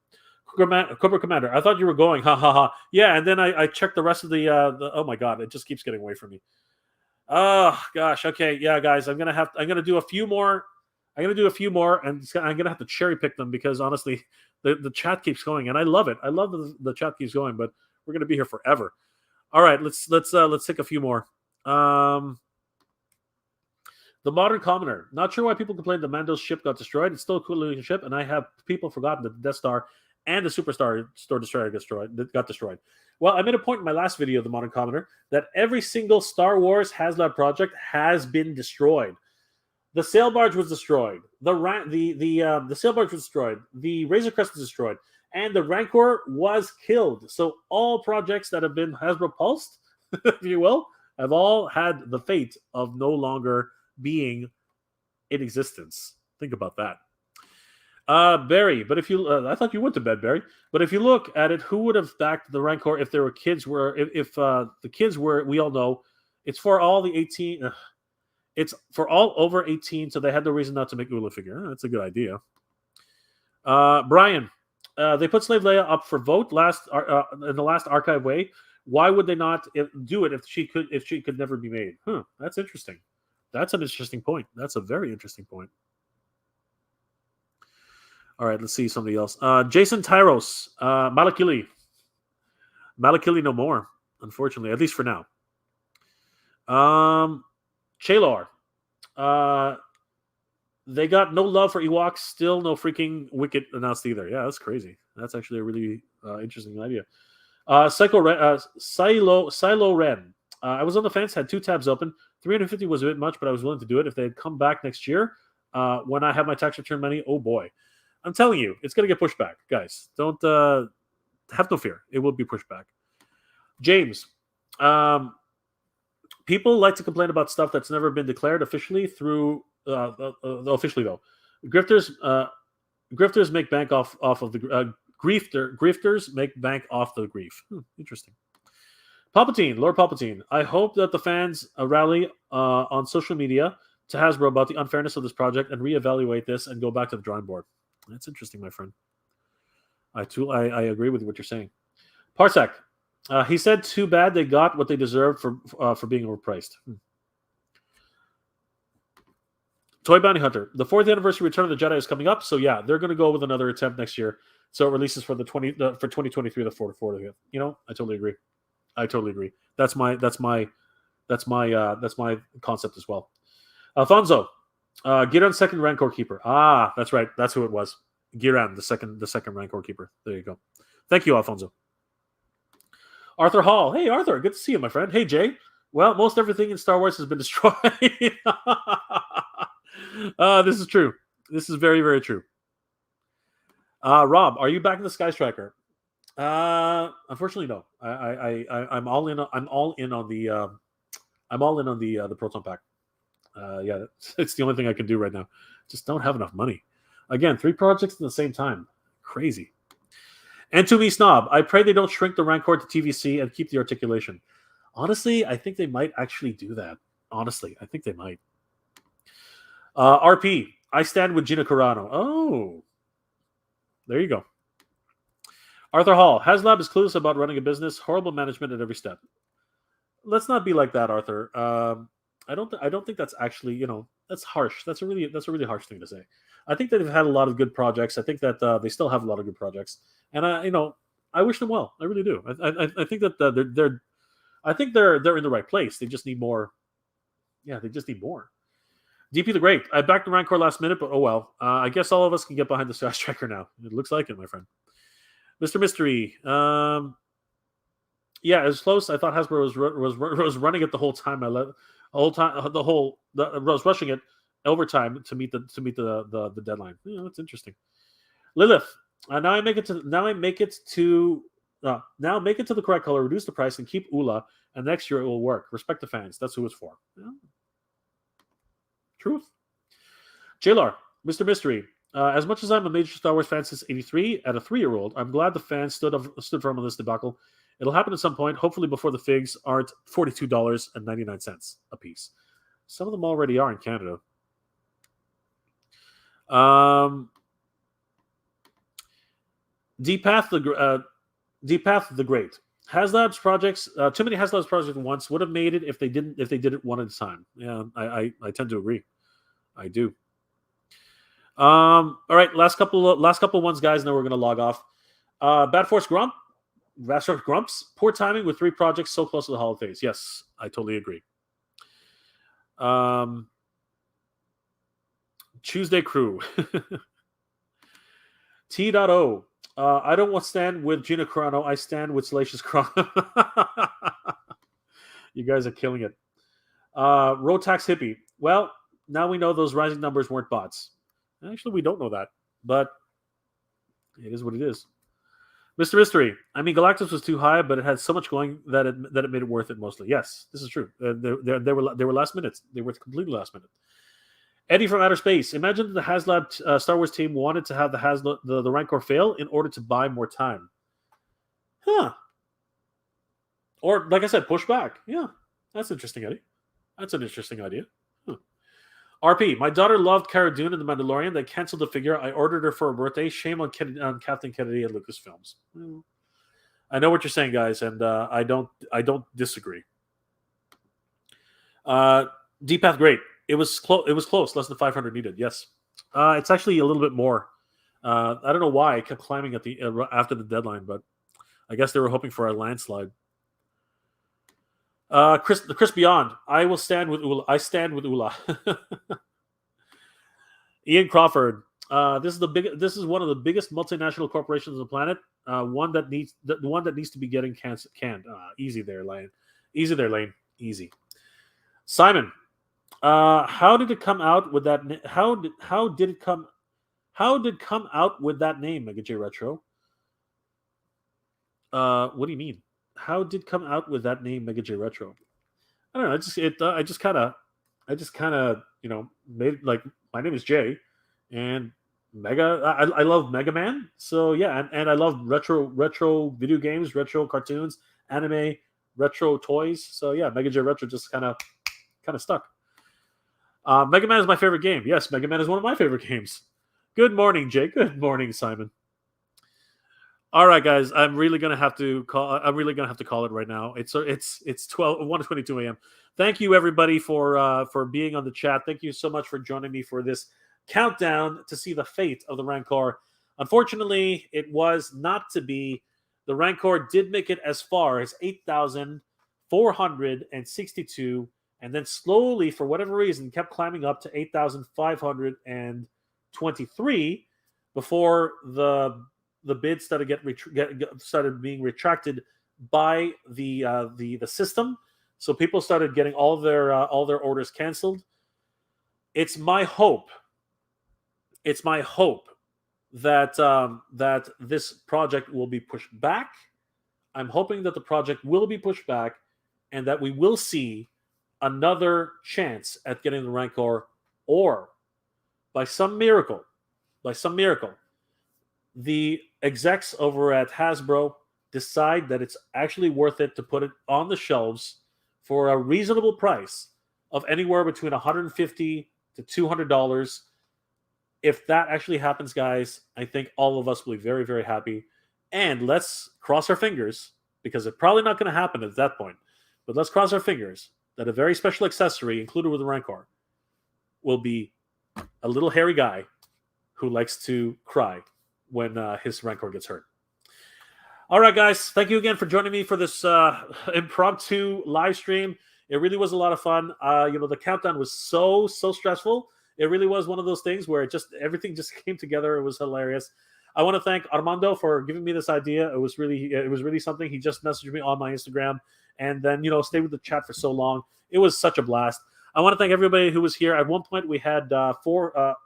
Cobra Commander, I thought you were going. Ha ha ha. Yeah, and then I checked the rest of the oh my god, it just keeps getting away from me. Oh gosh. Okay, yeah, guys, I'm gonna do a few more. I'm gonna do a few more, and I'm gonna have to cherry pick them because honestly, the chat keeps going, and I love it. I love the chat keeps going, but we're gonna be here forever. All right, let's take a few more. The Modern Commoner. Not sure why people complain the Mando's ship got destroyed. It's still a cool looking ship, and I have people forgotten that the Death Star and the Superstar Star Destroyer got destroyed. Well, I made a point in my last video of the Modern Commoner that every single Star Wars Haslab project has been destroyed. The sail barge was destroyed. The sail barge was destroyed. The Razor Crest was destroyed, and the Rancor was killed. So all projects that have been Hasbro pulsed, if you will, have all had the fate of no longer being in existence. Think about that. Barry, but if you, I thought you went to bed, Barry. But if you look at it, who would have backed the Rancor if there were kids? If the kids were, we all know, it's for all the 18. It's for all over 18, so they had no reason not to make Ula figure. That's a good idea. Brian, they put Slave Leia up for vote in the last archive way. Why would they not do it if she could never be made? That's interesting. That's an interesting point. That's a very interesting point. All right, let's see somebody else. Jason Tyros, Malakili. Malakili no more, unfortunately, at least for now. Chalor. They got no love for Ewoks. Still no freaking Wicket announced either. Yeah, that's crazy. That's actually a really interesting idea. Silo Ren. I was on the fence, had 2 tabs open. 350 was a bit much, but I was willing to do it. If they had come back next year, when I have my tax return money, oh boy. I'm telling you, it's going to get pushed back. Guys, don't have no fear. It will be pushed back. James, people like to complain about stuff that's never been declared officially through, officially though. Grifters make bank off of the, grifters make bank off the grief. Interesting. Palpatine, Lord Palpatine. I hope that the fans rally on social media to Hasbro about the unfairness of this project and reevaluate this and go back to the drawing board. That's interesting, my friend. I agree with what you're saying. Parsec, he said, "Too bad they got what they deserved for being overpriced." Toy Bounty Hunter, the 4th anniversary Return of the Jedi is coming up, so yeah, they're going to go with another attempt next year. So it releases for for 2023, the 4th. You know, I totally agree. That's my concept as well. Alfonso, Giran, second Rancor keeper. Ah, that's right. That's who it was. Giran, the second Rancor keeper. There you go. Thank you, Alfonso. Arthur Hall. Hey, Arthur. Good to see you, my friend. Hey, Jay. Well, most everything in Star Wars has been destroyed. This is true. This is very, very true. Rob, are you back in the Sky Striker? Unfortunately, no. I'm all in. I'm all in on the Proton Pack. Yeah, it's the only thing I can do right now. Just don't have enough money. Again, 3 projects at the same time. Crazy. And to me, Snob, I pray they don't shrink the Rancor to TVC and keep the articulation. Honestly, I think they might actually do that. Honestly, I think they might. RP, I stand with Gina Carano. Oh, there you go. Arthur Hall, Haslab is clueless about running a business. Horrible management at every step. Let's not be like that, Arthur. I don't think that's actually, that's harsh. That's a really harsh thing to say. I think that they've had a lot of good projects. I think that they still have a lot of good projects, and I wish them well. I really do. I think that they're in the right place. They just need more. Yeah, they just need more. DP the Great. I backed the Rancor last minute, but oh well. I guess all of us can get behind the Fast Tracker now. It looks like it, my friend. Mr. Mystery. Yeah, it was close. I thought Hasbro was running it the whole time. I was rushing it overtime to meet the deadline. Yeah, that's interesting. Lilith. Now make it to the correct color, reduce the price, and keep Ula. And next year it will work. Respect the fans. That's who it's for. Yeah. Truth. JLR, Mr. Mystery. As much as I'm a major Star Wars fan since '83, at a 3-year-old, I'm glad the fans stood firm on this debacle. It'll happen at some point, hopefully before the figs aren't $42.99 a piece. Some of them already are in Canada. Deepath the Great. Haslab's projects, too many Haslab's projects at once would have made it if they did it one at a time. Yeah, I tend to agree. I do. All right, last couple ones, guys, and then we're gonna log off. Bad Force Grumps. Poor timing with 3 projects so close to the holidays. Yes, I totally agree. Tuesday Crew. T.O. I don't want to stand with Gina Carano. I stand with Salacious Carano. You guys are killing it. Rotax Hippie. Well, now we know those rising numbers weren't bots. Actually, we don't know that, but it is what it is. Mr. Mystery. I mean, Galactus was too high, but it had so much going that it made it worth it mostly. Yes, this is true. They were last minutes. They were completely last minute. Eddie from Outer Space. Imagine the Haslab Star Wars team wanted to have the Rancor fail in order to buy more time. Huh. Or, like I said, push back. Yeah, that's interesting, Eddie. That's an interesting idea. RP. My daughter loved Cara Dune and The Mandalorian. They canceled the figure. I ordered her for her birthday. Shame on Captain Kennedy at Lucasfilms. I know what you're saying, guys, and I don't disagree. Deepath Great. It was close. Less than 500 needed. Yes. It's actually a little bit more. I don't know why it kept climbing at the after the deadline, but I guess they were hoping for a landslide. Chris Beyond. I will stand with Ula. I stand with Ula. Ian Crawford. This is one of the biggest multinational corporations on the planet. One that needs to be getting canned. Easy there, Lane. Easy there, Lane. Easy. Simon. How did it come out with that? How did it come out with that name, Mega J Retro? What do you mean? How did come out with that name, Mega J Retro? I don't know. I just kind of made like my name is Jay, and Mega. I love Mega Man. So yeah, and I love retro video games, retro cartoons, anime, retro toys. So yeah, Mega J Retro just kind of stuck. Mega Man is my favorite game. Yes, Mega Man is one of my favorite games. Good morning, Jay. Good morning, Simon. All right, guys. I'm really gonna have to call it right now. It's 1:22 a.m. Thank you, everybody, for being on the chat. Thank you so much for joining me for this countdown to see the fate of the Rancor. Unfortunately, it was not to be. The Rancor did make it as far as 8,462, and then slowly, for whatever reason, kept climbing up to 8,523 before the bid started started being retracted by the system. So people started getting all their orders canceled. It's my hope that that this project will be pushed back. I'm hoping that the project will be pushed back, and that we will see another chance at getting the Rancor, or by some miracle, the execs over at Hasbro decide that it's actually worth it to put it on the shelves for a reasonable price of anywhere between $150 to $200. If that actually happens, guys, I think all of us will be very, very happy. And let's cross our fingers, because it's probably not going to happen at that point. But let's cross our fingers that a very special accessory included with the Rancor will be a little hairy guy who likes to cry when his Rancor gets hurt. All right, guys. Thank you again for joining me for this impromptu live stream. It really was a lot of fun. The countdown was so stressful. It really was one of those things where everything just came together. It was hilarious. I want to thank Armando for giving me this idea. It was really something. He just messaged me on my Instagram, and then stayed with the chat for so long. It was such a blast. I want to thank everybody who was here. At one point, we had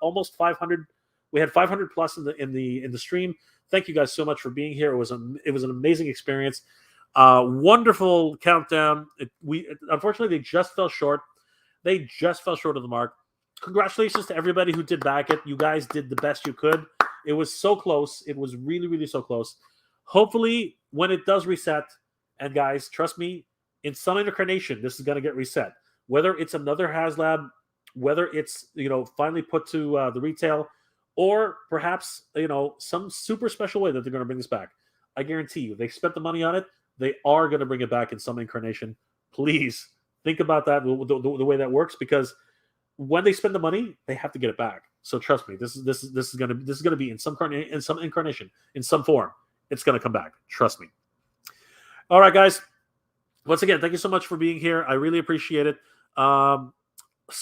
almost 500. We had 500 plus in the stream. Thank you guys so much for being here. It was an amazing experience. Wonderful countdown. Unfortunately, they just fell short. They just fell short of the mark. Congratulations to everybody who did back it. You guys did the best you could. It was so close. It was really, really so close. Hopefully, when it does reset, and guys, trust me, in some incarnation, this is going to get reset. Whether it's another Haslab, whether it's finally put to the retail, or perhaps some super special way that they're going to bring this back. I guarantee you, they spent the money on it. They are going to bring it back in some incarnation. Please think about that, the way that works, because when they spend the money, they have to get it back. So trust me, this is going to be in some incarnation, in some form. It's going to come back. Trust me. All right, guys. Once again, thank you so much for being here. I really appreciate it. So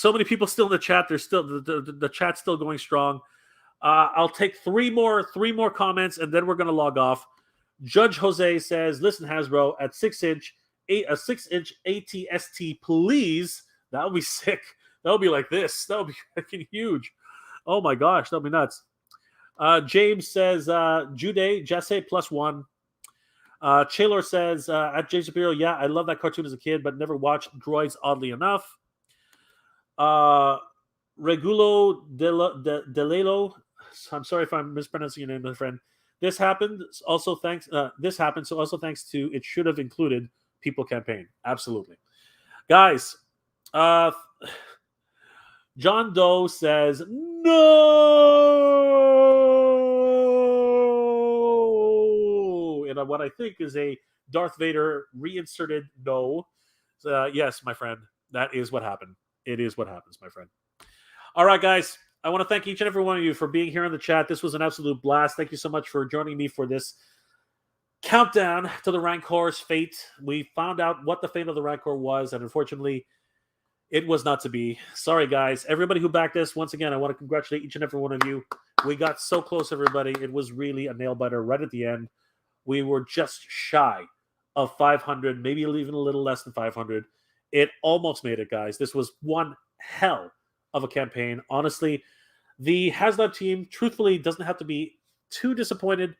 many people still in the chat. There's still the chat's still going strong. I'll take three more comments, and then we're going to log off. Judge Jose says, "Listen, Hasbro, at 6-inch, a 6-inch ATST, please. That would be sick. That would be like this. That would be freaking huge. Oh my gosh, that would be nuts." James says, "Jude Jesse +1." Chaylor says, "At J Shapiro, yeah, I love that cartoon as a kid, but never watched Droids, oddly enough." Regulo Delelo, I'm sorry if I'm mispronouncing your name, my friend. This happened. Also thanks. This happened. So also thanks to it should have included People campaign. Absolutely, guys. John Doe says no, and what I think is a Darth Vader reinserted no. Yes, my friend, that is what happened. It is what happens, my friend. All right, guys. I want to thank each and every one of you for being here in the chat. This was an absolute blast. Thank you so much for joining me for this countdown to the Rancor's fate. We found out what the fate of the Rancor was, and unfortunately, it was not to be. Sorry, guys. Everybody who backed this, once again, I want to congratulate each and every one of you. We got so close, everybody. It was really a nail-biter right at the end. We were just shy of 500, maybe even a little less than 500. It almost made it, guys. This was one hell of a campaign. Honestly, the Haslab team, truthfully, doesn't have to be too disappointed.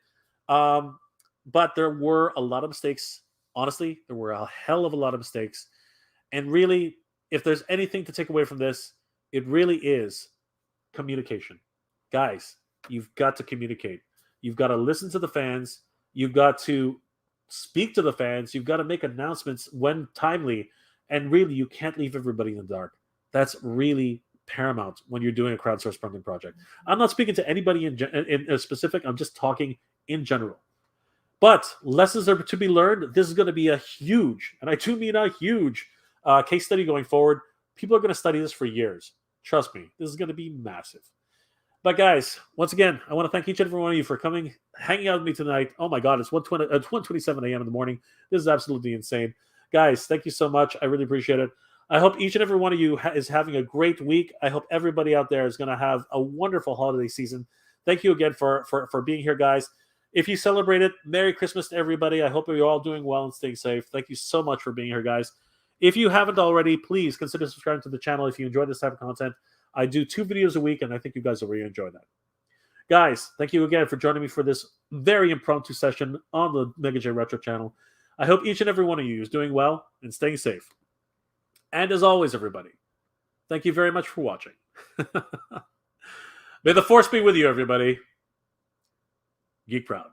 But there were a lot of mistakes. Honestly, there were a hell of a lot of mistakes. And really, if there's anything to take away from this, it really is communication. Guys, you've got to communicate. You've got to listen to the fans. You've got to speak to the fans. You've got to make announcements when timely. And really, you can't leave everybody in the dark. That's really paramount when you're doing a crowdsourced funding project. I'm not speaking to anybody in specific. I'm just talking in general. But lessons are to be learned. This is going to be a huge, and I do mean a huge, case study going forward. People are going to study this for years. Trust me, this is going to be massive. But guys, once again, I want to thank each and every one of you for coming, hanging out with me tonight. Oh my God, it's 1:27 a.m. in the morning. This is absolutely insane. Guys, thank you so much. I really appreciate it. I hope each and every one of you is having a great week. I hope everybody out there is going to have a wonderful holiday season. Thank you again for being here, guys. If you celebrate it, Merry Christmas to everybody. I hope you're all doing well and staying safe. Thank you so much for being here, guys. If you haven't already, please consider subscribing to the channel if you enjoy this type of content. I do 2 videos a week, and I think you guys will really enjoy that. Guys, thank you again for joining me for this very impromptu session on the Mega J Retro channel. I hope each and every one of you is doing well and staying safe. And as always, everybody, thank you very much for watching. May the Force be with you, everybody. Geek proud.